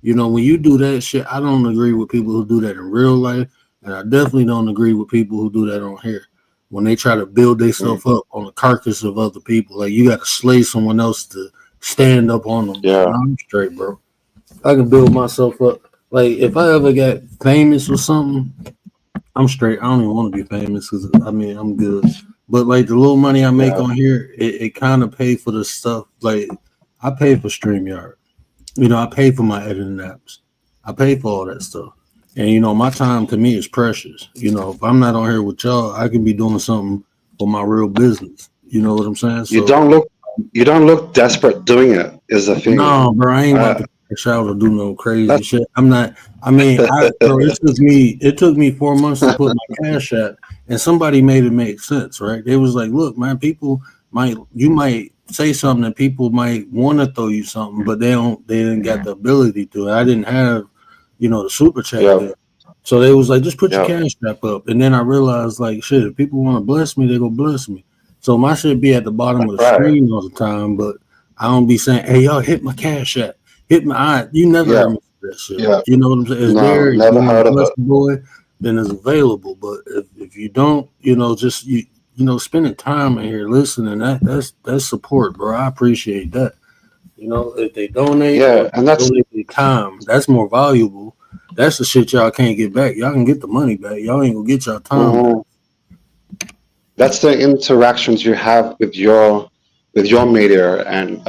When you do that shit, I don't agree with people who do that in real life, and I definitely don't agree with people who do that on here. When they try to build themselves up on the carcass of other people, like you got to slay someone else to stand up on them. Yeah, I'm straight, bro. I can build myself up. Like if I ever got famous or something, I'm straight. I don't even want to be famous because I'm good. But like the little money I make on here, it kind of pay for the stuff. Like I pay for StreamYard. You know, I pay for my editing apps. I pay for all that stuff. And you know, my time to me is precious. You know, if I'm not on here with y'all, I can be doing something for my real business. You know what I'm saying? You So don't look desperate doing it. Is the thing. no, bro, I ain't about Uh, to crash out or do no crazy that's shit. I'm not. I mean, bro, it took me 4 months to put my cash app, and somebody made it make sense, right? They was like, look, man, you might say something that people might want to throw you something, but they didn't got the ability to. I didn't have, you know, the super chat yeah, there. So they was like, just put your yeah. cash app up. And then I realized, like, shit, if people want to bless me, they go bless me. So my shit be at the bottom That's of the right. screen all the time, but I don't be saying, hey, y'all, hit my cash app. Hit my eye. You never Yeah, heard me say that shit. yeah. You know what I'm saying? It's No, there. If you never want heard to of bless it. the boy, then it's available. But if you don't, you know, just you know, spending time in here listening, that's support, bro. I appreciate that. You know, if they donate or Yeah, if and they donate their time, that's more valuable. That's the shit y'all can't get back. Y'all can get the money back. Y'all ain't gonna get y'all time back. mhm. That's the interactions you have with your media and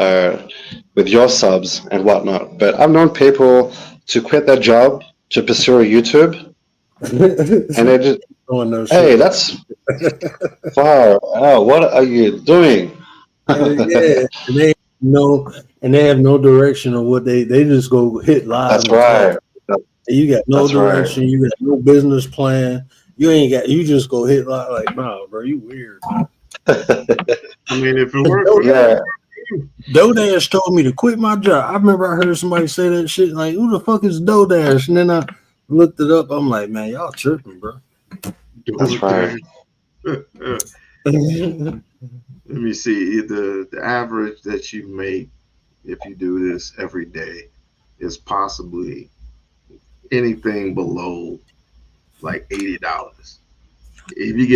with your subs and whatnot. But I've known people to quit their job to pursue YouTube, and they just, Doing no hey, shit. that's far out. What are you doing? Yeah, and they have no direction of what they just go hit live That's and talk. right. That- You got no That's right. direction. You got no business plan. You just go hit live like, nah, bro, you weird. I mean, if it works for DoorDash, Yeah, you, DoorDash told me to quit my job. I remember I heard somebody say that shit like, who the fuck is DoorDash? And then I looked it up. I'm like, man, y'all tripping, bro. do that's it right. there. Let me see. The average that you make if you do this every day is possibly anything below like $80. If you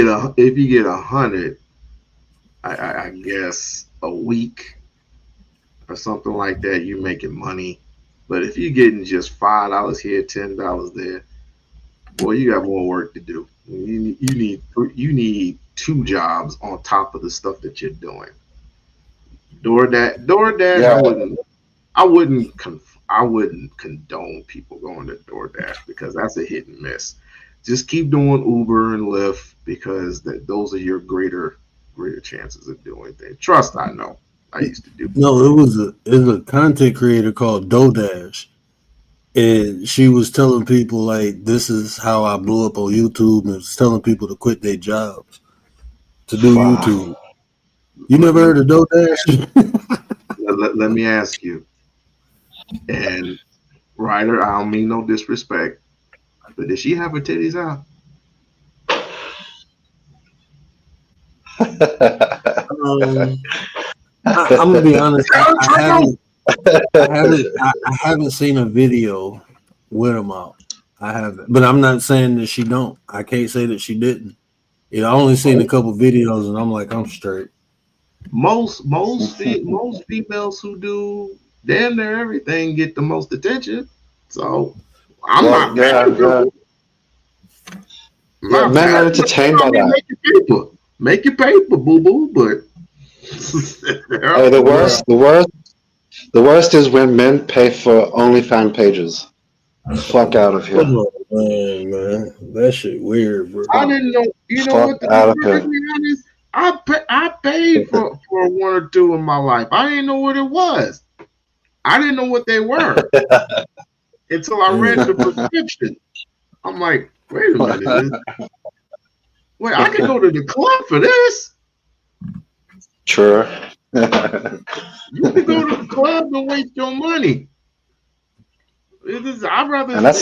get 100, I guess a week or something like that, you're making money. But if you're getting just $5 here, $10 there, boy, you got more work to do. You need two jobs on top of the stuff that you're doing. DoorDash, Yeah, I wouldn't condone people going to DoorDash because that's a hit and miss. Just keep doing Uber and Lyft because those are your greater chances of doing things. Trust, I know. I used to do. No, it was a content creator called DoorDash. And she was telling people like this is how I blew up on YouTube and was telling people to quit their jobs to do wow. YouTube. You Let, never let, heard of DoorDash? let me ask you, and Ryder, I don't mean no disrespect, but did she have her titties out? um, I'm gonna be honest. I haven't seen a video with them out. I haven't, but I'm not saying that she don't. I can't say that she didn't. I only seen a couple videos, and I'm like, I'm straight. Most females who do damn near everything get the most attention. So I'm Well, not mad yeah, at yeah, her. I'm yeah. not Men mad are at her. entertained by that. Make your paper, boo boo. But Hey, Bro, the worst is when men pay for OnlyFans pages. Fuck out of here. come on, man, that shit weird, bro. I Fuck, didn't know. You know fuck what? To out of be here. honest, I paid for one or two in my life. I didn't know what it was. I didn't know what they were until I read the prescription. I'm like, wait a minute. Wait, I could go to the club for this. Sure. You could go to the club and waste your money. I'd rather. And that's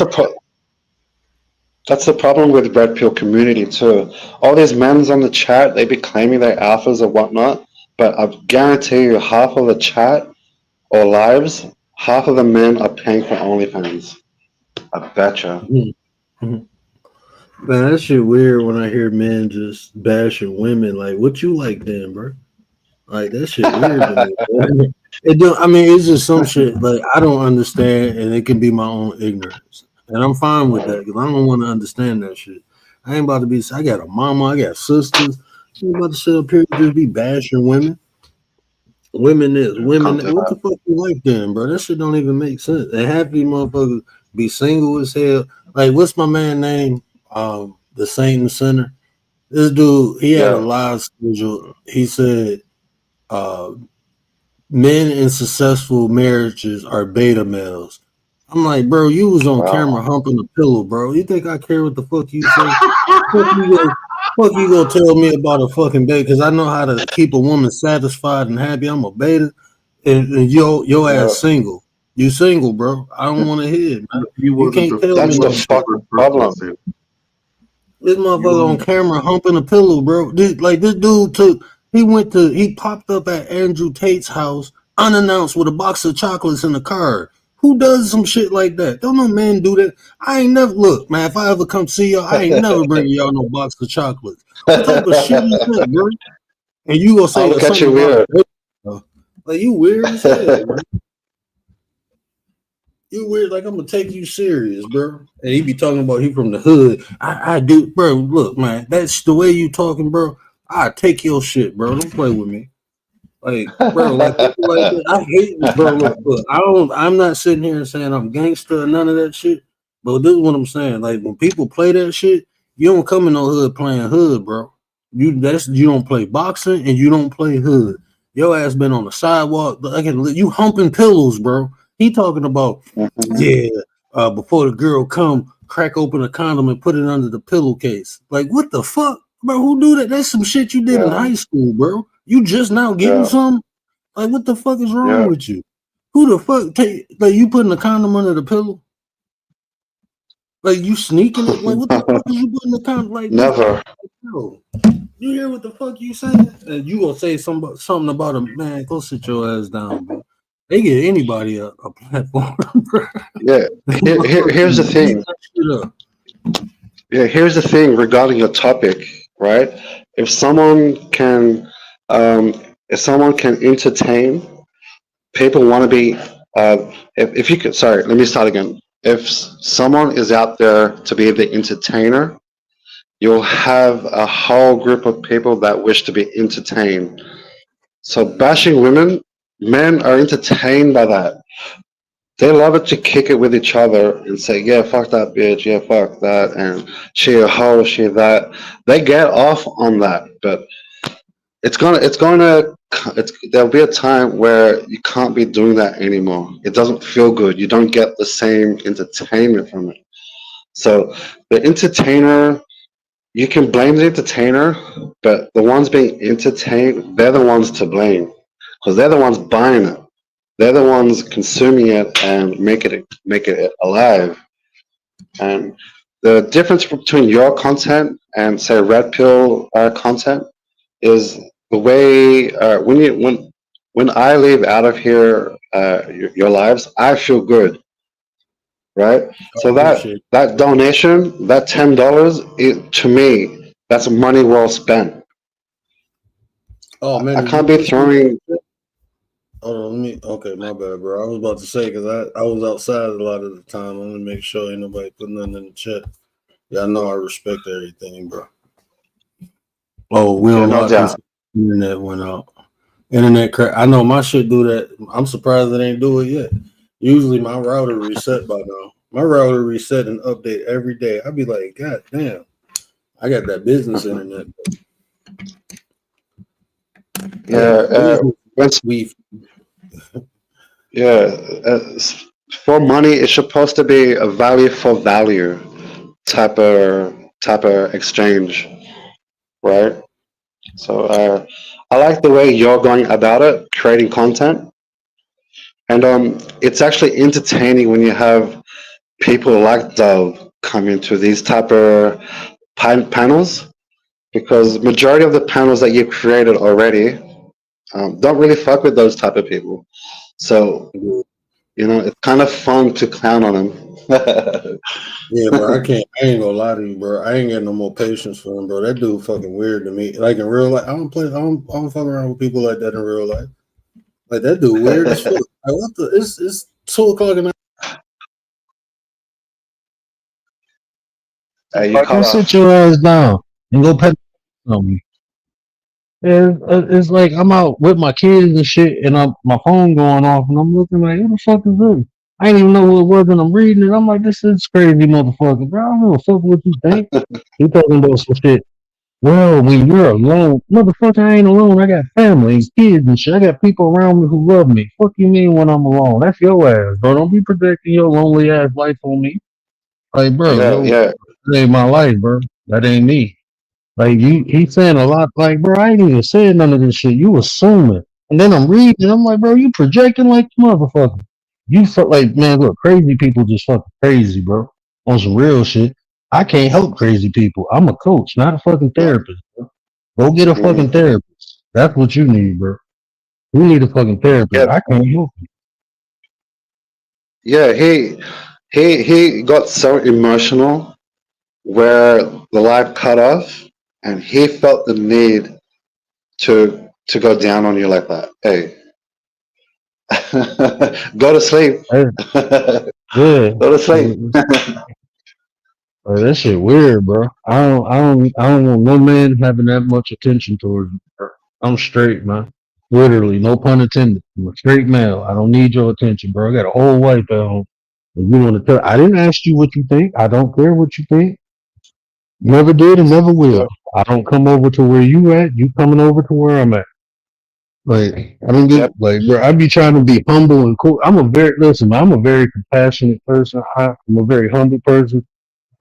the problem with red pill community too. All these men's on the chat, they be claiming they're alphas or whatnot, but I guarantee you, half of the chat or lives, half of the men are paying for OnlyFans. I betcha. Man, that shit weird when I hear men just bashing women. Like, what you like then, bro? Like that shit weird to me. Bro. It don't. I mean, it's just some shit like I don't understand, and it can be my own ignorance, and I'm fine with that because I don't want to understand that shit. I ain't about to be. I got a mama. I got sisters. I ain't about to sit up here and just be bashing women. Women is women. Come to What that. the fuck you like then, bro? That shit don't even make sense. And half these motherfuckers be single as hell. Like, what's my man name? The Saint Center. This dude, he had a Yeah. live schedule. He said, uh, men in successful marriages are beta males. I'm like, bro, you was on Wow. camera humping a pillow, bro. You think I care what the fuck you say? Fuck you gonna tell me about a fucking beta? Because I know how to keep a woman satisfied and happy. I'm a beta, and your ass Yeah. single. You single, bro. I don't want to hear it, man. He You wasn't can't the tell he me That's the nothing. wasn't the fucking first person to problem. say it. This You motherfucker on wasn't camera humping a pillow, bro. This dude he popped up at Andrew Tate's house unannounced with a box of chocolates in the car. Who does some shit like that? Don't no man do that. I ain't never look, man. If I ever come see y'all, I ain't never bring y'all no box of chocolates. What type of shit is that, bro? And you gonna I'll say look at something you about weird. a like you weird as hell, man. You weird, like I'm gonna take you serious, bro. And he be talking about he from the hood. I do, bro. Look, man, that's the way you talking, bro. I take your shit, bro. Don't play with me, like, bro. Like people like that. I hate it, bro. Look. I'm not sitting here and saying I'm gangster or none of that shit. But this is what I'm saying. Like when people play that shit, you don't come in no hood playing hood, bro. You don't play boxing and you don't play hood. Your ass been on the sidewalk. You humping pillows, bro. He talking about Mhm. yeah, before the girl come, crack open a condom and put it under the pillowcase. Like, what the fuck, bro? Who do that? That's some shit you did in Yeah. high school, bro. You just now getting Yeah. some? Like, what the fuck is wrong Yeah. with you? Who the fuck take like you putting a condom under the pillow? Like you sneaking it? Like what the fuck is you putting the condom? Like this? Never. Bro, you hear what the fuck you saying? And you gonna say something about a man? Go sit your ass down, bro. They give anybody a platform, bro. Yeah. Here's the Eat thing. that shit up. Yeah. Here's the thing regarding your topic, right? If someone can, um, if someone can entertain, people want to be. If you could, sorry, let me start again. If someone is out there to be the entertainer, you'll have a whole group of people that wish to be entertained. So bashing women, men are entertained by that. They love it to kick it with each other and say, "Yeah, fuck that bitch. Yeah, fuck that," and she a hoe, she that. They get off on that, but there'll be a time where you can't be doing that anymore. It doesn't feel good. You don't get the same entertainment from it. So the entertainer, you can blame the entertainer, but the ones being entertained, they're the ones to blame because they're the ones buying it. They're the ones consuming it and make it alive. And the difference between your content and say red pill content is the way when I leave out of here, your lives, I feel good, right? I So appreciate it. that donation, that $10, to me, that's money well spent. Oh man, I did you can't be put some? throwing. Oh, let me. Okay, my bad, bro. I was about to say because I was outside a lot of the time. I'm gonna make sure ain't nobody put nothing in the chat. Yeah, I know I respect everything, bro. Oh, we Yeah, don't no lock this. doubt. Internet went out. Internet crack. I know my shit do that. I'm surprised it ain't do it yet. Usually my router reset by now. My router reset and update every day. I'd be like, God damn, I got that business internet. I got Yeah, that business. once, We yeah, for money, it's supposed to be a value for value type of exchange, right? So I like the way you're going about it, creating content, and it's actually entertaining when you have people like Dove come into these type of panels because majority of the panels that you've created already don't really fuck with those type of people. So it's kind of fun to clown on them. Yeah, bro, I can't. I ain't gonna lie to you, bro. I ain't got no more patience for him, bro. That dude fucking weird to me. Like in real life, I don't play. I don't fuck around with people like that in real life. Like that dude weird as fuck. Like what the? It's 2 o'clock in the. You Go cut sit off. your ass down and go pet something. It's like I'm out with my kids and shit, and my phone going off, and I'm looking like, who the fuck is this? I didn't even know who it was, and I'm reading it. I'm like, this is crazy, motherfucker, bro. I don't give a fuck what you think. He talking about some shit. Well, when you're alone, motherfucker, I ain't alone. I got family and kids and shit. I got people around me who love me. Fuck you mean when I'm alone? That's your ass, bro. Don't be projecting your lonely ass life on me. Like, bro, Yeah, yeah, that ain't my life, bro. That ain't me. Like he's saying a lot. Like, bro, I ain't even said none of this shit. You assuming, and then I'm reading. I'm like, bro, you projecting like a motherfucker. You felt like, man, look, crazy people just fucking crazy, bro. On some real shit. I can't help crazy people. I'm a coach, not a fucking yeah. therapist. Bro. Go get a fucking Mm. therapist. That's what you need, bro. You need a fucking therapist. Yeah, I can't help you. yeah. He got so emotional where the light cut off, and he felt the need to go down on you like that. Hey, go to sleep. Hey, yeah. Go to sleep. That shit weird, bro. I don't want no man having that much attention towards me, bro. I'm straight, man. Literally, no pun intended. I'm a straight male. I don't need your attention, bro. I got a whole wife at home. And you want to tell? I didn't ask you what you think. I don't care what you think. Never did and never will. Yeah, I don't come over to where you at. You coming over to where I'm at. Like I don't yeah, get like, bro. I be trying to be humble and cool. I'm a very compassionate person. I'm a very humble person.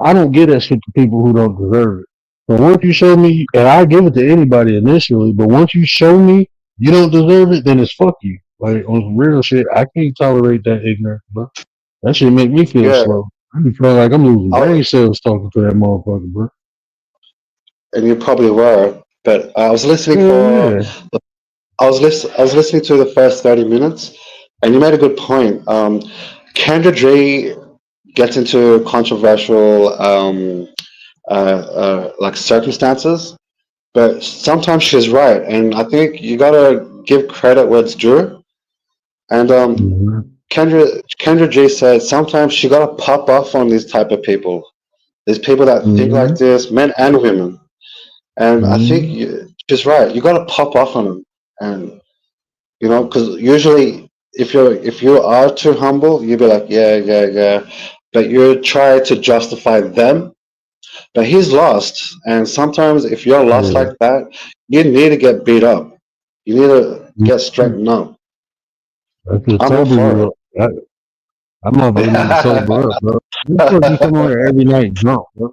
I don't give that shit to people who don't deserve it. But once you show me, and I give it to anybody initially, but once you show me you don't deserve it, then it's fuck you. Like on some real shit, I can't tolerate that ignorance, bro. That shit make me feel yeah. slow. I be feeling like I'm losing I, brain cells talking to that motherfucker, bro. and you probably were, but I was listening Hell for. yeah. I was listening to the first 30 minutes, and you made a good point. Kendra J gets into controversial like circumstances, but sometimes she's right, and I think you gotta give credit where it's due. And Mm-hmm. Kendra J said sometimes she gotta pop off on these type of people. These people that think Mm-hmm. like this, men and women. And I think Mm-hmm. she's right. You gotta pop off on them, and because usually if you are too humble, you'd be like, yeah, yeah, yeah, but you try to justify them. But he's lost, and sometimes if you're lost Yeah. like that, you need to get beat up. You need to get Mhm. straightened up. That's just I'm all sober for you up. That motherfucker need to sober up, bro. You fuck you come on here every night drunk, bro.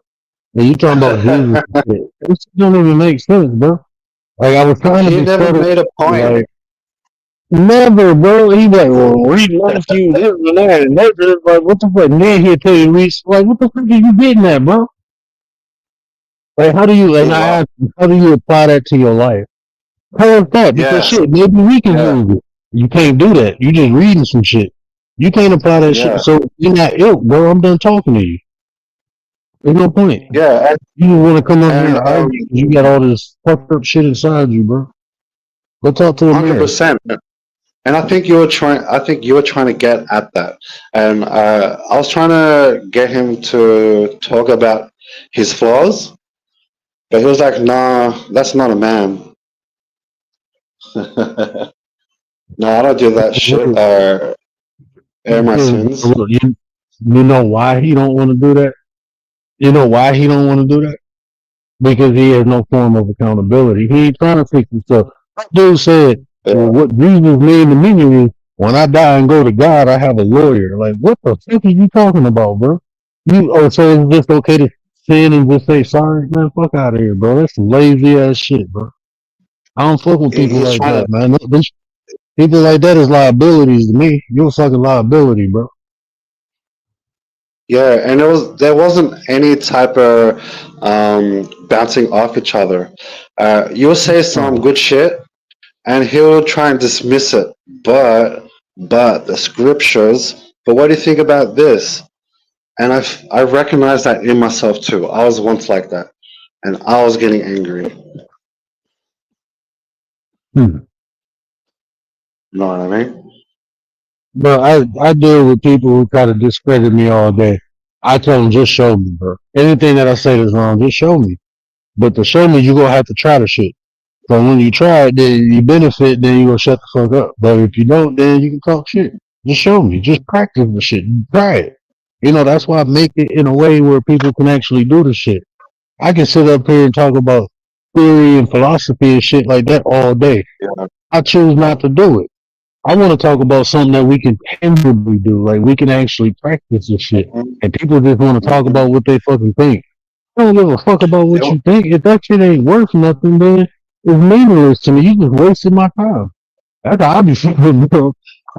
And you talking about Jesus and shit. This don't even make sense, bro. Like I was trying to He be never subtle, made a point. like never, bro. He like, well, read Matthew, this and that, and that. Like, what the fuck? And then he'll tell you, read. Like, what the fuck are you getting at, bro? Like, how do you? And He's I lost. asked, him, how do you apply that to your life? Tell us that because Yeah, shit, maybe we can yeah, use it. You can't do that. You just reading some shit. You can't apply that shit. yeah, So you're not ilk, bro. I'm done talking to you. There's no point. yeah, You just want to come up here and and argue because you got all this fucked up shit inside you, bro. Go talk to a man. 100%. And I think you were trying. I think you were trying to get at that, and I was trying to get him to talk about his flaws, but he was like, "Nah, that's not a man." No, I don't do that shit. Look, Air my sins. look, you know why he don't want to do that? You know why he don't want to do that? Because he has no form of accountability. He ain't trying to fix himself. That dude said, well, Yeah, what Jesus mean to me is when I die and go to God, I have a lawyer. Like, what the fuck are you talking about, bro? So it's just okay to sin and just say sorry? Man, fuck out of here, bro. That's some lazy ass shit, bro. I don't fuck with people he's like trying to. that, man. People like that is liabilities to me. You're a fucking liability, bro. Yeah, and there wasn't any type of bouncing off each other. You'll say some Oh, good shit, and he'll try and dismiss it. But the scriptures. But what do you think about this? And I recognize that in myself too. I was once like that, and I was getting angry. hmm. You know what I mean? Bro, I deal with people who try to discredit me all day. I tell them, just show me, bro. Anything that I say is wrong, just show me. But to show me, you're going to have to try the shit. So when you try it, then you benefit, then you gonna shut the fuck up. But if you don't, then you can talk shit. Just show me. Just practice the shit. Try it. That's why I make it in a way where people can actually do the shit. I can sit up here and talk about theory and philosophy and shit like that all day. Yeah. I choose not to do it. I want to talk about something that we can tangibly do, like we can actually practice this shit. Mhm. And people just want to talk Mhm. about what they fucking think. I don't give a fuck about what Yep. you think. If that shit ain't worth nothing, then it's meaningless to me. You just wasted my time. That's how I be feeling, bro.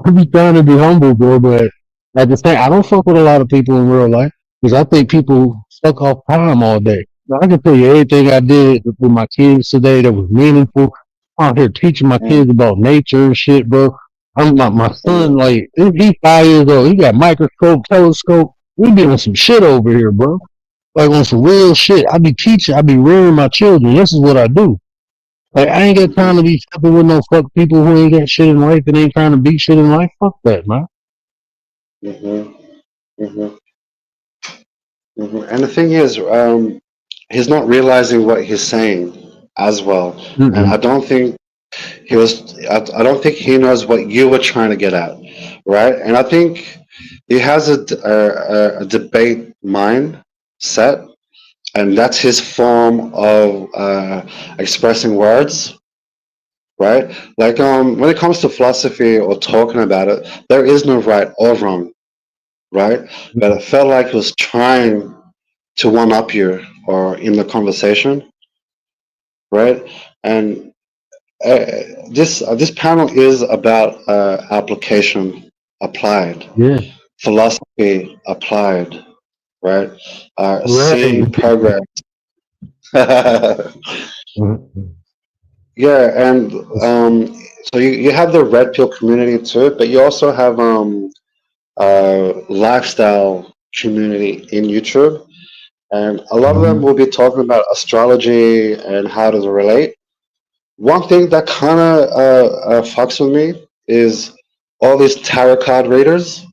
I be trying to be humble, bro, but at the same, I don't fuck with a lot of people in real life because I think people suck off time all day. Now, I can tell you everything I did with my kids today that was meaningful. I'm out here teaching my Mhm. kids about nature and shit, bro. My son, Mhm. like, he's 5 years old. He got microscope, telescope. We doing some shit over here, bro. Like on some real shit. I be teaching. I be rearing my children. This is what I do. Like I ain't got time to be fucking with no fuck people who ain't got shit in life and ain't trying to beat shit in life. Fuck that, man. Mhm. Mhm. Mhm. And the thing is, he's not realizing what he's saying as well, and Mm-mm. I don't think he was. I don't think he knows what you were trying to get at, right? And I think he has a debate mindset, and that's his form of expressing words, right? Like when it comes to philosophy or talking about it, there is no right or wrong, right? But I felt like he was trying to one up you or in the conversation, right? And this panel is about application applied, Yeah. philosophy applied, right? Right. Seeing progress. Yeah, Mm-mm. and so you have the red pill community too, but you also have lifestyle community in YouTube, and a lot of them will be talking about astrology and how does it relate. One thing that kind of fucks with me is all these tarot card readers.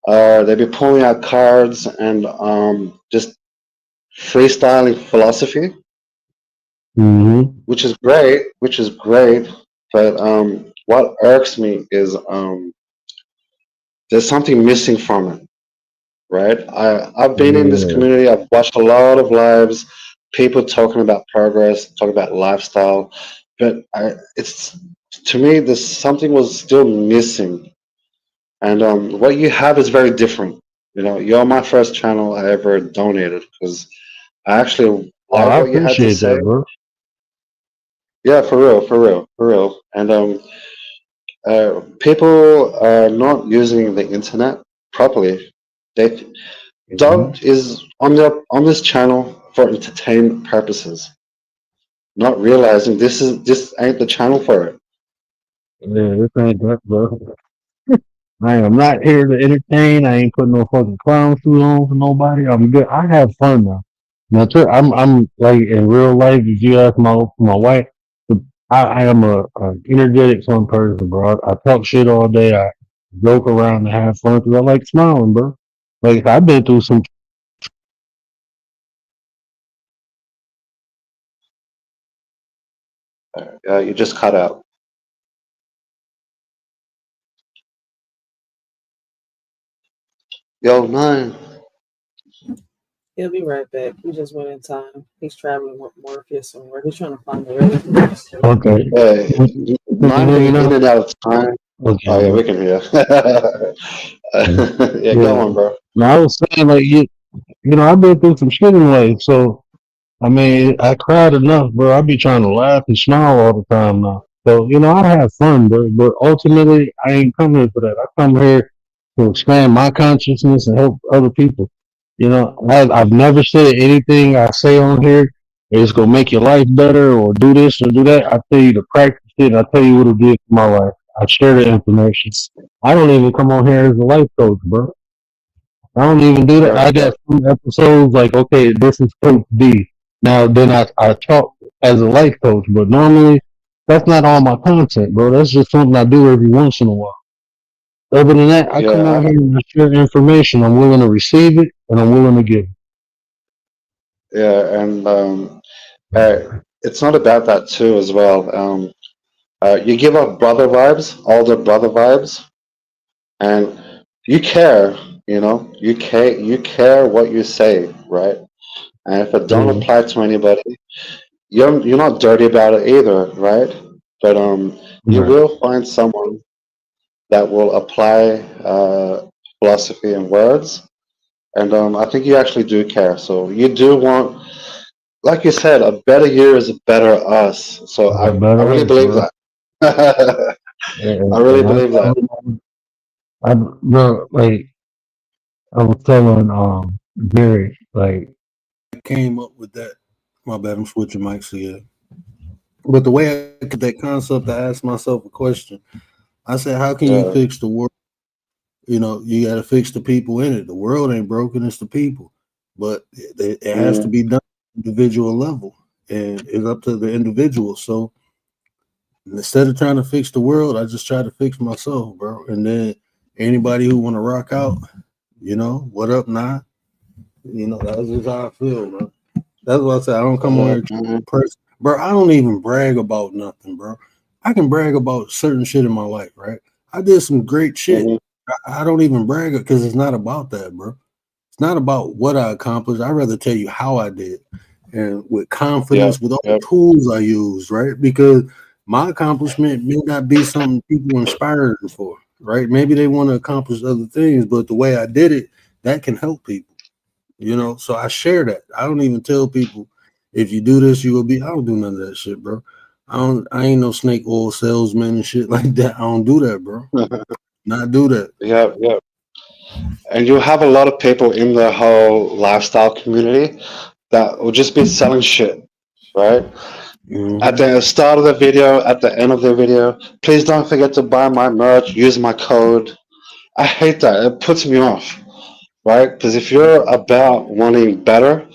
They be pulling out cards and just freestyling philosophy, Mm-hmm. which is great. Which is great, but what irks me is there's something missing from it. Right? I've been in this Yeah. community. I've watched a lot of lives, people talking about progress, talking about lifestyle, but it's to me there's something was still missing, and what you have is very different. You're my first channel I ever donated because I actually Oh, like I what you had to appreciate say. that, bro. Yeah, for real, for real, for real. And people are not using the internet properly. They Mm-hmm. Doug is on this channel for entertainment purposes, not realizing this ain't the channel for it. Yeah, this ain't that, bro. I am not here to entertain. I ain't putting no fucking clown suit on for nobody. I'm good. I have fun now. Now, I'm like in real life. If you ask my wife, I am a energetic fun person, bro. I talk shit all day. I joke around and have fun because I like smiling, bro. Like I've been through some. You just cut out. Yo, nine. He'll be right back. He just went in time. He's traveling with Morpheus somewhere. He's trying to find the radio. Okay. Can you Nine hear me being in now? and out of time. Okay, Oh yeah, we bro. can hear. Yeah. Yeah, go Yeah. on, bro. Now I was saying like I've been through some shit in life, so I mean, I cried enough, bro. I be trying to laugh and smile all the time now. So, I have fun, bro. But ultimately, I ain't come here for that. I come here to expand my consciousness and help other people. I've never said anything I say on here is going to make your life better or do this or do that. I tell you to practice it. And I tell you what it did for my life. I share the information. I don't even come on here as a life coach, bro. I don't even do that. Yeah, I got some episodes like, okay, this is Coach B. Now, then I talk as a life coach, but normally that's not all my content, bro. That's just something I do every once in a while. Other than that, I come yeah, on here and I share information. I'm willing to receive it and I'm willing to give it. yeah, and uh, it's not about that too as well. You give off brother vibes, older brother vibes, and you care. You care what you say, right? And if it don't Yeah. apply to anybody, you're not dirty about it either, right? But you Right. will find someone that will apply philosophy and words, and I think you actually do care. So you do want, like you said, a better you is a better us. So That I really better, believe bro. that. I really And I believe that. bro, like I was telling Gary, like Came up with that. My bad, I'm switching mics again. But the way I get that concept, I asked myself a question. I said, how can you Yeah. fix the world? You got to fix the people in it. The world ain't broken, it's the people. But it has to Mm, be done at individual level, and it's up to the individual. So instead of trying to fix the world, I just try to fix myself, bro. And then anybody who want to rock out, what up, nah? That's just how I feel, man. That's what I said. I don't come on here to mhm, impress, bro. I don't even brag about nothing, bro. I can brag about certain shit in my life, right? I did some great shit. mhm. I don't even brag because it's not about that, bro. It's not about what I accomplished. I'd rather tell you how I did and with Yep, confidence, with all the yep. tools I used, right? Because my accomplishment may not be something people inspire them for, right? Maybe they want to accomplish other things, but the way I did it, that can help people, So I share that. I don't even tell people if you do this, you will be. I don't do none of that shit, bro. I ain't no snake oil salesman and shit like that. I don't do that, bro. Not do that. Yep, yep. And you have a lot of people in the whole lifestyle community that will just be selling shit, right? At Mm-hmm. the start of the video, at the end of the video, please don't forget to buy my merch, use my code. I hate that. It puts me off, right? Because if you're about wanting better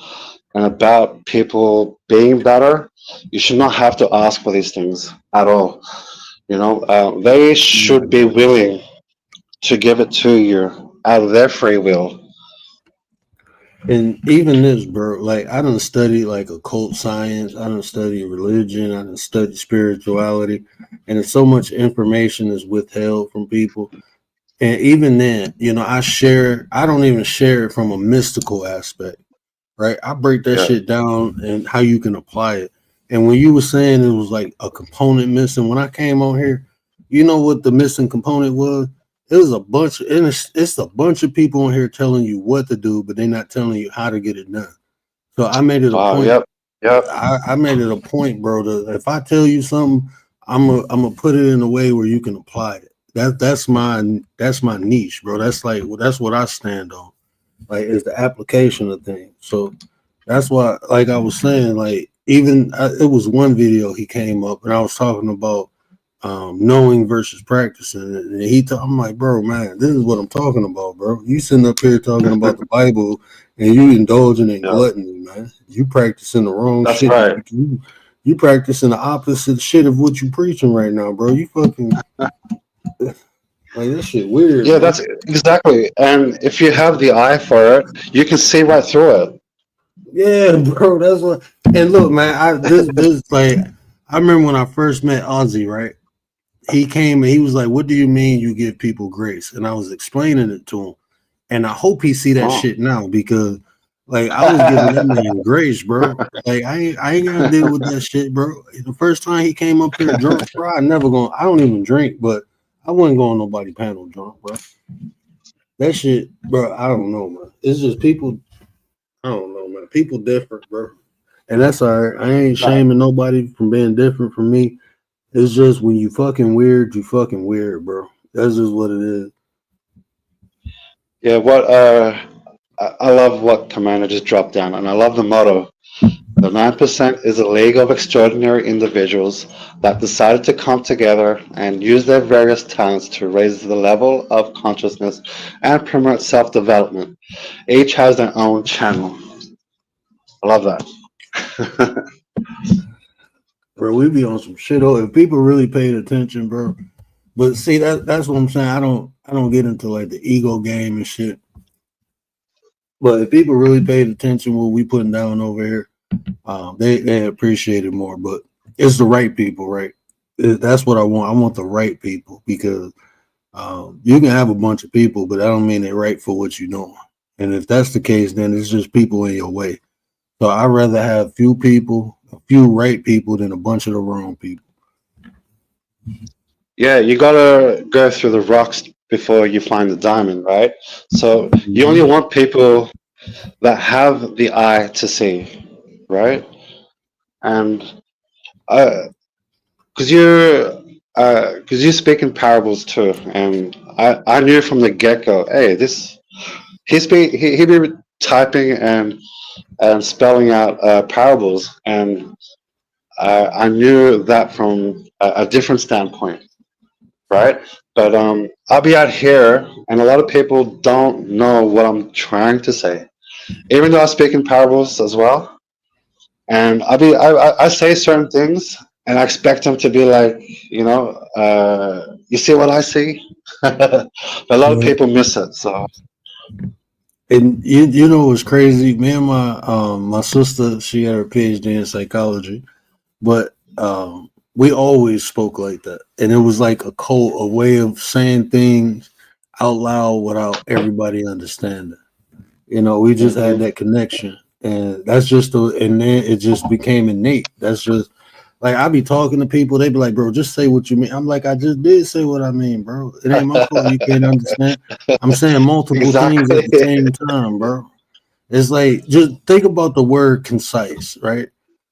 and about people being better, you should not have to ask for these things at all. They should be willing to give it to you out of their free will. And even this, bro, like I don't study like occult science, I don't study religion, I don't study spirituality, and it's so much information is withheld from people. And even then, I don't even share it from a mystical aspect, right? I break that Yeah. shit down and how you can apply it. And when you were saying it was like a component missing, when I came on here, you know what the missing component was? It was a bunch, and it's a bunch of people on here telling you what to do, but they're not telling you how to get it done. So I made it a Wow. point. Yep. Yep. I made it a point, bro. To if I tell you something, I'm gonna put it in a way where you can apply it. That's my niche, bro. That's what I stand on. Like is the application of things. So that's why, like I was saying, like it was one video he came up and I was talking about knowing versus practicing, and I'm like, bro, man, this is what I'm talking about, bro. You sitting up here talking about the Bible and you indulging in Yep. gluttony, man. You practicing the wrong That's shit. right. You practicing the opposite shit of what you preaching right now, bro. You fucking like this shit weird, Yeah, man. that's exactly. And if you have the eye for it, you can see right through it. Yeah, bro. That's what. And look, man, this like I remember when I first met Ozzy, right? He came and he was like, "What do you mean you give people grace?" And I was explaining it to him, and I hope he see that Oh. shit now because, like, I was giving that man grace, bro. Like, I ain't gotta deal with that shit, bro. The first time he came up here drunk, bro, I don't even drink, but I wouldn't go on nobody panel drunk, bro. That shit, bro. I don't know, man. It's just people. I don't know, man. People different, bro. And that's all right. I ain't No. shaming nobody from being different from me. It's just when you fucking weird, you fucking weird, bro. That's just what it is. Yeah, I love what Commander just dropped down, and I love the motto. The 9% is a league of extraordinary individuals that decided to come together and use their various talents to raise the level of consciousness and promote self development. Each has their own channel. I love that. Bro, we be on some shit. Oh, if people really paid attention, bro. But see, that's what I'm saying. I don't get into like the ego game and shit. But if people really paid attention what we putting down over here, They appreciate it more. But it's the right people, right? That's what I want. I want the right people because you can have a bunch of people, but I don't mean they're right for what you're doing. And if that's the case, then it's just people in your way. So I'd rather have few people, a few right people, than a bunch of the wrong people. Yeah, you gotta go through the rocks before you find the diamond, right? So you only want people that have the eye to see, right? And because you speak in parables too, and I knew from the get go, hey, this he be typing and spelling out parables, and I knew that from a different standpoint, right? But I'll be out here, and a lot of people don't know what I'm trying to say, even though I speak in parables as well. And I say certain things, and I expect them to be like, you see what I see. But a lot of Yeah. people miss it. So And you know what's crazy? Me and my sister, she had her PhD in psychology, but we always spoke like that, and it was like a code, a way of saying things out loud without everybody understanding. You know, we just had mhm. that connection, and that's just and then it just became innate. That's just like I be talking to people, they be like, "Bro, just say what you mean." I'm like, "I just did say what I mean, bro. It ain't my fault you can't understand." I'm saying multiple things at Exactly. the same time, bro. It's like just think about the word concise, right?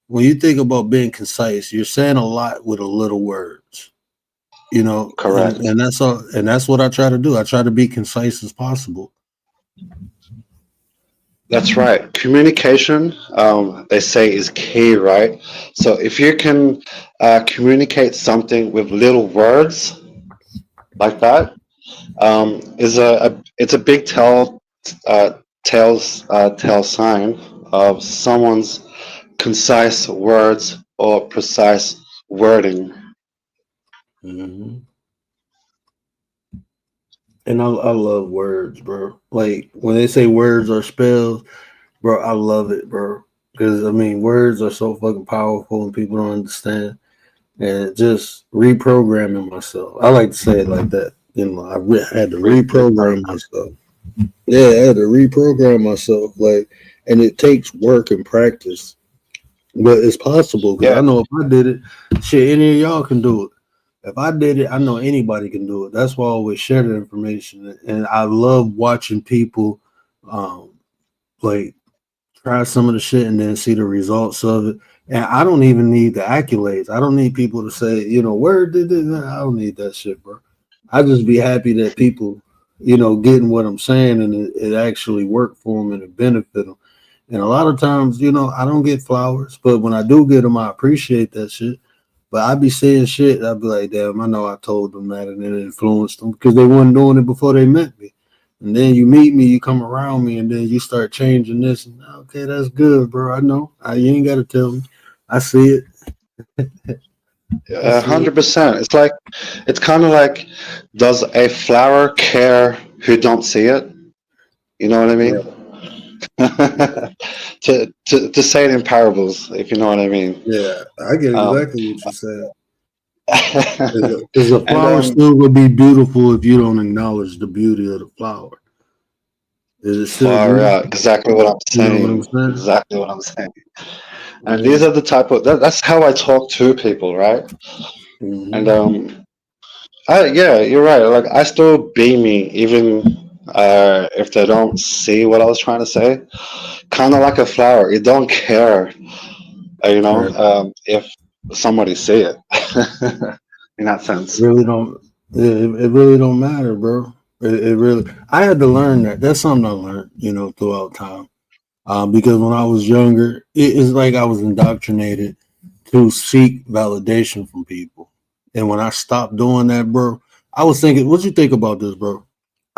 When you think about being concise, you're saying a lot with a little words, you know, Correct. and that's all, and that's what I try to do. I try to be concise as possible. That's right. Communication, they say, is key, right? So if you can communicate something with little words like that, is it's a big uh, tell sign of someone's concise words or precise wording. Hmm. And I love words, bro. Like when they say words are spells, bro, I love it, bro. Because I mean, words are so fucking powerful, and people don't understand. And just reprogramming myself. I like to say it like that. You know, had to reprogram myself. Yeah, I had to reprogram myself. Like, and it takes work and practice, but it's possible because Yeah, I know if I did it, shit, any of y'all can do it. If I did it, I know anybody can do it. That's why I always share the information, and I love watching people, um, like try some of the shit and then see the results of it. And I don't even need the accolades. I don't need people to say, you know, where did it? I don't need that shit, bro. I just be happy that people, you know, getting what I'm saying and it actually worked for them and it benefit them. And a lot of times, you know, I don't get flowers, but when I do get them, I appreciate that shit. But I be saying shit, I be like, damn, I know I told them that and it influenced them because they weren't doing it before they met me. And then you meet me, you come around me, and then you start changing this. And okay, that's good, bro. I know. You ain't got to tell me. I see it. I see it. 100%. It's kind of like, does a flower care who don't see it? You know what I mean? Right. To say it in parables, if you know what I mean. Yeah, I get Um, exactly what you said. Is a and flower still gonna be beautiful if you don't acknowledge the beauty of the flower? Is it still far beautiful? out, exactly what I'm You know what I'm saying. saying? Exactly what I'm saying. And these Yeah. are the type of that's how I talk to people, right? And Hmm. yeah, you're right. Like I still be me, even if they don't see what I was trying to say. Kind of like a flower, you don't care, Right. if somebody see it. In that sense. Really don't. It really don't matter, bro. It really. I had to learn that. That's something I learned, you know, throughout time. Because when I was younger, it's like I was indoctrinated to seek validation from people. And when I stopped doing that, bro, I was thinking, what you think about this, bro?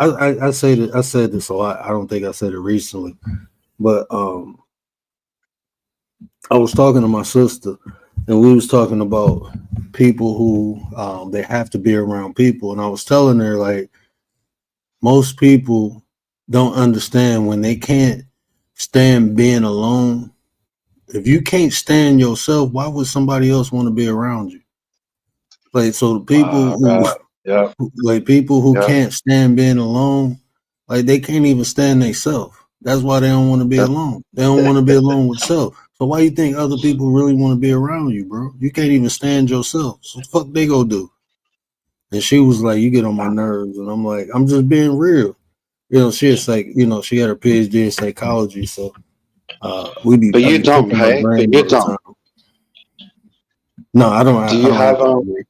I say that I said this a lot. I don't think I said it recently, but I was talking to my sister, and we was talking about people who they have to be around people, and I was telling her like most people don't understand when they can't stand being alone If you can't stand yourself, why would somebody else want to be around you? Like, so the people who Yeah, like people who yeah. can't stand being alone, like they can't even stand themselves. That's why they don't want to be That, alone. They don't want to be alone with self. So why you think other people really want to be around you, bro? You can't even stand yourself. So what the fuck they go do? And she was like, "You get on my nerves," and I'm like, "I'm just being real." You know, she's like, you know, she got her PhD in psychology, so I but you be don't, picking her hey? But brain you all the don't. time. No, I don't. Do I you don't have have a degree.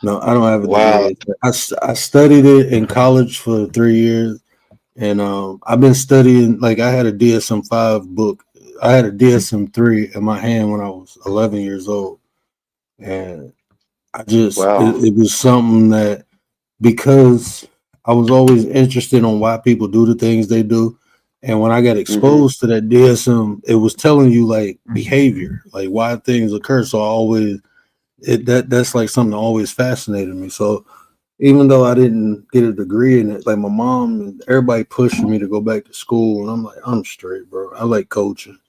No, I don't have a wow, degree. I studied it in college for 3 years, and I've been studying. Like I had a DSM-5 book. I had a DSM-3 in my hand when I was 11 years old, and wow. it was something that because I was always interested on why people do the things they do. And when I got Mm-hmm. exposed to that DSM, it was telling you like behavior, like why things occur. So I always that's like something that always fascinated me. So even though I didn't get a degree in it, like my mom and everybody pushing me to go back to school, and I'm like, I'm straight, bro. I like coaching,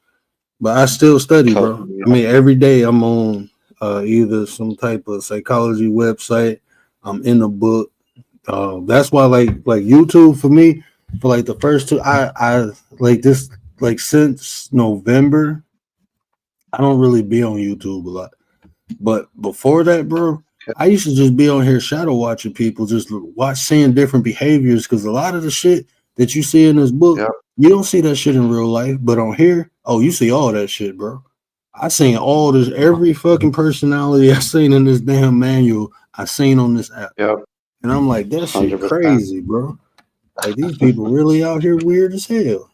but I still study, bro. I mean, every day I'm on either some type of psychology website. I'm in a book. That's why like YouTube for me for like the first two I like this like since November I don't really be on YouTube a lot, but before that, bro, I used to just be on here shadow watching people, just seeing different behaviors because a lot of the shit that you see in this book, Yeah, you don't see that shit in real life, but on here, oh, you see all that shit, bro. I seen all this, every fucking personality I seen in this damn manual, I seen on this app. yeah, And I'm like, that shit 100%. crazy, bro. Like these people really out here weird as hell.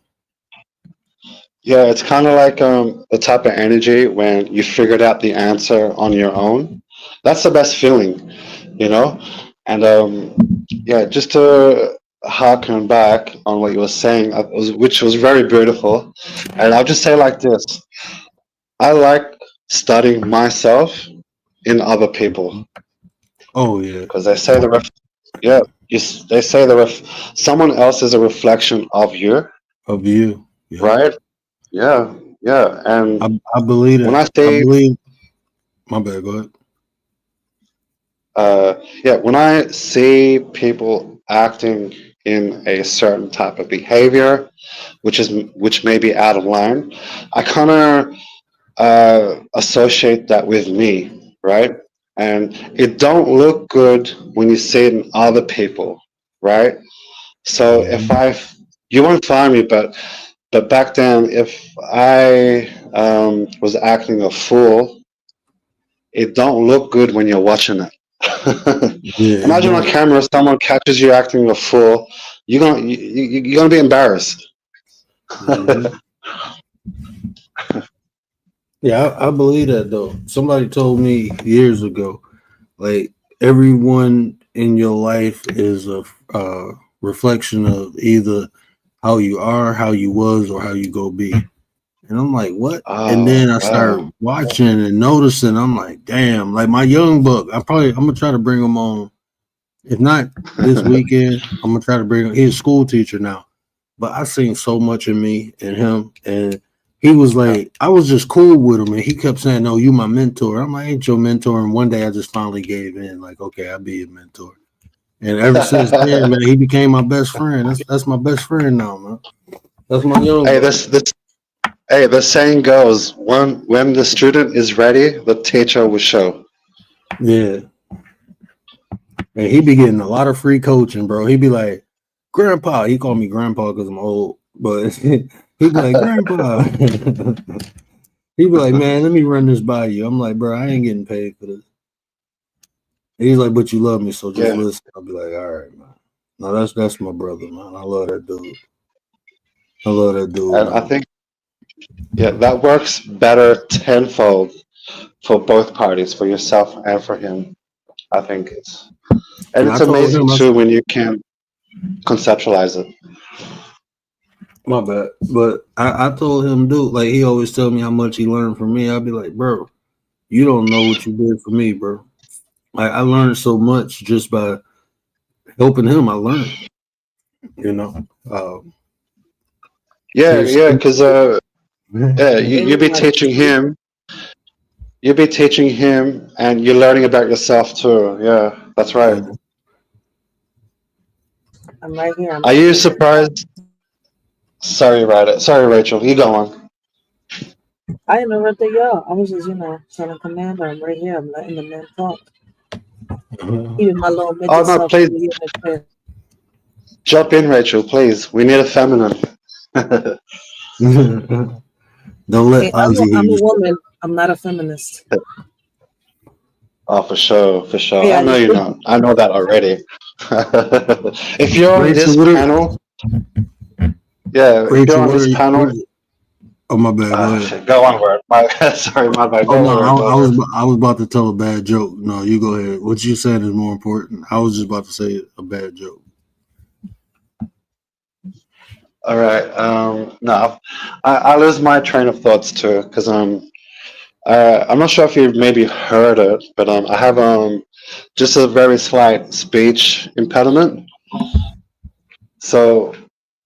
Yeah, it's kind of like the type of energy when you figured out the answer on your own. That's the best feeling, you know? And yeah, just to harken back on what you were saying, which was very beautiful. And I'll just say like this: I like studying myself in other people Oh yeah, because they say yeah, they say someone else is a reflection of you, of you. Yep. right? Yeah, yeah. And I believe when that. I I say believe my bad, go ahead. yeah, when I see people acting in a certain type of behavior, which may be out of line, I kind of associate that with me, right? And it don't look good when you see it in other people, right? So if Mhm. you won't find me, but back then, if I was acting a fool, it don't look good when you're watching it. Yeah, it Imagine on don't. camera, someone catches you acting a fool. You're gonna be embarrassed. Mhm. Yeah, I believe that though. Somebody told me years ago, like everyone in your life is a reflection of either how you are, how you was, or how you go be. And I'm like, what? And Oh then I start wow! watching and noticing. I'm like, damn, like my young buck. I'm gonna try to bring him on. If not this weekend, I'm gonna try to bring him. He's a school teacher now, but I seen so much in me and him, and he was Yeah. like, I was just cool with him, and he kept saying, "No, you my mentor." I'm like, "I ain't your mentor." And one day, I just finally gave in, like, "Okay, I'll be your mentor." And ever since then, man, he became my best friend. That's my best friend now, man. That's my young Hey, buck. the saying goes, when the student is ready, the teacher will show. Yeah, and he be getting a lot of free coaching, bro. He be like, "Grandpa," he called me Grandpa because I'm old, but he be like, "Grandpa." He be like, "Man, let me run this by you." I'm like, "Bro, I ain't getting paid for this." And he's like, "But you love me, so just Yeah, listen." I'll be like, "All right, man." No, that's my brother, man. I love that dude. I love that dude, and I man. think yeah that works better tenfold for both parties, for yourself and for him. I think and And I it's told amazing him, I too said, when you can conceptualize it. "My bad," but I told him, dude, like he always tell me how much he learned from me. I'd be like, "Bro, you don't know what you did for me, bro. Like I learned so much just by helping him. I learned, you know, Yeah, his yeah, because Yeah, you be teaching him. You be teaching him, and you're learning about yourself too. Yeah, that's right. I'm right here. I'm Are you actually. surprised? Sorry, Ryder. Sorry, Rachel. You go on. I interrupted y'all. I was just, trying to command her. I'm right here. I'm letting the men talk. Even my little Oh midget no, self please over here in the chair. jump in, Rachel. Please, we need a feminine. Don't let Hey, I'm Ozzy hear I'm a you say woman. I'm not a feminist. Oh, for sure, for sure. Hey, I I know just you're think not. I know that already. If you're on Rachel, this panel, yeah, if you're Rachel, on what are this you? panel, Oh, my bad. Go ahead. shit, go on, word. Sorry, my bad. Oh Go no, on, word. Go I on, word. was about to tell a bad joke. No, you go ahead. What you said is more important. I was just about to say a bad joke. All right. No, I lose my train of thoughts too, because I'm not sure if you've maybe heard it, but I have just a very slight speech impediment. So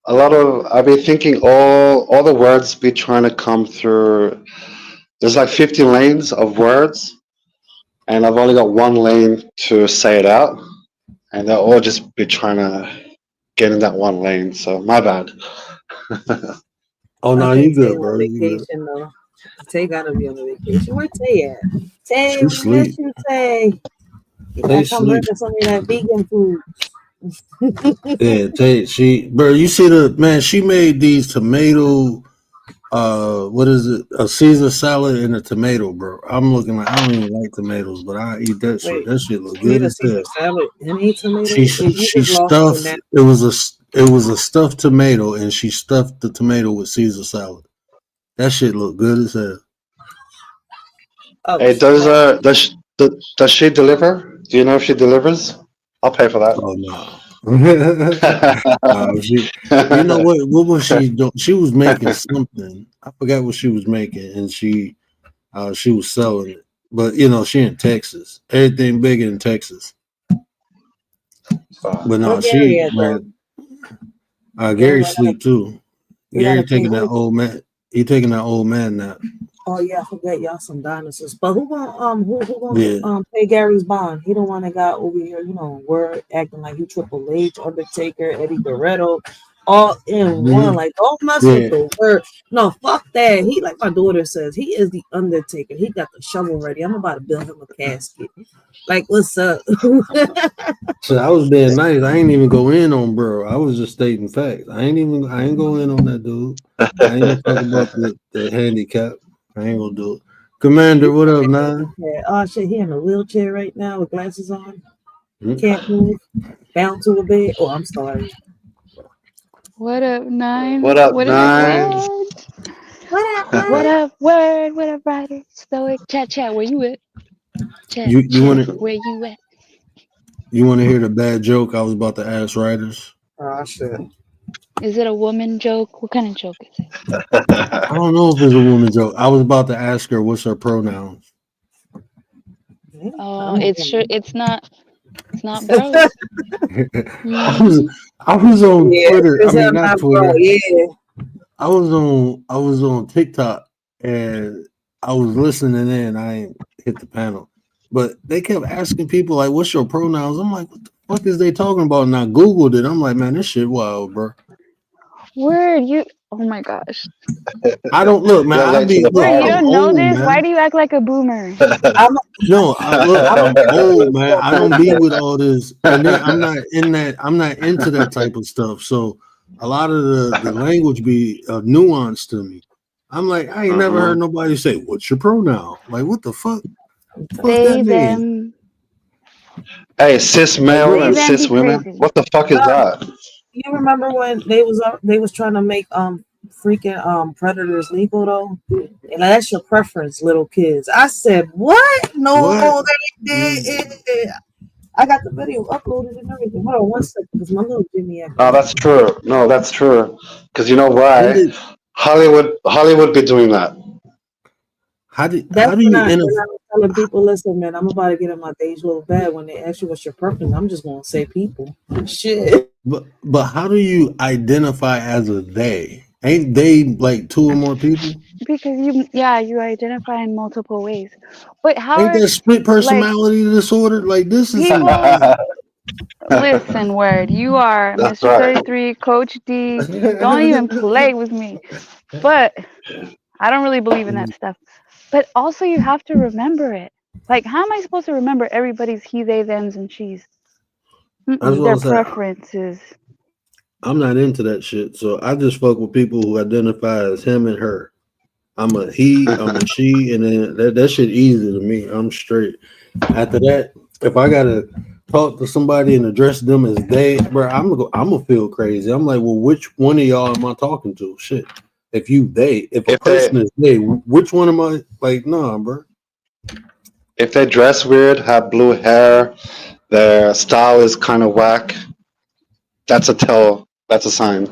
a lot of I've been thinking all the words be trying to come through. There's like 50 lanes of words, and I've only got one lane to say it out, and they'll all just be trying to get in that one lane. So my bad. Oh I no, think you Tay good, on bro. You good. vacation though. Tay gotta be on a vacation. Where Tay at? Tay, She we miss sleep. you, Tay. You Tay gotta come bring sleep. us some of that vegan food. Yeah, Tay. Bro. You see the man? She made these tomato. What is it? A Caesar salad and a tomato, bro. I'm looking like I don't even like tomatoes, but I eat that shit. Wait, That shit look she made good a as Caesar hell. salad and ate She tomatoes. Wait, you she just lost me stuffed. now. It was a stuffed tomato, and she stuffed the tomato with Caesar salad. That shit look good as hell. Oh Hey, snap! does she deliver? Do you know if she delivers? I'll pay for that. Oh no. She, you know what? What was she doing? She was making something. I forgot what she was making, and she was selling it. But she in Texas. Everything big in Texas. But Where no, Gary she at though? man. Gary, Gary sleep too. we gotta Gary pay. taking that old man. He taking that old man nap. Oh yeah, I forget y'all some dinosaurs. But who gonna Yeah. pay Gary's bond? He the one that got over here, word acting like he Triple H, Undertaker, Eddie Guerrero, all in one. Mhm. Like don't mess with Yeah. the word. No, fuck that. He like my daughter says, he is the Undertaker. He got the shovel ready. I'm about to build him a casket. Like what's up? So I was being nice. I ain't even go in on bro. I was just stating facts. I ain't go in on that dude. I ain't gonna talk about the handicap. I ain't gonna do it. Commander, what up, man? Oh shit, he in a wheelchair right now with glasses on. Hmm? Can't move. Bound to a bed. Oh, I'm sorry. What up, What Nine? up, What is nine? what? What up, What what? up, word? What up, Ryder? Stoic. Chat, where you at? Chat, You chat, wanna where you at? hear the bad joke I was about to ask writers? Oh shit. Is it a woman joke? What kind of joke is it? I don't know if it's a woman joke. I was about to ask her what's her pronouns. Oh, it's sure it's not bro. I Mm-hmm. was on Yeah, Twitter. I it's mean him, not not bro. Twitter. Yeah. I was on TikTok and I was listening in. I ain't hit the panel, but they kept asking people like, "What's your pronouns?" I'm like, "What the fuck is they talking about?" And I googled it. I'm like, "Man, this shit wild, bro." Word, you. Oh my gosh. I don't look, man. You're late to the Word, you I'm don't party. know old, this? Why man. do you act like a boomer? I'm No, look, I'm a I'm old, man. I don't be listen. with all this, and then I'm not in that. I'm not into that type of stuff. So a lot of the language be nuanced to me. I'm like, I ain't never heard Mhm. nobody say, "What's your pronoun?" Like, what the fuck? Fuck that They, mean? them. Hey, cis Like, male what They, and the? them cis be women. crazy. What the fuck is that? You remember when they was trying to make freaking predators legal though? And that's your preference, little kids. I said, what? What? No, they Mm. did. I got the video uploaded and everything. Hold on one second, because my little Jimmy acting No, up. that's true. No, that's true. Because you know When why? did? Hollywood be doing that. That's How do when you I enter? when I was telling people, listen, man, I'm about to get in my days real bad. When they ask you what's your preference, I'm just gonna say people. Shit. But how do you identify as a they? Ain't they like two or more people? Because you identify in multiple ways. But how Ain't are that split like personality disorder? Like this is some people? Listen, word. You are That's Mr. right. 33, Coach D. Don't even play with me. But I don't really believe in that stuff. But also, you have to remember it. Like, how am I supposed to remember everybody's he, they, thems, and she's? That's what Their I'm saying. preferences. I'm not into that shit. So I just fuck with people who identify as him and her. I'm a he, I'm a she, and then that shit easy to me. I'm straight. After that, if I gotta talk to somebody and address them as they, bro, I'm gonna feel crazy. I'm like, well, which one of y'all am I talking to? Shit. If a If person they is they, which one am I? Like, nah, bro. if they dress weird, have blue hair, their style is kind of whack, that's a tell. That's a sign.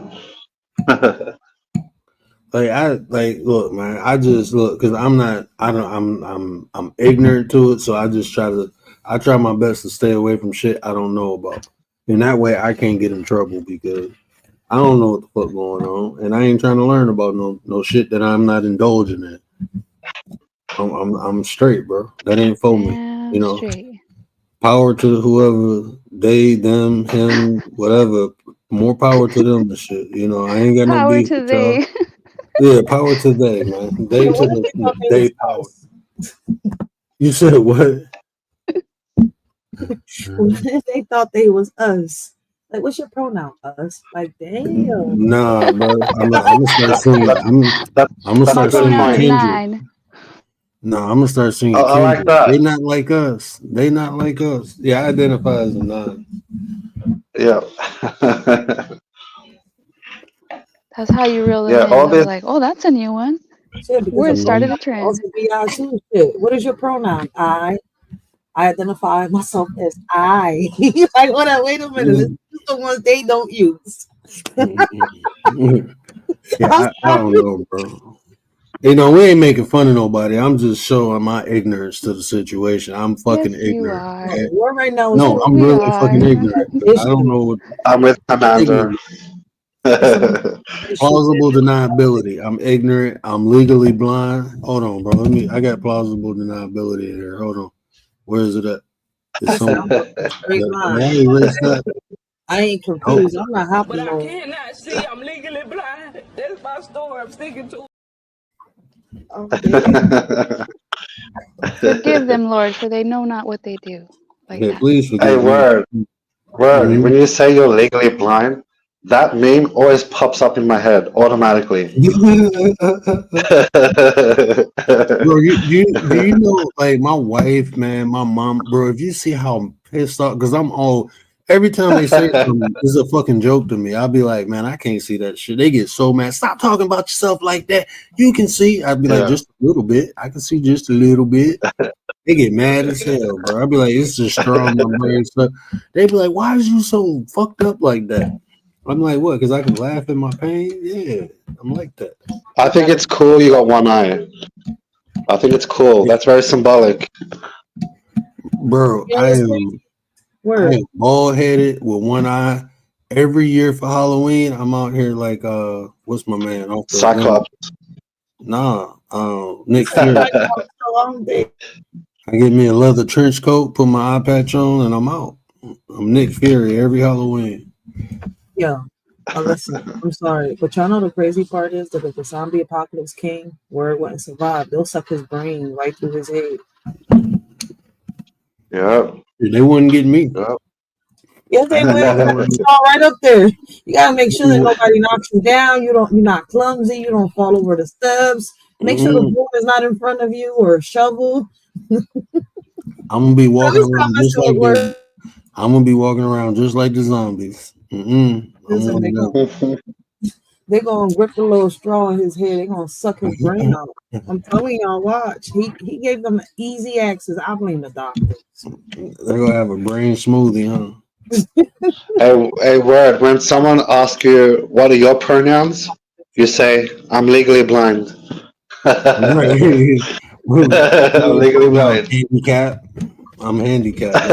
Look, man. I just look because I'm not. I don't. I'm ignorant to it. So I just I try my best to stay away from shit I don't know about. And that way I can't get in trouble because I don't know what the fuck going on, and I ain't trying to learn about no shit that I'm not indulging in. I'm straight, bro. That ain't for me. You Damn know, straight. power to whoever they, them, him, whatever. More power to them and shit. You know, I ain't got no Power beef to with y'all. they. Yeah, power to they, man. They So to what if they thought they they was power. us? You said what? What if they thought they was us? Like, what's your pronoun? Us? Like, damn. Nah, bro. I'm gonna start That, singing. that, that, I'm gonna that's My a start good singing pronoun is point. Kendrick. nine. No, I'm gonna start I, singing I like Kendrick. They that. not like us. They not like us. Yeah, I identify as a nine. Yeah. That's how you reel them Yeah, in. all They'll be this. like, "Oh, that's a new one." Shit, because a Word started pronoun a can trend. also be I too. Shit. What is your pronoun? I identify myself as I. Like, hold on, wait a minute. This is the ones they don't use. Yeah, I don't know, bro. You know, we ain't making fun of nobody. I'm just showing my ignorance to the situation. I'm fucking Yes, you ignorant. are. Okay? Word right now is No, Yes, full I'm we really fucking are. ignorant. I don't issue. know what I'm with Commander. ignorant. It's a issue. Plausible deniability. I'm ignorant. I'm legally blind. Hold on, bro. I got plausible deniability in here. Hold on. Where is it at? It's Listen, somewhere. I'm looking straight May I line. erase that? I ain't Oh. confused. I'm not But hopping I on. cannot see. I'm legally blind. That's my story. I'm sticking to it. I'm dead. Forgive them, Lord, for they know not what they do. Like Yeah, that. please Hey, forgive me. word. Mhm. When you say you're legally blind, that meme always pops up in my head automatically. Bro, do you know, like my wife, man, my mom, bro, if you see how pissed off, because every time they say something, it's a fucking joke to me. I'll be like, man, I can't see that shit. They get so mad. Stop talking about yourself like that. You can see. I'd be like, Yeah. just a little bit. I can see just a little bit. They get mad as hell, bro. I'd be like, it's just strong my brain stuff. They be like, why is you so fucked up like that? I'm like, what? Because I can laugh at my pain? Yeah, I'm like that. I think it's cool you got one eye. I think it's cool. That's very symbolic. Bro, Yeah, it's crazy. I Word. am bald headed with one eye. Every year for Halloween, I'm out here like what's my man off the Venom? Cyclops. Nah, He Nick said, Fury. like, oh, it's a long day. I get me a leather trench coat, put my eye patch on, and I'm out. I'm Nick Fury every Halloween. Yeah. Listen, I'm sorry, but y'all know the crazy part is that if the zombie apocalypse came, Word wouldn't survive. They'll suck his brain right through his head. Yeah. They wouldn't get me. Yeah. Yes, they I will. ain't going It's to- all right up there. You gotta make sure that nobody knocks you down. You're not clumsy. You don't fall over the steps. Make sure the Mm-mm. broom is not in front of you or a shovel. I'm gonna be At walking least I'm around just messing with like Word. I'm gonna be walking around just like the zombies. I'm Listen, one of them. they gonna rip the little straw in his head. They gonna suck his brain out. I'm telling y'all, watch. He gave them easy access. I blame the doctors. They're gonna have a brain smoothie, huh? Hey, word. When someone asks you what are your pronouns, you say, "I'm legally blind." Right. I'm legally blind. Handicap. I'm handicapped.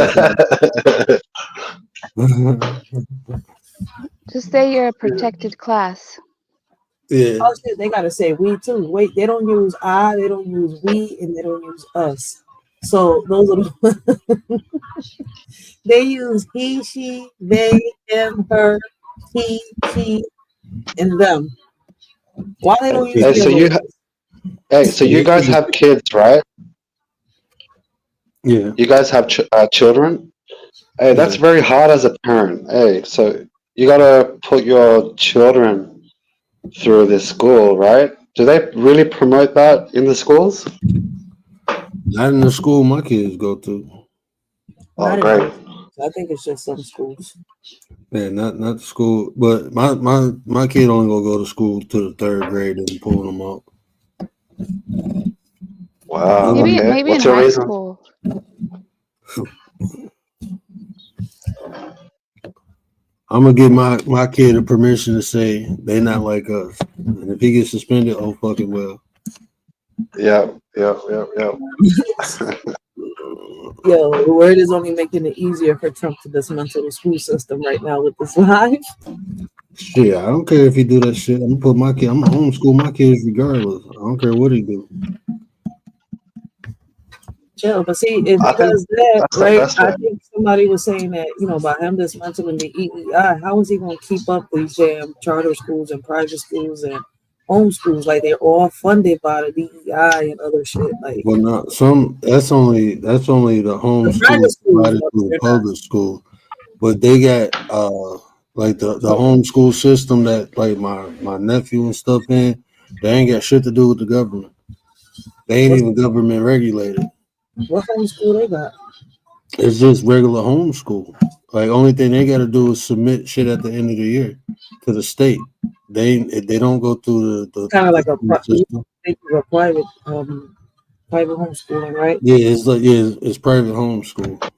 That's what Just say you're a protected class. Yeah. Oh shit, they gotta say we too. Wait, they don't use I, they don't use we, and they don't use us. So those are the they use he, she, they, him, her, he, she, and them. Why they don't use Hey, the so other you, ones? hey, so you They guys could- have kids, right? yeah. You guys have children. Hey, that's Yeah. very hard as a parent. Hey, so you gotta put your children through this school, right? Do they really promote that in the schools? Not in the school my kids go to. Oh, Not in great. all. I think it's just some schools. Yeah, not the school. But my kid only gonna go to school to the third grade and pulling them out. Wow. Other Maybe than Okay. maybe in What's your high reason? school. I'm gonna give my kid a permission to say they not like us, and if he gets suspended, oh fucking well. Yeah. Yeah. Yeah. Yeah. Yo, the word is only making it easier for Trump to dismantle the school system right now with this live. Shit, I don't care if he do that shit. I'm gonna put my kid. I'm gonna homeschool my kids regardless. I don't care what he do. Chill, but see, if I he think does that, that's the right? best I way. think somebody was saying that, by him dismantling the EEI, how is he going to keep up these damn charter schools and private schools and homeschools? Like they're all funded by the DEI and other shit. Like Well, not some. That's only the the private homeschool schools, provided no, through the they're not. public school, but they got like the homeschool system that like my nephew and stuff in. They ain't got shit to do with the government. They ain't What's even government regulated. what homeschool they got? It's just regular homeschool. Like only thing they got to do is submit shit at the end of the year to the state. They don't go through Kind of the like a school system. private homeschooling, right? Yeah, it's like it's private homeschool.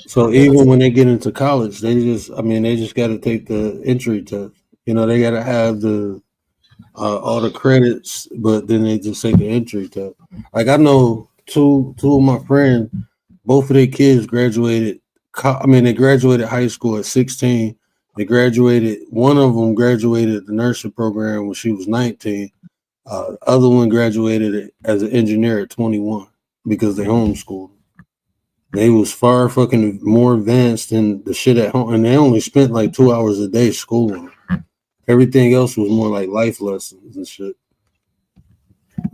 So Yeah, even when they get into college, they just got to take the entry test. They got to have the all the credits, but then they just take the entry test. Like I know two of my friends, both of their kids graduated. They graduated high school at 16. They graduated. One of them graduated the nursing program when she was 19. Other one graduated as an engineer at 21 because they homeschooled. They was far fucking more advanced than the shit at home, and they only spent like 2 hours a day schooling. Everything else was more like life lessons and shit.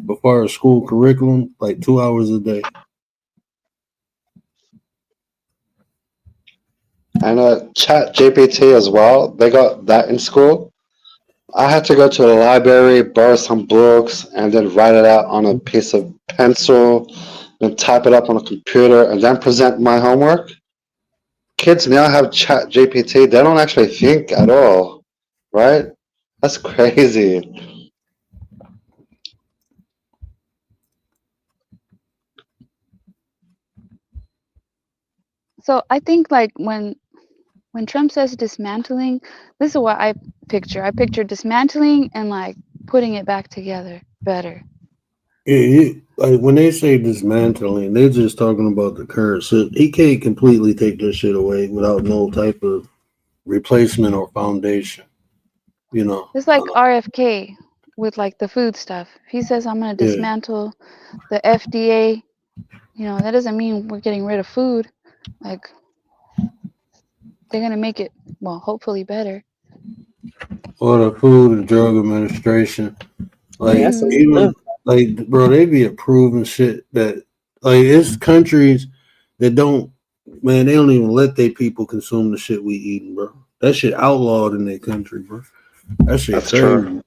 But far as school curriculum, like 2 hours a day. And Chat GPT as well. They got that in school. I had to go to the library, borrow some books, and then write it out on a piece of pencil, then type it up on a computer, and then present my homework. Kids now have Chat GPT. They don't actually think at all, right? That's crazy. So I think like when Trump says dismantling, this is what I picture. I picture dismantling and like putting it back together better. Like when they say dismantling, they're just talking about the current system. He can't completely take this shit away without no type of replacement or foundation. It's like RFK with like the food stuff. If he says I'm gonna Yeah. dismantle the FDA, that doesn't mean we're getting rid of food. Like they're gonna make it, well, hopefully better. Or the Food and Drug Administration. Yeah, Like that's some even stuff. like bro, they be approving shit that like it's countries that don't man, they don't even let their people consume the shit we eating, bro. That shit outlawed in their country, bro. That shit That's true. crazy.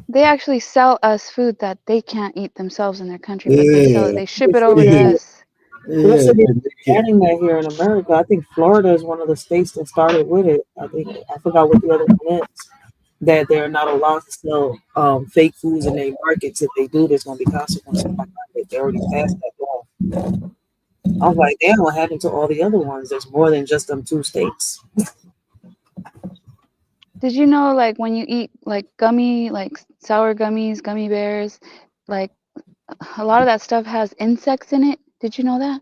They actually sell us food that they can't eat themselves in their country, but Yeah. they ship it over to us. They're Yeah. sitting banning that here in America. I think Florida is one of the states that started with it. I forgot what the other one is. That they're not allowed to sell fake foods in their markets. If they do, there's going to be consequences behind it. They already passed that law. I was like, damn, what happened to all the other ones? There's more than just them two states. Did you know like when you eat like like sour gummies, gummy bears, like a lot of that stuff has insects in it? Did you know that?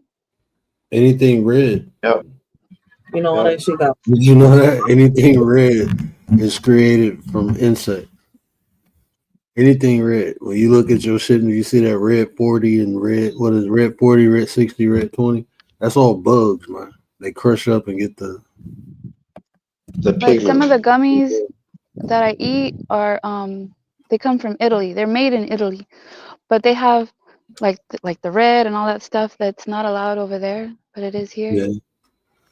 Anything red. Yep. You know all Yep. that shit got. Did you know that? Anything red. is created from insect. Anything red. When you look at your shit and you see that red 40 and red 40, red 60, red 20, that's all bugs, man. They crush up and get the Like some of pigment. the gummies that I eat are they come from Italy. They're made in Italy, but they have like the red and all that stuff that's not allowed over there, but it is here. yeah.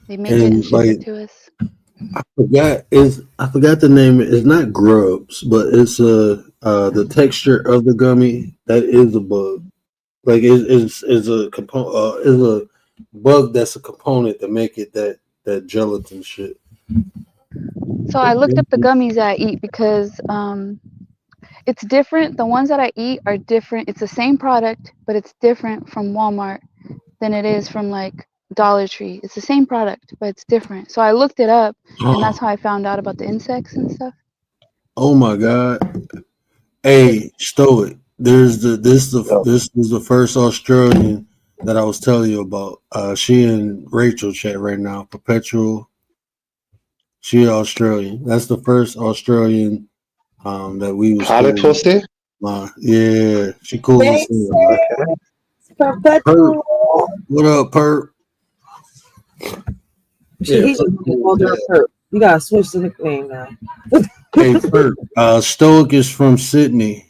They make it and And ship like it to us. I forgot the name. It's not grubs, but it's the texture of the gummy that is a bug. Like is a component is a bug that's a component to make it that gelatin shit. So I looked up the gummies that I eat because it's different. The ones that I eat are different. It's the same product, but it's different from Walmart than it is from like Dollar Tree. It's the same product, but it's different. So I looked it up, and that's how I found out about the insects and stuff. Oh my god. Hey, Stoic. This was the first Australian that I was telling you about. She and Rachel chat right now. Perpetual. She Australian. That's the first Australian that we was cool with. Platypusy? Yeah, she cool as hell, man. Okay. Perpetual. What up, Perp? Yeah, He's just called her Perp. You gotta switch the nickname now. Hey, Perp. Stoic is from Sydney.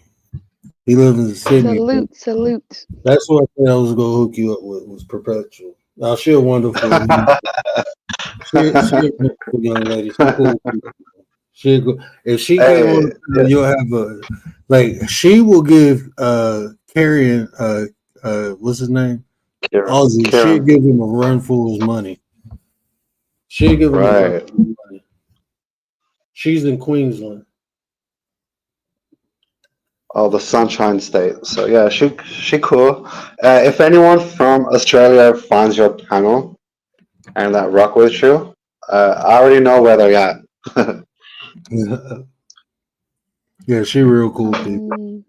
He lives in Sydney. Salute. That's what I said I was gonna hook you up with was Perpetual. Now she a wonderful, she a wonderful young lady. She cool. If she get on, you'll have she will give Carrion what's his name? Ozzy. She'll Karen. give him a run for his money. She'll give him a run Right. for his money. She's in Queensland. Oh, the Sunshine State. So yeah, she cool. If anyone from Australia finds your panel and that rock with you, I already know where they're at. Yeah, she real cool people.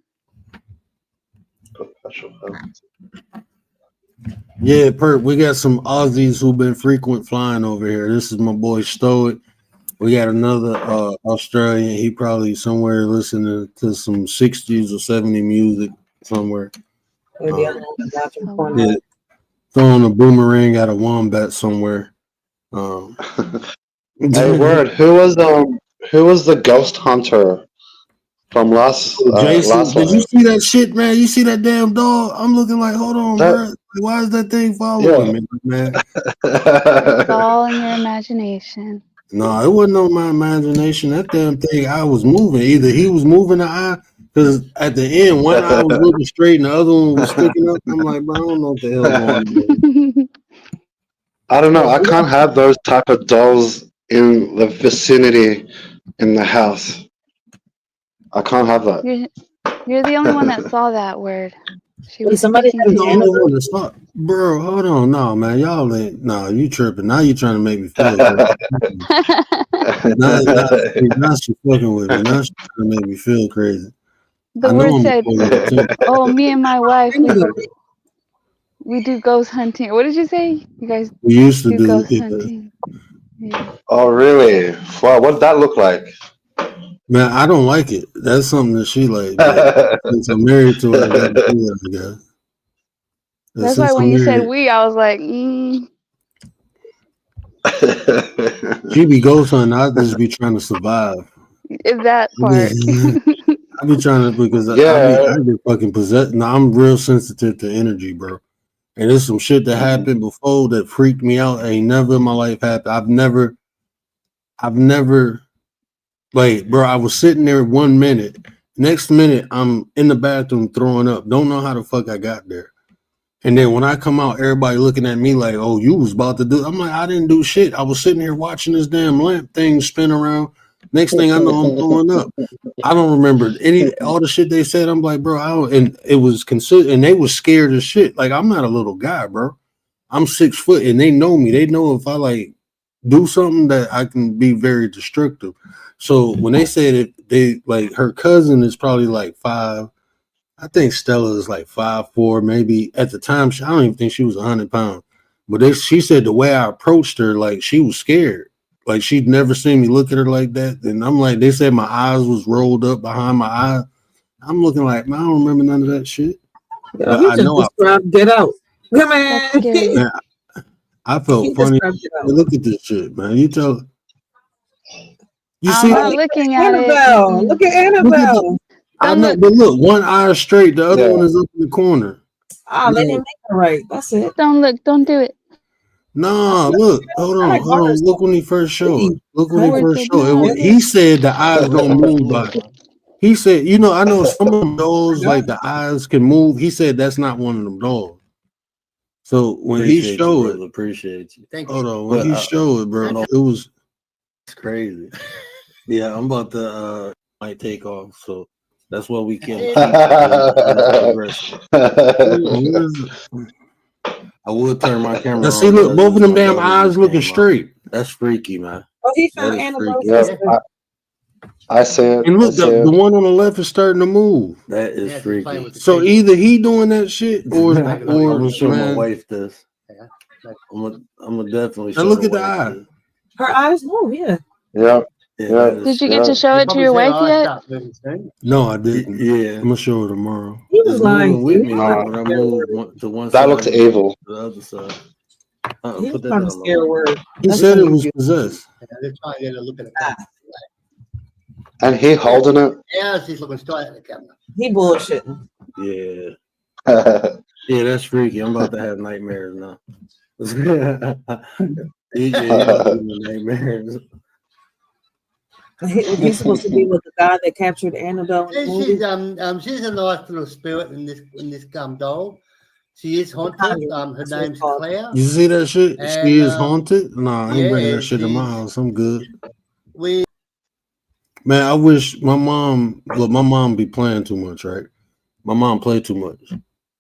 Yeah, Perp, we got some Aussies who've been frequent flying over here. This is my boy Stoic. We got another Australian. He probably somewhere listening to some 60s or 70s music somewhere. Maybe I'm on the bathroom corner. Yeah, throwing a boomerang at a wombat somewhere. Hey, word. Who was the ghost hunter from last Jason, last did you live? see that shit, man? You see that damn dog? I'm looking like, hold on, That- bro. Why is that thing following me, man? It's all in your imagination. No, it wasn't on my imagination. That damn thing, I was moving. Either he was moving the eye, because at the end, one eye was looking straight and the other one was sticking up. I'm like, bro, I don't know what the hell going on. I don't know. I can't have those type of dolls in the vicinity in the house. I can't have that. You're the only one that saw that word. She was Somebody speaking had to the you. end of On the spot. Bro, hold on. No, man. Y'all ain't, no, you tripping. Now you trying to make me feel good. Now she fucking with me. Now she trying to make me feel crazy. The I know word I'm said, "Oh, me and my wife, we do ghost hunting." What did you say? You guys we used to do do ghost it. hunting? Yeah. Oh, really? Wow, what did that look like? Man, I don't like it. That's something that she like, but since I'm married to her, I gotta do it, I guess. And That's why since when I'm you said married, we, I was like, she be ghost hunting, I just be trying to survive. that part. I be trying to because I Yeah. get fucking possessed. No, I'm real sensitive to energy, bro. And there's some shit that happened before that freaked me out. Ain't never in my life happened. I've never like, bro, I was sitting there 1 minute. Next minute, I'm in the bathroom throwing up. Don't know how the fuck I got there. And then when I come out, everybody looking at me like, oh, you was about to do. I'm like, I didn't do shit. I was sitting here watching this damn lamp thing spin around. Next thing I know, I'm throwing up. I don't remember all the shit they said. I'm like, bro, and it was considered, and they was scared as shit. Like, I'm not a little guy, bro. I'm 6 foot, and they know me. They know if I like do something that I can be very destructive. So when they said it, they like her cousin is probably like 5. I think Stella is like 5'4", maybe at the time. I don't even think she was 100 pounds. But she said the way I approached her, like she was scared. Like she'd never seen me look at her like that. And I'm like, they said my eyes was rolled up behind my eye. I'm looking like, man, I don't remember none of that shit. Yo, But he I just know described Get Out. Come That's on. scary. man, I felt He funny. described Get Out. Look at this shit, man. You I'm see not that? looking at it. Annabelle. Look at Annabelle. I Don't know, look. but look, one eye is straight, the other Yeah. one is up in the corner. Ah, they didn't make it right. That's it. Don't look. Don't do it. Nah, look, hold I on, like hold on. horror Look when he first showed it. Look when he Howard first said showed it. no. He said the eyes don't move, but he said, you know, I know some of them dolls, like the eyes can move. He said that's not one of them dolls. So when he showed it, appreciate you. Thank hold you. on, when he showed it, bro, it was Crazy. Yeah, I'm about to might take off, so that's why we can't. I will turn my camera now on. see, look, but both of them my damn daughter eyes just looking came up. straight. That's freaky, man. Oh, he That found is Annabelle. freaky. Yeah, I see it. And I look, see the it. one on the left is starting to move. That is Yeah, he's playing freaky. with the So table. either he doing that shit or I'm gonna show my man. wife this. Yeah. I'm gonna definitely Now show look the at the wife eye. this. Her eyes move, yeah. Yeah, Yeah, yeah. that is Did you get to freaky. show it to your wife yet? No, I didn't. Yeah, I'm gonna show her tomorrow. He was it's lying. moving with He me. was Like trying when to I scare move word. to one That side, looks it moves evil. to the other side. He was Put that trying to down. scare word. He That's said what it he was did. possessed. They're trying to get a look at the camera. And he holding it. Yeah, she's looking straight at the camera. He bullshitting. Yeah, Yeah. yeah, that's freaky. I'm about to have nightmares now. Yeah, nightmares. He's supposed to be with the guy that captured Annabelle in the movie. She's a nice little spirit in this doll. She is haunted. Her name's Claire. You see that shit? And, She is haunted. Nah, I ain't bringing yeah, that shit in my she's- house. I'm good. We Man, I wish my mom. Look, my mom be playing too much, right? My mom play too much,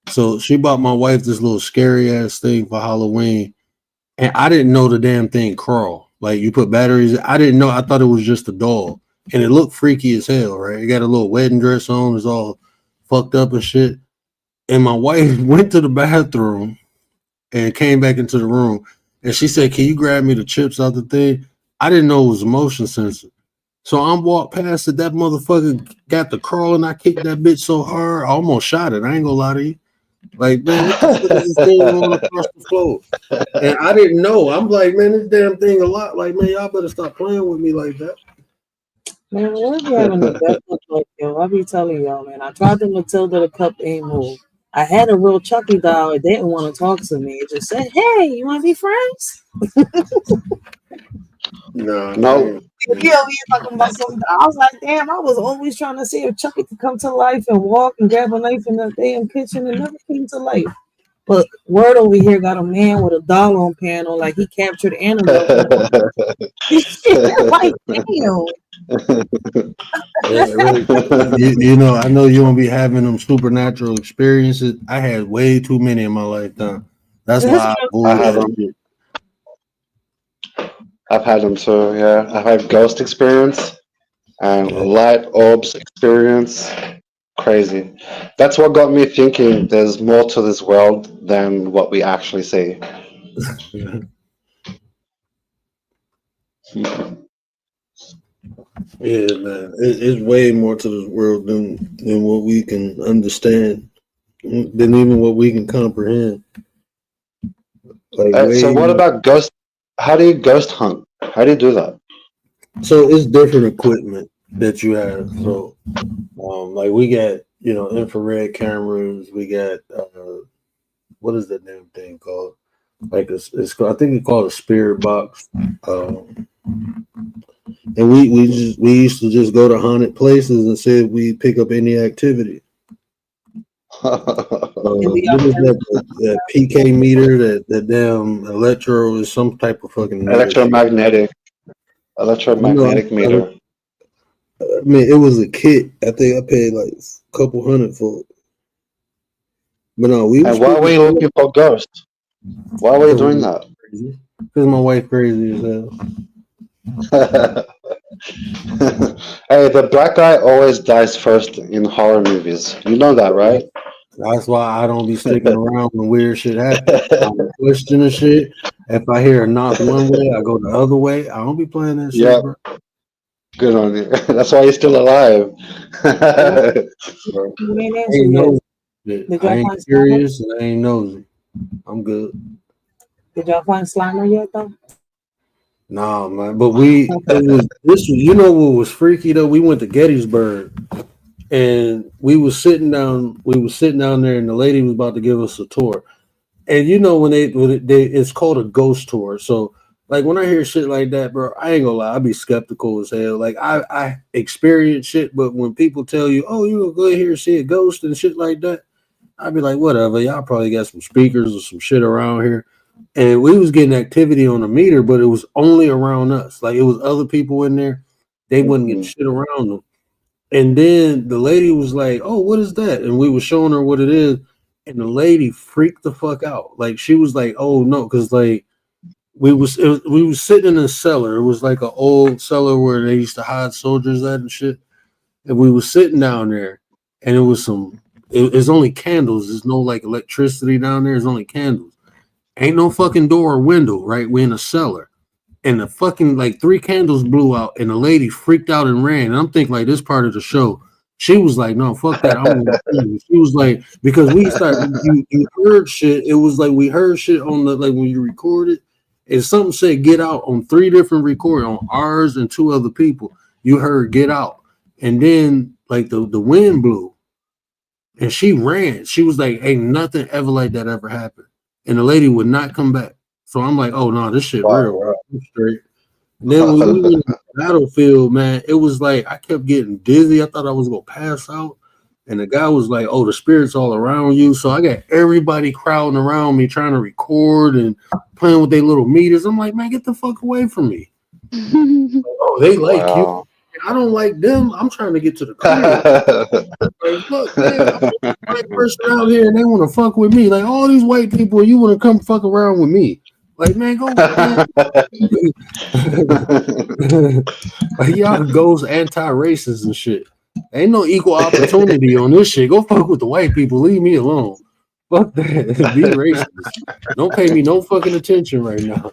so she bought my wife this little scary ass thing for Halloween, and I didn't know the damn thing crawl. Like you put batteries. I didn't know. I thought it was just a doll, and it looked freaky as hell, right? It got a little wedding dress on. It's all fucked up and shit. And my wife went to the bathroom and came back into the room, and she said, "Can you grab me the chips out the thing?" I didn't know it was a motion sensor. So I'm walked past it. That motherfucker got the crawl, and I kicked that bitch so hard, I almost shot it. I ain't gonna lie to you. Like, man, what the fuck is this thing going across the floor? And I didn't know. I'm like, man, this damn thing a lot. Like, man, y'all better stop playing with me like that. Man, what be having the best look like, yo? I be telling y'all, man. I tried the Matilda, the cup ain't move. I had a real Chucky doll. It didn't want to talk to me. It just said, "Hey, you want to be friends?" No. You know, we talking about something. I was like, damn, I was always trying to see if Chucky could come to life and walk and grab a knife in the damn kitchen and never came to life. But word over here got a man with a doll on panel, like he captured Annabelle. Like, damn. Yeah, really. You know, I know you won't be having them supernatural experiences. I had way too many in my lifetime. That's why I avoid have that them. shit. I've had them too, yeah. I've had ghost experience and light orbs experience. Crazy. That's what got me thinking there's more to this world than what we actually see. Yeah, man. It's way more to this world than what we can understand, than even what we can comprehend. Like, So what about ghost? How do you ghost hunt? How do you do that? So it's different equipment that you have. So, like we got, you know, infrared cameras. We got what is that damn thing called? Like it's called, I think it's called a spirit box. And we used to just go to haunted places and say we pick up any activity. What is that PK meter? That damn electro is some type of fucking electromagnetic meter. I mean, it was a kit. I think I paid like a couple $100 for it. But no, we. And why were you looking for ghosts? Why were you doing that? Because my wife crazy as hell. Hey, the black guy always dies first in horror movies. You know that, right? That's why I don't be sticking around when weird shit happens. I'm questioning shit. If I hear a knock one way, I go the other way. I don't be playing that shit, Yep, bro. good on you. That's why you're still alive. Bro. You ain't I answer ain't yet. nosy. Shit. Did I y'all ain't find Slimer? curious and I ain't nosy. I'm good. Did y'all find Slimer yet though? Nah, man. But you know what was freaky though? We went to Gettysburg and we was sitting down there and the lady was about to give us a tour. And you know when they it's called a ghost tour. So like when I hear shit like that, bro, I ain't gonna lie, I be skeptical as hell. Like I experience shit, but when people tell you, oh, you gonna go here and see a ghost and shit like that, I'd be like, whatever, y'all probably got some speakers or some shit around here. And we was getting activity on the meter, but it was only around us. Like it was other people in there, they wasn't getting shit around them. And then the lady was like, "Oh, what is that?" And we were showing her what it is, and the lady freaked the fuck out. Like she was like, "Oh no," because like we was sitting in a cellar. It was like an old cellar where they used to hide soldiers at and shit. And we was sitting down there, and it was it's only candles. There's no like electricity down there. There's only candles. Ain't no fucking door or window. Right, we're in a cellar and the fucking like three candles blew out and the lady freaked out and ran. And I'm thinking like this part of the show. She was like, no, fuck that. I'm gonna she was like, because we started you heard shit. It was like we heard shit on the like when you recorded, and something said get out on three different recordings on ours and two other people. You heard get out. And then like the wind blew and she ran. She was like, ain't nothing ever like that ever happened. And the lady would not come back. So I'm like, oh no, this shit real. Wow. I'm straight. And then when we went to the battlefield, man, it was like I kept getting dizzy. I thought I was gonna pass out. And the guy was like, oh, the spirit's all around you. So I got everybody crowding around me trying to record and playing with their little meters. I'm like, man, get the fuck away from me. Oh, they like you. Wow. I don't like them. I'm trying to get to the crib. Like, look, man, I'm a white person out here and they want to fuck with me. Like all these white people, you want to come fuck around with me. Like, man, go man. Like y'all goes anti-racist and shit. Ain't no equal opportunity on this shit. Go fuck with the white people. Leave me alone. Fuck that. Be racist. Don't pay me no fucking attention right now.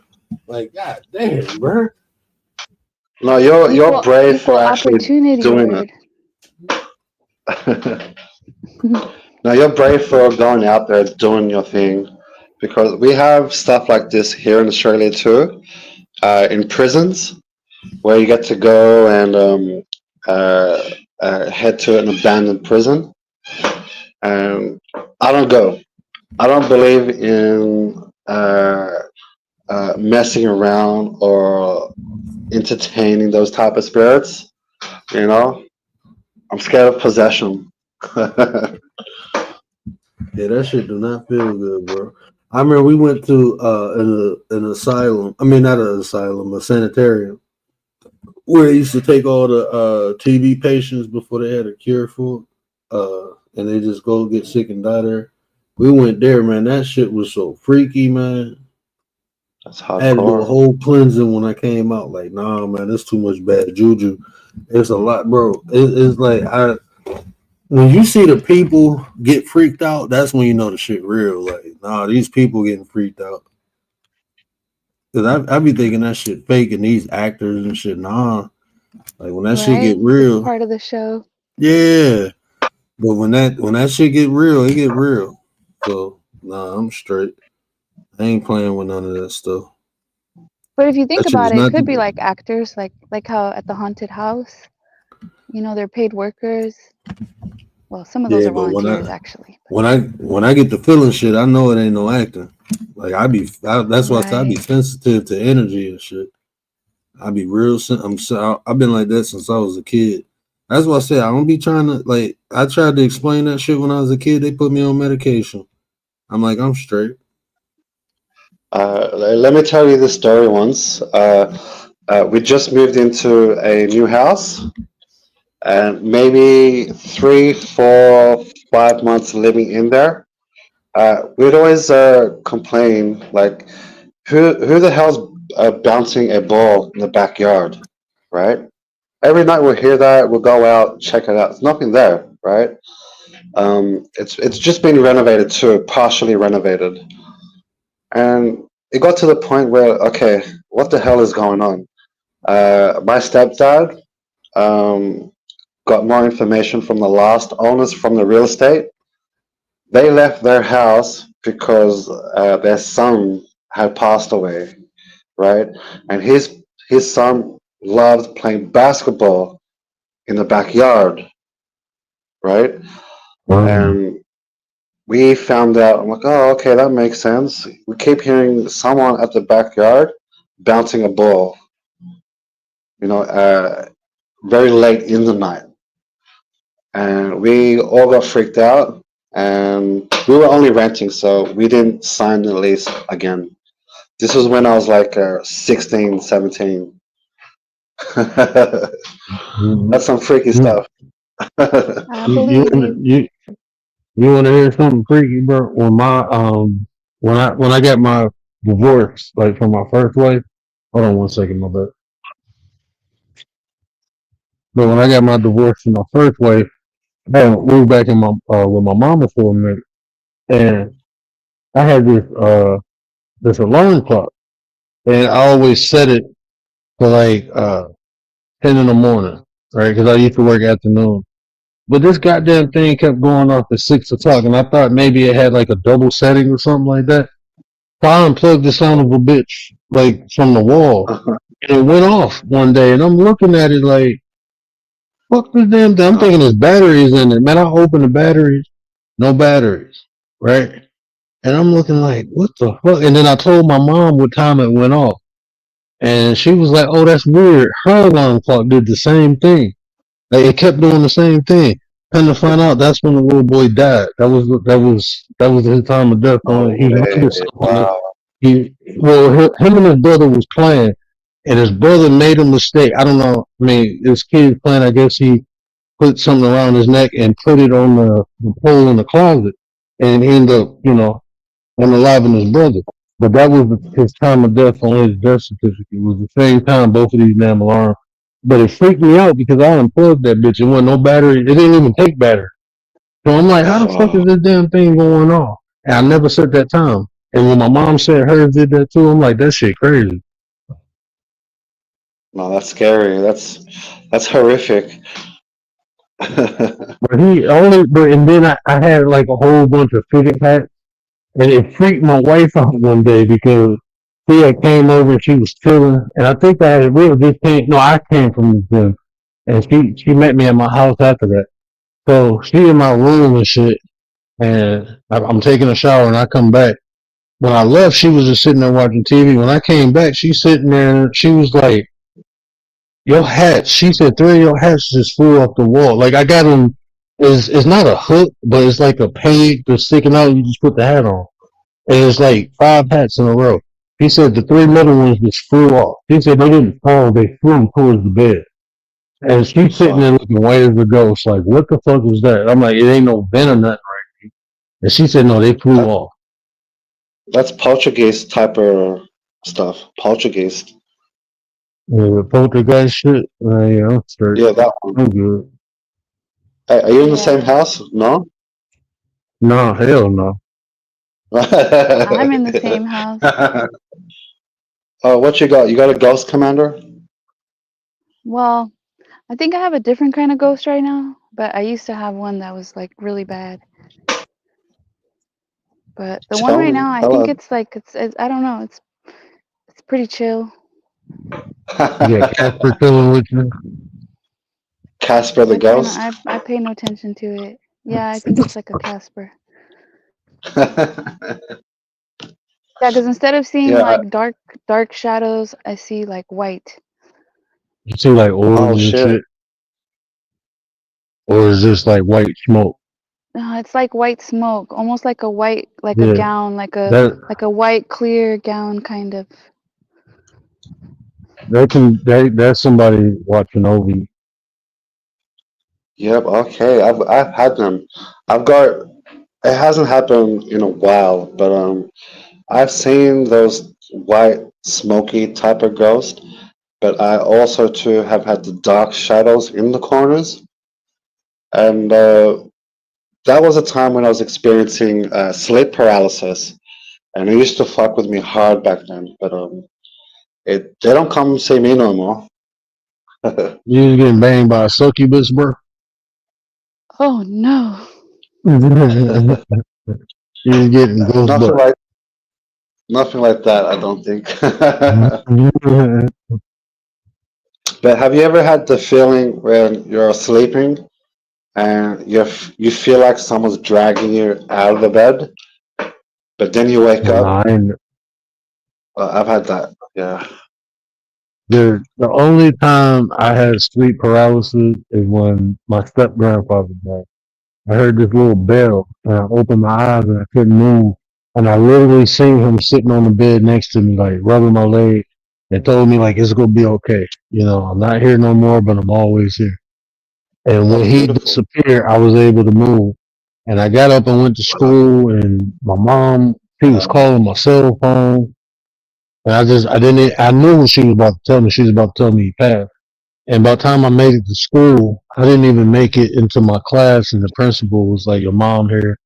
Like, god damn, bro. No, you're brave for actually doing word. it. No, you're brave for going out there doing your thing, because we have stuff like this here in Australia too, in prisons where you get to go and head to an abandoned prison. And I don't go. I don't believe in messing around or entertaining those type of spirits. You know, I'm scared of possession. Yeah, that shit do not feel good, bro. I remember we went to an asylum. I mean, not an asylum, a sanitarium, where they used to take all the TB patients before they had a cure for it, and they just go get sick and die there. We went there, man. That shit was so freaky, man. That's I had to do a hardcore. whole cleansing when I came out. Like, nah, man, that's too much bad juju. It's a lot, bro. It's like when you see the people get freaked out, that's when you know the shit real. Like, nah, these people getting freaked out. Cause I be thinking that shit fake and these actors and shit. Nah, like when that shit Right? get real, Part of the show. yeah. But when that shit get real, it get real. So nah, I'm straight. I ain't playing with none of that stuff. But if you think That shit about is it, it not. could be like actors, like how at the haunted house, you know, they're paid workers. Well, some of those Yeah, are but volunteers, actually. when I get the feeling shit, I know it ain't no acting. Like that's why I say I be Right. sensitive to energy and shit. I be real. I've been like that since I was a kid. That's why I say I don't be trying to like. I tried to explain that shit when I was a kid. They put me on medication. I'm like, I'm straight. Let me tell you this story once. We just moved into a new house, and maybe 3, 4, 5 months living in there. We'd always complain like, who the hell's bouncing a ball in the backyard, right? Every night we'll hear that. We'll go out, check it out. There's nothing there, right? It's just been renovated too, partially renovated, and it got to the point where, okay, what the hell is going on? My stepdad got more information from the last owners from the real estate. They left their house because their son had passed away, right? And his son loved playing basketball in the backyard, right? And we found out. I'm like, oh, okay, that makes sense. We keep hearing someone at the backyard bouncing a ball, very late in the night, and we all got freaked out. And we were only renting, so we didn't sign the lease again. This was when I was like 16, 17. That's some freaky stuff. I You believe you. you want to hear something freaky, bro? When I got my divorce, like from my first wife. Hold on 1 second, my bad. But when I got my divorce from my first wife, I had moved back in my with my mama for a minute, and I had this alarm clock, and I always set it for like 10 in the morning, right? Because I used to work afternoon. But this goddamn thing kept going off at 6 o'clock, and I thought maybe it had like a double setting or something like that. So I unplugged the son of a bitch like from the wall, and it went off one day, and I'm looking at it like, fuck this damn thing. I'm thinking there's batteries in it. Man, I opened the batteries, no batteries, right? And I'm looking like, what the fuck? And then I told my mom what time it went off. And she was like, oh, that's weird. Her alarm clock did the same thing. Like, it kept doing the same thing. Come to find out, that's when the little boy died. That was his time of death. No He way. murdered someone. Wow. Him and his brother was playing, and his brother made a mistake. I don't know. I mean, this kid playing. I guess he put something around his neck and put it on the pole in the closet, and he ended up, unaliving his brother. But that was his time of death on his death certificate. It was the same time both of these damn alarms. But it freaked me out because I unplugged that bitch. It wasn't no battery. It didn't even take battery. So I'm like, how the fuck is this damn thing going on? And I never set that time. And when my mom said hers did that too, I'm like, that shit crazy. No, that's scary. That's horrific. But and then I had like a whole bunch of fitted hats, and it freaked my wife out one day because she had came over and she was chilling, and I think I came from the gym, and she met me at my house after that. So she in my room and shit, and I'm taking a shower, and I come back. When I left, she was just sitting there watching TV. When I came back, she's sitting there, and she was like, your hats. She said 3 of your hats just flew off the wall. Like I got them. It's not a hook, but it's like a peg that's sticking out. You just put the hat on, and it's like 5 hats in a row. He said the 3 middle ones just flew off. He said they didn't fall; they flew towards the bed. And she's sitting there looking white as a ghost. Like, what the fuck was that? I'm like, it ain't no vent or nothing, right? And she said, no, they flew off. That's poltergeist type of stuff. Poltergeist. Yeah, poltergeist shit. Yeah, I'm straight. Yeah, that one. I'm good. Hey, are you in the same house? No? No, hell no. I'm in the same house. Oh, what you got? You got a ghost commander? Well, I think I have a different kind of ghost right now, but I used to have one that was like really bad. But the one right now, I think it's like it's I don't know, it's pretty chill. Yeah, Casper chilling with you. Casper the ghost? I pay no attention to it. Yeah, I think it's like a Casper. Yeah, because instead of seeing like dark shadows, I see like white. You see like orbs and shit? Or is this like white smoke? No, it's like white smoke, almost like a white, like a gown, like a white clear gown kind of. That's somebody watching over you. Yep, okay. I've had them. It hasn't happened in a while, but I've seen those white smoky type of ghost, but I also too have had the dark shadows in the corners. And that was a time when I was experiencing sleep paralysis, and it used to fuck with me hard back then. But they don't come see me no more. You was getting banged by a succubus, bro. Oh no. You was getting ghost nothing butt. like nothing like that. I don't think. But have you ever had the feeling when you're sleeping and you feel like someone's dragging you out of the bed, but then you wake up? Nah, I ain't- I've had that. Yeah. the only time I had sleep paralysis is when my step grandfather died. I heard this little bell, and I opened my eyes and I couldn't move. And I literally seen him sitting on the bed next to me, like rubbing my leg, and told me like it's gonna be okay. You know, I'm not here no more, but I'm always here. And when That's he beautiful. disappeared, I was able to move. And I got up and went to school, and my mom, she was calling my cell phone. And I knew what she was about to tell me. She was about to tell me he passed. And by the time I made it to school, I didn't even make it into my class. And the principal was like, "Your mom here,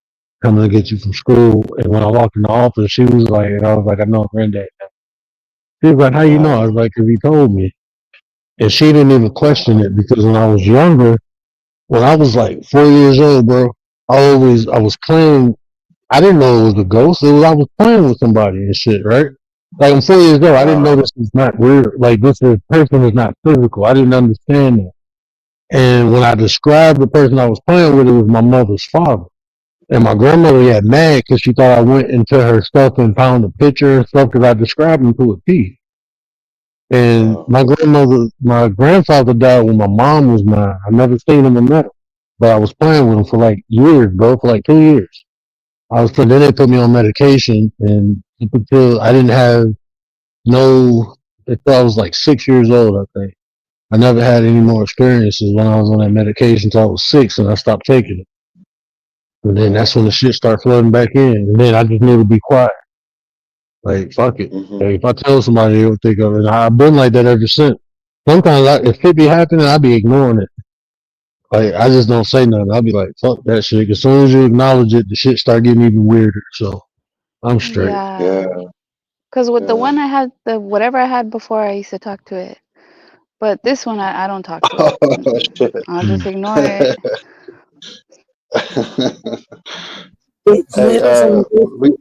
coming to get you from school." And when I walked in the office, she was like, and I was like, "I know granddad." She was like, "How you know?" I was Wow. like, "Cause he told me." And she didn't even question it because when I was younger, when I was like 4 years old, bro, I was playing. I didn't know it was a ghost. I was playing with somebody and shit, right? Like I'm 4 years old. I didn't know Wow. this was not real. Like this person is not physical. I didn't understand that. And when I described the person I was playing with, it was my mother's father. And my grandmother got mad because she thought I went into her stuff and found a picture and stuff because I described him to a T. And Wow. my grandfather died when my mom was 9. I never seen him or met him, but I was playing with him for like years, bro, for like 2 years. Then they put me on medication, and up until I didn't have no, until I was like 6 years old, I think. I never had any more experiences when I was on that medication until I was 6, and I stopped taking it. And then that's when the Wow. shit started flooding back in. And then I just knew to be quiet. Like, fuck it. Hmm. Like, if I tell somebody, they'll think of it. I've been like that ever since. Sometimes, if it be happening, I be ignoring it. Like, I just don't say nothing. I'll be like, fuck that shit. As soon as you acknowledge it, the shit start getting even weirder. So, I'm straight. Yeah. Yeah. Because with the Yeah. one I had, the whatever I had before, I used to talk to it. But this one, I don't talk to it. Oh shit. I'll just ignore it. It's Hey, medicine. we You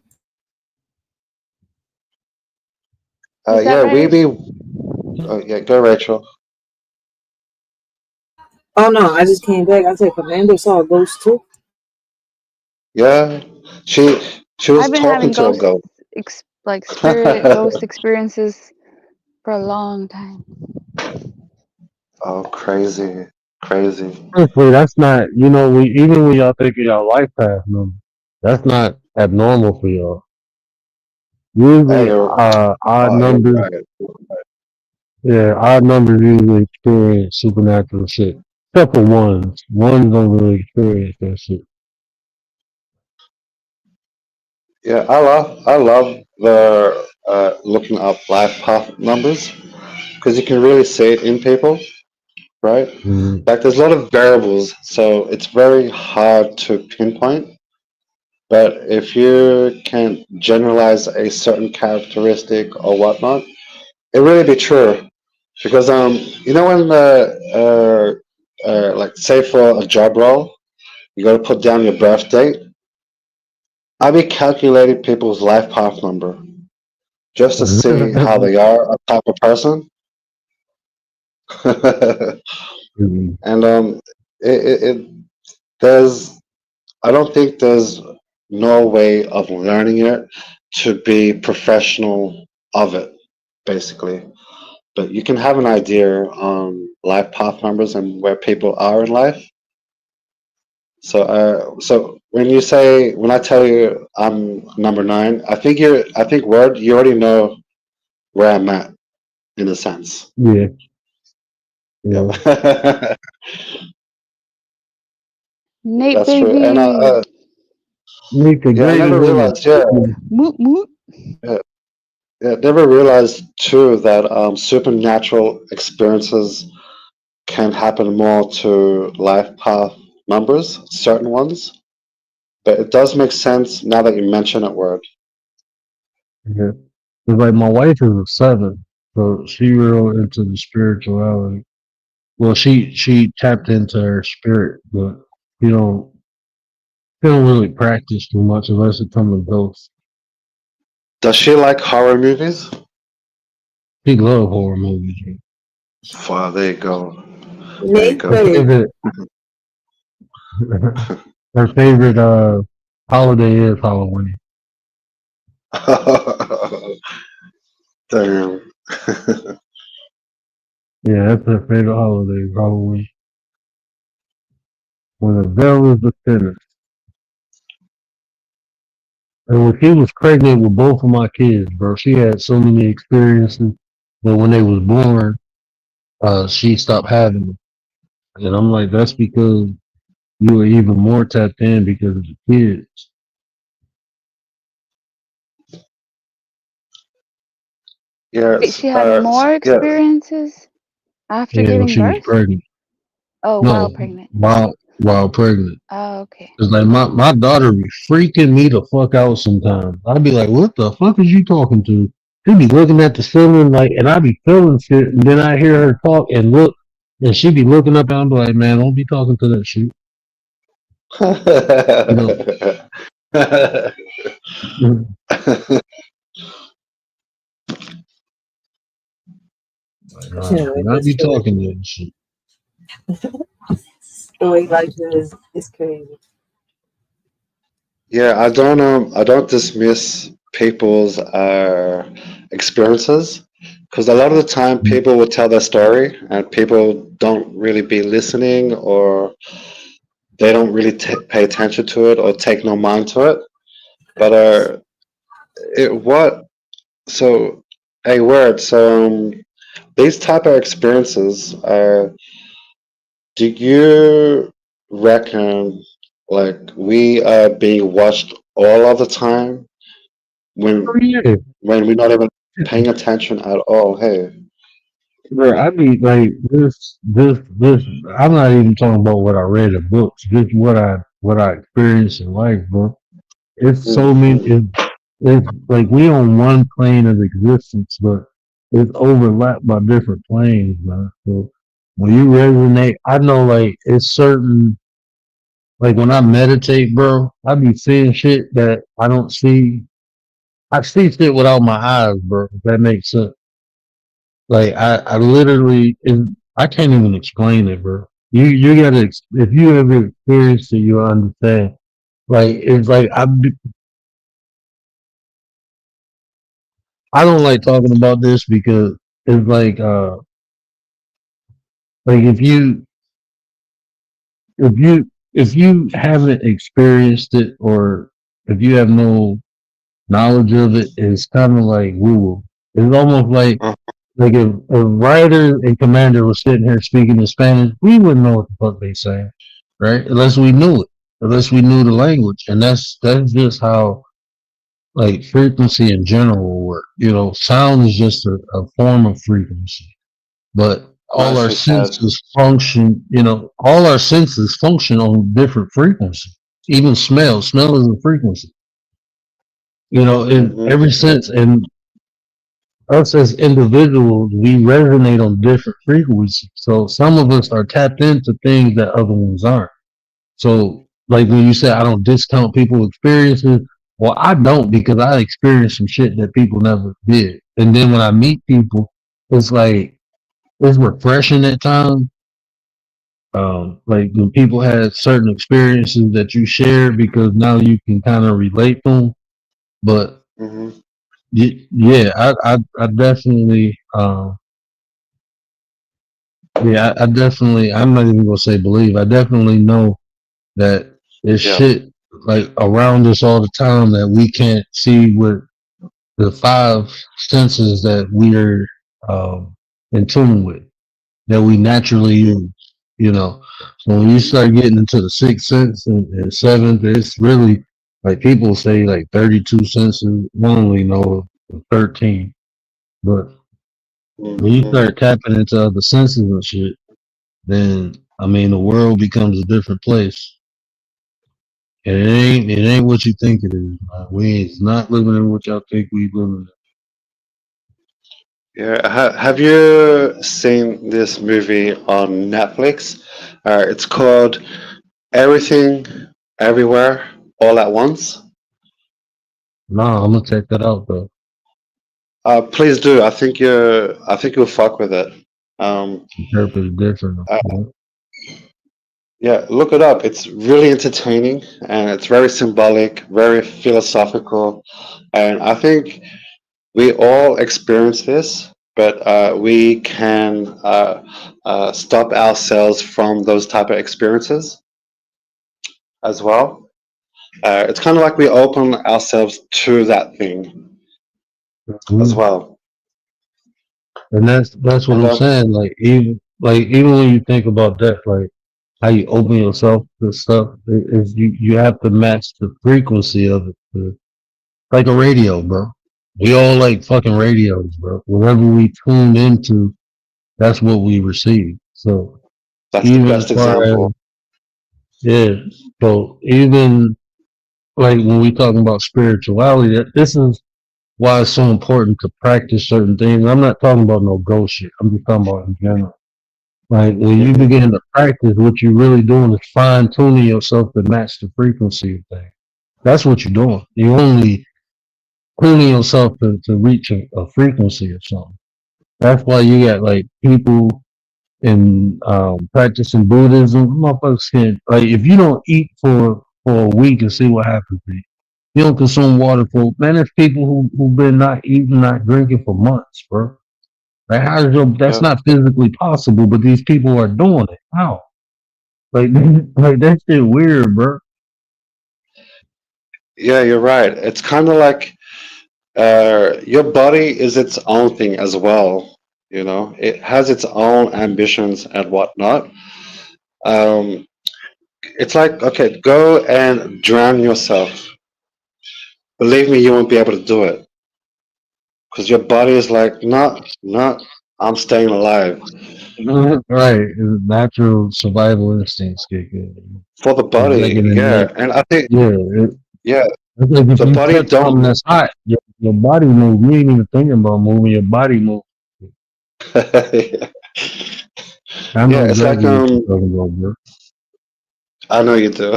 said, yeah, we Reg? be yeah, go Rachel. Oh no, I just came back. I said Commander saw a ghost too. Yeah. She she was I've been talking having to a ghost. like spirit, ghost experiences for a long time. Oh, crazy. Crazy. Honestly, that's not, even when y'all think of y'all life path number, that's not abnormal for y'all. Hey, Usually, odd you're numbers, right. yeah, odd numbers usually experience supernatural shit. Except for ones. Ones don't really experience that shit. Yeah, I love the looking up life path numbers because you can really see it in people, right? Mm. Like there's a lot of variables, so it's very hard to pinpoint. But if you can generalize a certain characteristic or whatnot, it really be true. Because when like say for a job role, you got to put down your birth date. I be calculating people's life path number just to see how they are, a type of person. Mm. And it there's I don't think there's no way of learning it to be professional of it, basically. But you can have an idea on life path numbers and where people are in life. So when I tell you I'm number 9, I think word you already know where I'm at in a sense. Yeah, Yeah, yeah. Nate, that's true. And baby. Meet the yeah, I greatest never woman. realized. Yeah, Moot, moot. yeah, yeah, never realized too that supernatural experiences can happen more to life path numbers, certain ones. but it does make sense now that you mention it. Word. Yeah. It's like my wife is a 7, so she real into the spirituality. Well, she tapped into her spirit, but you know, she don't really practice too much unless it comes to ghosts. Does she like horror movies? She love horror movies. Wow, there you go. There you Me Her go. too. favorite, her favorite holiday is Halloween. Damn. Yeah, that's her favorite holiday, is Halloween. When the veil is the thinnest. And when she was pregnant with both of my kids, bro, she had so many experiences. But when they was born, she stopped having them. And I'm like, that's because you were even more tapped in because of the kids. Wait, Yes. she had more Yeah. experiences after Yeah, when giving she was birth? pregnant. Oh, while No, pregnant. while pregnant. Oh, okay. It's like my daughter be freaking me the fuck out sometimes. I'd be like, what the fuck is you talking to? She'd be looking at the ceiling like, and I'd be feeling shit, and then I hear her talk and look, and she'd be looking up, and I'd be like, man, don't be talking to that shit. You know, like, I can't do wait not this be story. talking to that shit. Story like this is crazy. Yeah, I don't dismiss people's experiences because a lot of the time people will tell their story and people don't really be listening or they don't really pay attention to it or take no mind to it. But it what so a word these type of experiences do you reckon like we are being watched all of the time Oh when yeah, when we're not even paying attention at all? Hey. bro. I mean, like this. I'm not even talking about what I read in books. Just what I experienced in life, bro. It's so many. Mhm. It's like we on one plane of existence, but it's overlapped by different planes, man. So when you resonate, I know like it's certain. Like when I meditate, bro, I be seeing shit that I don't see. I see shit without my eyes, bro. If that makes sense. Like I literally, I can't even explain it, bro. You gotta if you ever experienced it, you'll understand. Like it's like I don't like talking about this because it's like if you haven't experienced it or if you have no knowledge of it, it's kind of like woo woo. It's almost Uh, like if a writer and commander was sitting here speaking in Spanish, we wouldn't know what the fuck they saying, right? Unless we knew it, unless we knew the language, and that's just how like frequency in general will work. You know, sound is just a form of frequency, but all our nicely said. senses function. You know, all our senses function on different frequencies. Even smell is a frequency. You know, in Hmm. every sense, and us as individuals, we resonate on different frequencies. So some of us are tapped into things that other ones aren't. So, like when you say I don't discount people's experiences, well, I don't because I experienced some shit that people never did. And then when I meet people, it's like it's refreshing at times. Like when people had certain experiences that you shared because now you can kind of relate to them. But Hmm. yeah, I definitely, yeah, I definitely, I'm not even gonna say believe. I definitely know that there's Yeah. shit like around us all the time that we can't see with the five senses that we're in tune with, that we naturally use. You know, so when you start getting into the sixth sense and seventh, it's really like people say like 32 senses. I only know of 13, but when you Hmm. start tapping into other senses and shit, then I mean the world becomes a different place. It ain't what you think it is, man. It's not living in what y'all think we living Yeah, have you seen this movie on Netflix? It's called Everything, Everywhere, All at Once. in. Nah, I'm gonna check that out though. Please do. I think you'll fuck with it. Um, The purpose is different. uh, You know? yeah, look it up. It's really entertaining and it's very symbolic, very philosophical, and I think we all experience this, but we can stop ourselves from those type of experiences as well. It's kind of like we open ourselves to that thing as Mhm. well. And that's what And I'm saying. Even when you think about that, like how you open yourself to stuff, is you have to match the frequency of it. Like a radio, bro. We all like fucking radios, bro. Whatever we tuned into, that's what we receive. So that's the even as best far as example. yeah, so even like when we talking about spirituality, this is why it's so important to practice certain things. I'm not talking about no ghost shit. I'm just talking about in general. Like when you Hmm. begin to practice, what you're really doing is fine tuning yourself to match the frequency of things. That's what you're doing. You only tuning yourself to reach a frequency or something. That's why you got like people in practicing Buddhism. Motherfuckers can like if you don't eat for a week and see what happens to you. You don't consume water for man. There's people who've been not eating, not drinking for months, bro. Like that's Yeah, not physically possible, but these people are doing it. How? Like like that shit weird, bro. yeah, you're right. It's kind of like your body is its own thing as well. You know, it has its own ambitions and whatnot. Um, it's like, okay, go and drown yourself. Believe me, you won't be able to do it because your body is like, no, no, I'm staying alive. Right. It's natural survival instincts kick in. For the It's like body, an innate. yeah. And I think, Yeah. yeah, It's like if the you body touch don't. something that's hot, your body moves. You ain't even thinking about moving. Your body moves. Yeah, I know it's like exactly what you're talking about, bro. I know you do,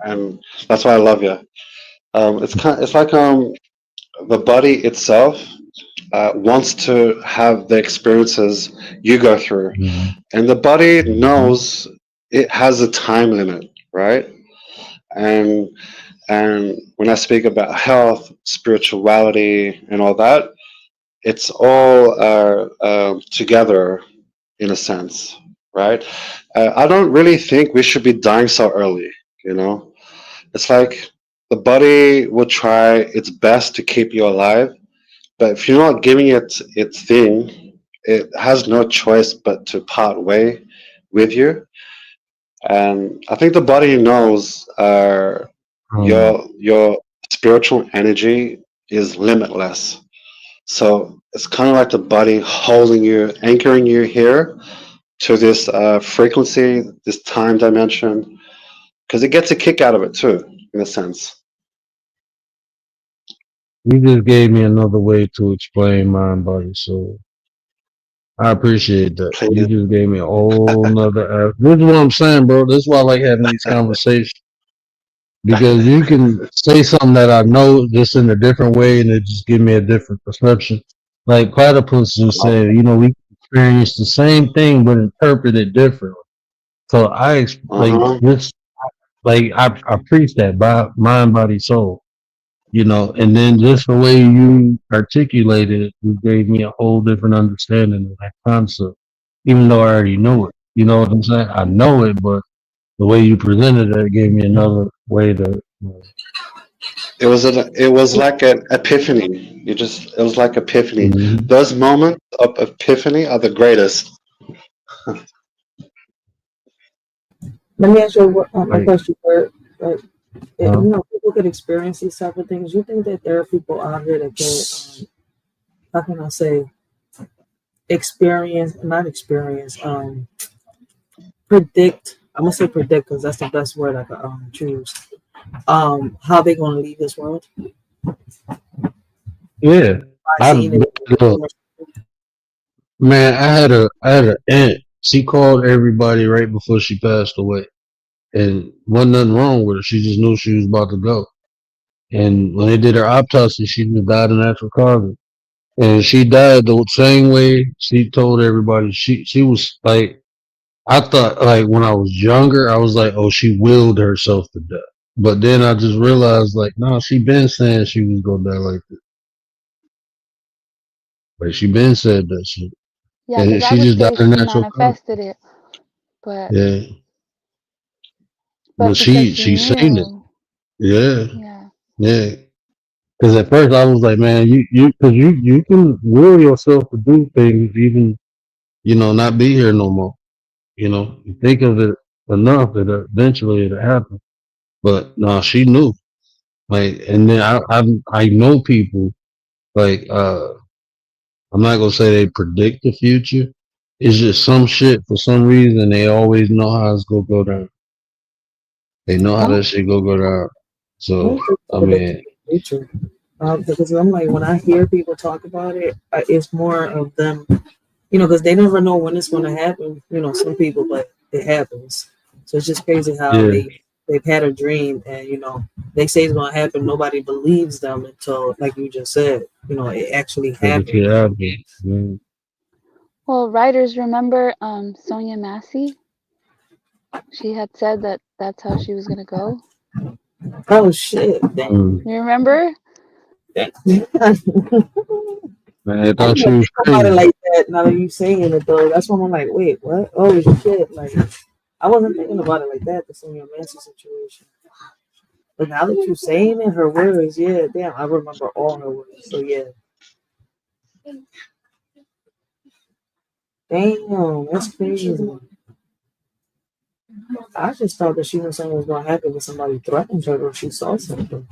and that's why I love you. It's like the body itself wants to have the experiences you go through, Mm-hmm. and the body Mm-hmm. knows it has a time limit, right? And and when I speak about health, spirituality, and all that, it's all together in a sense, right? I don't really think we should be dying so early. You know, it's like the body will try its best to keep you alive, but if you're not giving it its thing, it has no choice but to part way with you. And I think the body knows your spiritual energy is limitless. So it's kind of like the body holding you, anchoring you here to this frequency, this time dimension, because it gets a kick out of it too, in a sense. You just gave me another way to explain mind, body, soul. I appreciate that. You Please. just gave me a whole nother. This is what I'm saying, bro. This is why I like having these conversations because you can say something that I know just in a different way, and it just give me a different perception. Like platypus just said, we experience the same thing but interpret it differently. So like Uh-huh. this, like I preach that by mind, body, soul. And then just the way you articulated it, you gave me a whole different understanding of that concept, even though I already knew it. You know what I'm saying? I know it, but the way you presented it gave me another way to. It was like an epiphany. It was like epiphany. Mhm. Those moments of epiphany are the greatest. Let me ask you a Like, question. Like, huh? people could experience these type of things. You think that there are people out here that can, how can I say, not experience, predict. I'm gonna say predict because that's the best word I could choose. how they gonna leave this world? Yeah, By I seeing it. look, man. I had an aunt. She called everybody right before she passed away, and wasn't nothing wrong with her. She just knew she was about to go. And when they did her autopsy, she just died of natural causes. And she died the same way she told everybody. She was like, I thought like when I was younger, I was like, oh, she willed herself to death. But then I just realized like, no, she been saying she was gonna die like this. Like she been said that shit. Yeah, because And I she would just died say of she natural causes. manifested it, but Yeah. But because she she seen it. knew, Yeah. yeah. Yeah. Because at first I was like, man, you can will yourself to do things, even not be here no more. You think of it enough that eventually it'll happen. But no, she knew. Like, and then I know people like I'm not gonna say they predict the future. It's just some shit for some reason they always know how it's gonna go down. They know how that shit go down. I So don't think I predict mean, the future. Because I'm like, when I hear people talk about it, it's more of them, because they never know when it's going to happen. Some people, but it happens. So it's just crazy how yeah, they've had a dream, and they say it's going to happen. Nobody believes them until, like you just said, it actually that the happened. shit happens. Yeah. Well, writers remember Sonia Massey? She had said that that's how she was gonna go. Oh shit! Mm. You remember? I Man, I didn't thought she even was think about it crazy. like that. Now that you saying it, though, that's when I'm like, wait, what? Oh shit! Like, I wasn't thinking about it like that. The Sonia Massey situation. But now that you're saying it, her words, yeah, damn, I remember all her words. So yeah, damn, that's crazy. I just thought that she knew something was gonna happen when somebody threatened her or she saw something.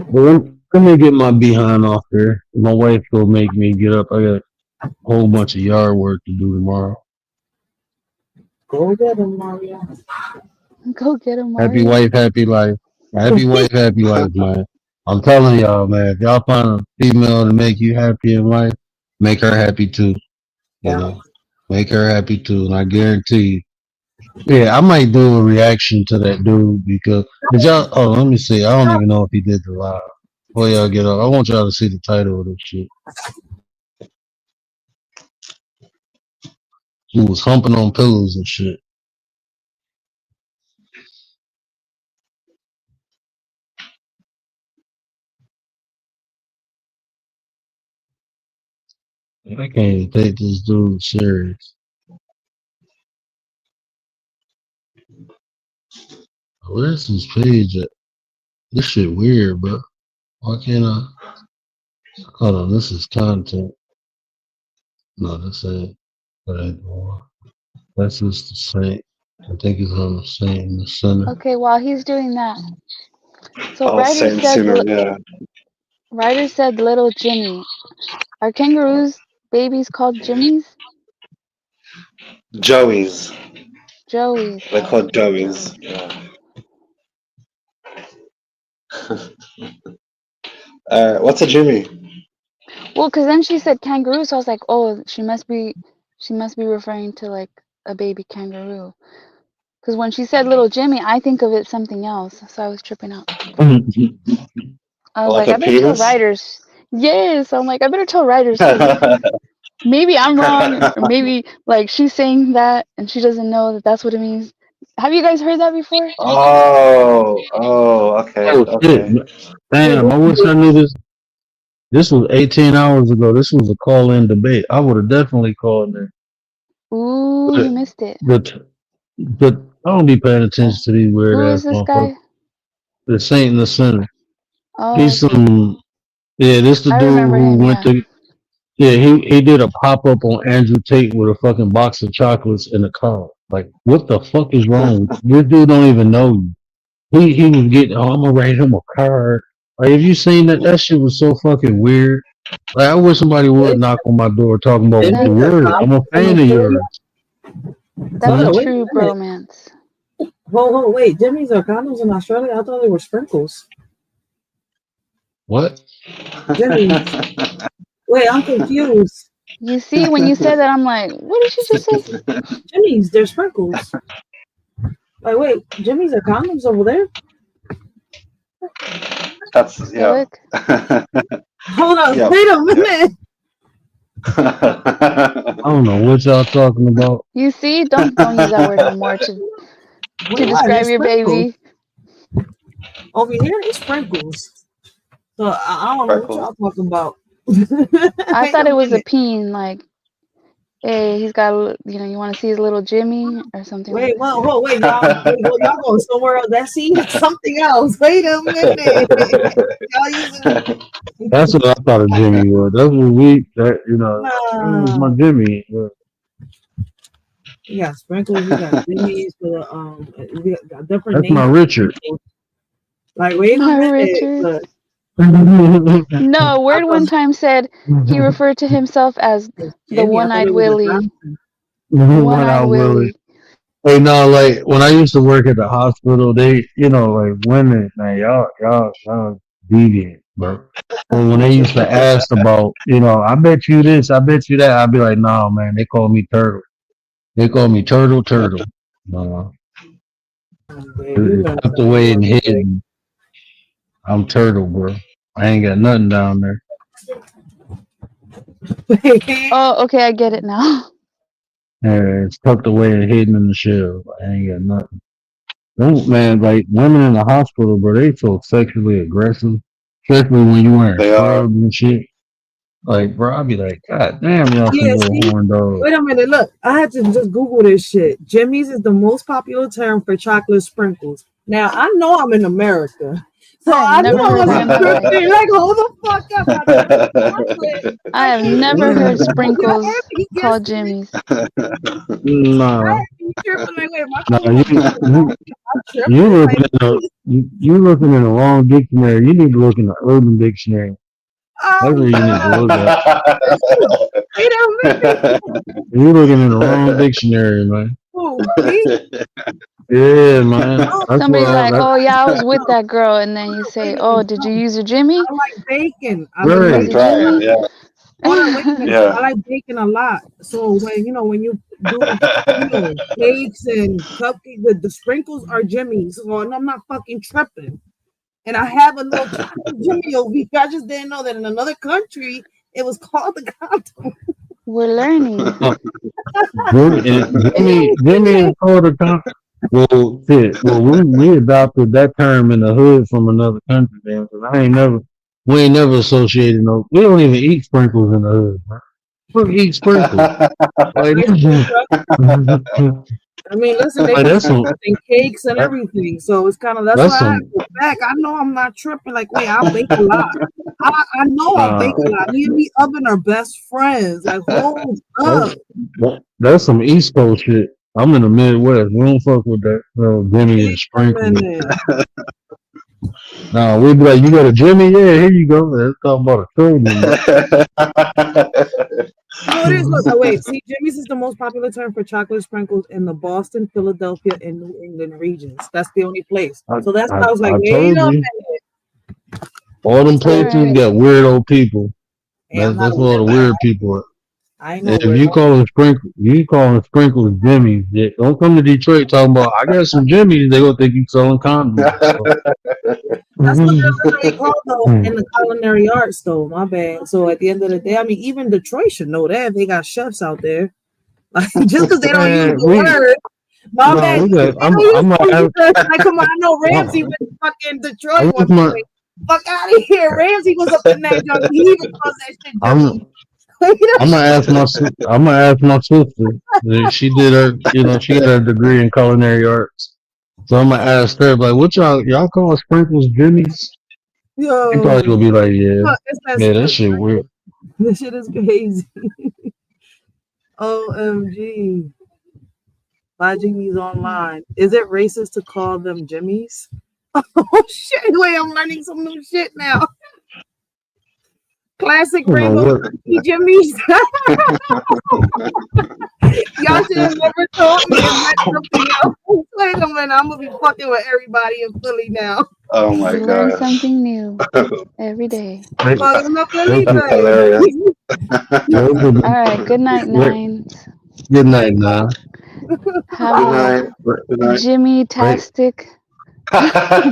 Well, let me get my behind off here. My wife will make me get up. I got a whole bunch of yard work to do tomorrow. Go get him, Mario. Go get him, Happy Mario. wife, happy life. Happy wife, happy life, man. I'm telling y'all, man, if y'all find a female to make you happy in life, make her happy too. You Yeah. know, make her happy too. And I guarantee you, yeah, I might do a reaction to that dude because did y'all, oh, let me see. I don't even know if he did the live. Before y'all get up, I want y'all to see the title of this shit. He was humping on pillows and shit. I can't even take this dude serious. Where's his page at? This shit weird, bro. Why can't I? Hold on, this is content. No, this ain't. That ain't the one. That's just the same. I think it's on the same in the center. Okay, while he's doing that, so Oh, same sinner, yeah. writer said little Jimmy. Are kangaroos babies called Jimmies? Joey's. Joey's. They're Oh. called Joey's. Yeah. What's a Jimmy? Well, because then she said kangaroo, so I was like, oh, she must be referring to like a baby kangaroo. Because when she said little Jimmy, I think of it something else, so I was tripping out. I was Like like, a I better tell penis? writers. Yes, I'm like, I better tell writers too. Maybe I'm wrong, or maybe like she's saying that and she doesn't know that that's what it means. Have you guys heard that before? Okay, Oh shit! okay. Damn, I wish I knew this. This was 18 hours ago. This was a call-in debate. I would have definitely called in. Ooh, you But, missed it. but I don't be paying attention to these weird Who ass is this motherfuckers. guy? The Saint in the Center. Oh, He's okay. some. Yeah, this the I dude remember who him, went yeah. to. Yeah, he did a pop up on Andrew Tate with a fucking box of chocolates in a car. Like, what the fuck is wrong with you? This dude don't even know you. He was getting, oh, I'm gonna write him a card. Like, have you seen that? That shit was so fucking weird. Like, I wish somebody would knock on my door talking about Didn't the he word. I'm a fan of yours. That's a Wait true a minute. bromance. Hold, wait. Jimmy's are condoms in Australia? I thought they were sprinkles. What? Jimmy's. Wait, I'm confused. You see, when you said that, I'm like, what did she just say? Jimmy's, they're sprinkles. Like, wait, Jimmy's are condoms over there? That's yeah. Look. Hold on, Yep. wait a minute. I don't know what y'all talking about. You see, don't use that word no more to Wait, why? describe They're your sprinkles. baby. Over here, it's sprinkles. So I don't know what y'all talking about. I thought it was a peen, like, hey, he's got a, you want to see his little Jimmy or something. Wait, like that. wait, y'all going somewhere else. That's something else. Wait a minute. Y'all using That's what I thought a Jimmy was. That's what that was my Jimmy. You got sprinkles, you got Jimmy's for the we got different That's names. my Richard. Like, wait a My minute. Richard. Look. No, Word one time said he referred to himself as the Jimmy, I thought one-eyed it was a Willie. Johnson. One-eyed Willie. Hey, no, like when I used to work at the hospital, they, like women, man, y'all deviant, bro. But when they used to ask about, I bet you this, I bet you that, I'd be like, no, man, they call me Turtle. They call me Turtle. No, it's tucked away and hidden. I'm Turtle, bro. I ain't got nothing down there. Oh, okay, I get it now. Yeah, it's tucked away and hidden in the shell. I ain't got nothing. Don't, man, like women in the hospital, bro, they so sexually aggressive, especially when you wearing scrubs and shit. Like, bro, I'd be like, God damn, y'all some little horn dogs. Wait a minute, look, I had to just Google this shit. Jimmy's is the most popular term for chocolate sprinkles. Now, I know I'm in America, so I never know heard that in my life. like, hold the fuck up. I have never heard sprinkles called Jimmy's. Nah. You looking in the wrong dictionary. You need to look in the Urban Dictionary. That's where you need to look at. You looking in the wrong dictionary, man. Yeah, man. Somebody's like, oh yeah, I was with that girl, and then you say, oh, did you use a Jimmy? I like bacon. Use a Jimmy? Yeah. Hold on, wait a minute. Yeah. I like bacon a lot. So when you do cakes and cupcakes, the sprinkles are Jimmy's. So I'm not fucking tripping. And I have a little chocolate Jimmy over here. I just didn't know that in another country it was called the condom. We're learning. Jimmy is called a condom. Well, shit. Well, we adopted that term in the hood from another country, man. We ain't never associated no. We don't even eat sprinkles in the hood, man. We eat sprinkles. I mean, listen, they put cakes and everything, so it's kind of that's why I go back. I know I'm not tripping. Like, wait, I bake a lot. I know I bake a lot. Me and me oven are best friends. Like, hold up. That's some East Coast shit. I'm in the Midwest. We don't fuck with that. Jimmy and sprinkles. No, we'd be like, you got a Jimmy? Yeah, here you go. Let's talk about a children. No, it is. Look, wait. See, Jimmy's is the most popular term for chocolate sprinkles in the Boston, Philadelphia, and New England regions. That's the only place. So that's why I was like, wait a minute. All them places got weird old people. That's what all the weird people are. I know. If you call them sprinkles Jimmy's, don't come to Detroit talking about I got some Jimmy's. They gonna think you selling condoms. That's what they're literally called though in the culinary arts, though. My bad. So at the end of the day, I mean, even Detroit should know that they got chefs out there. Like just because they don't use the word. My bad. Like, come on, I know Ramsey went to fucking Detroit one day. Fuck out of here. Ramsey was up in that jungle. He even calls that shit Jimmy. I'm gonna ask my sister. She did her, she got a degree in culinary arts. So I'm gonna ask her, like, what y'all call sprinkles Jimmy's? Yo, she probably gonna be like, yeah, that shit weird. This shit is crazy. OMG. Buy Jimmy's online. Is it racist to call them Jimmy's? Oh shit! Wait, I'm learning some new shit now. Classic rainbow Jimmy's. Y'all should Shit never told me. It's like something else. Wait a minute, I'm gonna be fucking with everybody in Philly now. Oh my You learn gosh. something new every day. Fucking up Philly, Thank you. Hilarious. All right. Good night, Nines. Good night, now. Have Good a night. Good night. Jimmy-tastic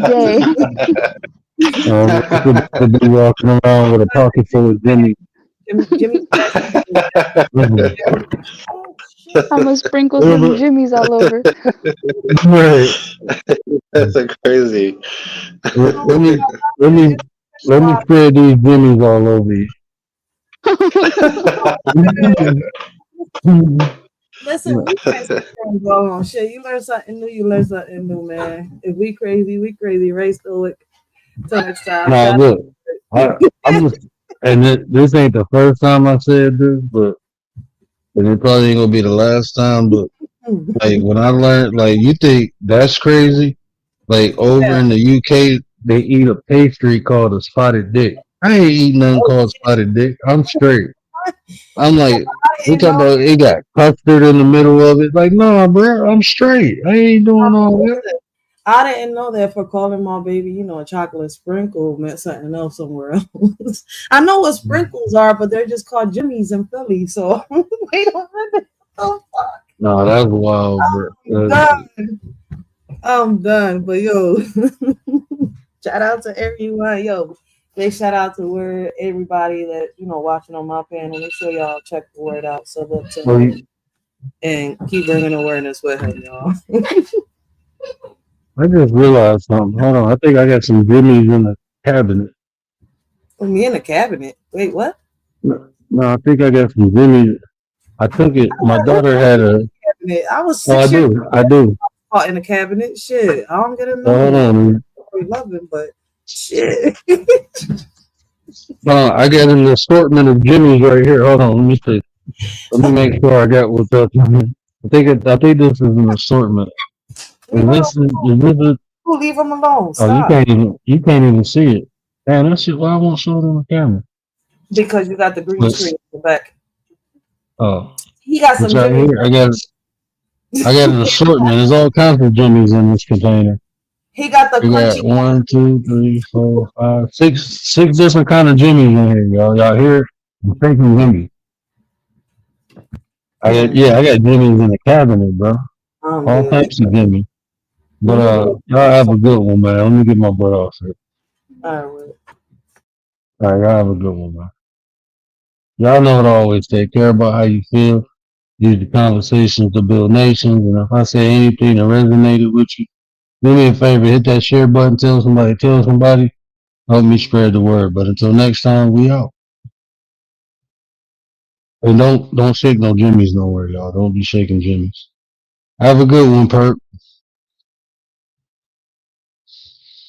day. Could be walking around with a pocket full of Jimmy. Jimmy. I'm gonna sprinkle some Jimmys all over. Right. That's so crazy. Let me spread these Jimmys all over you. Listen, we crazy. Go on. Shit, you learn something new. You learn something new, man. If we crazy, we crazy. Ray Stoic. Till next time. Now look, I'm just, and this ain't the first time I said this, but it probably ain't gonna be the last time. But like when I learned, like you think that's crazy, like over in the UK they eat a pastry called a spotted dick. I ain't eating nothing called spotted dick. I'm straight. I'm like, we talking about it got custard in the middle of it. Like, no, bro, I'm straight. I ain't doing all that. I didn't know that for calling my baby, a chocolate sprinkle meant something else somewhere else. I know what sprinkles are, but they're just called Jimmy's in Philly. So wait a minute. Oh fuck. No, that's wild, bro. I'm done. But yo, shout out to everyone. Yo, big shout out to everybody that watching on my panel. Make sure y'all check the word out. So look to him and keep bringing awareness with him, y'all. I just realized something. Hold on, I think I got some Jimmys in the cabinet. Me in the cabinet. Wait, what? No, I think I got some Jimmys. I took it. My daughter had a cabinet. I was 6 I years do. I do. old in the cabinet. Shit, I don't get a Hold on. We love him, but shit. I got an assortment of Jimmys right here. Hold on, let me see. Let me make sure I got what's up. I think this is an assortment. Is this a, Leave him alone. oh, Stop. you can't even see it. Man, that's it. Why I won't show it on the camera? Because you got the green screen in the back. Oh, He got some right Jimmys. here. I got an assortment. There's all kinds of Jimmys in this container. He got the We got 1, 2, 3, 4, 5, 6 different kind of Jimmys in here, y'all. Y'all hear? I'm thinking Jimmys. I got Jimmys in the cabinet, bro. All types of Jimmys. But y'all have a good one, man. Let me get my butt off here. All right, y'all have a good one, man. Y'all know what I always say. Care about how you feel. Use the conversations to build nations. And if I say anything that resonated with you, do me a favor, hit that share button, tell somebody, help me spread the word. But until next time, we out. And don't shake no Jimmys nowhere, y'all. Don't be shaking Jimmys. Have a good one, Perk.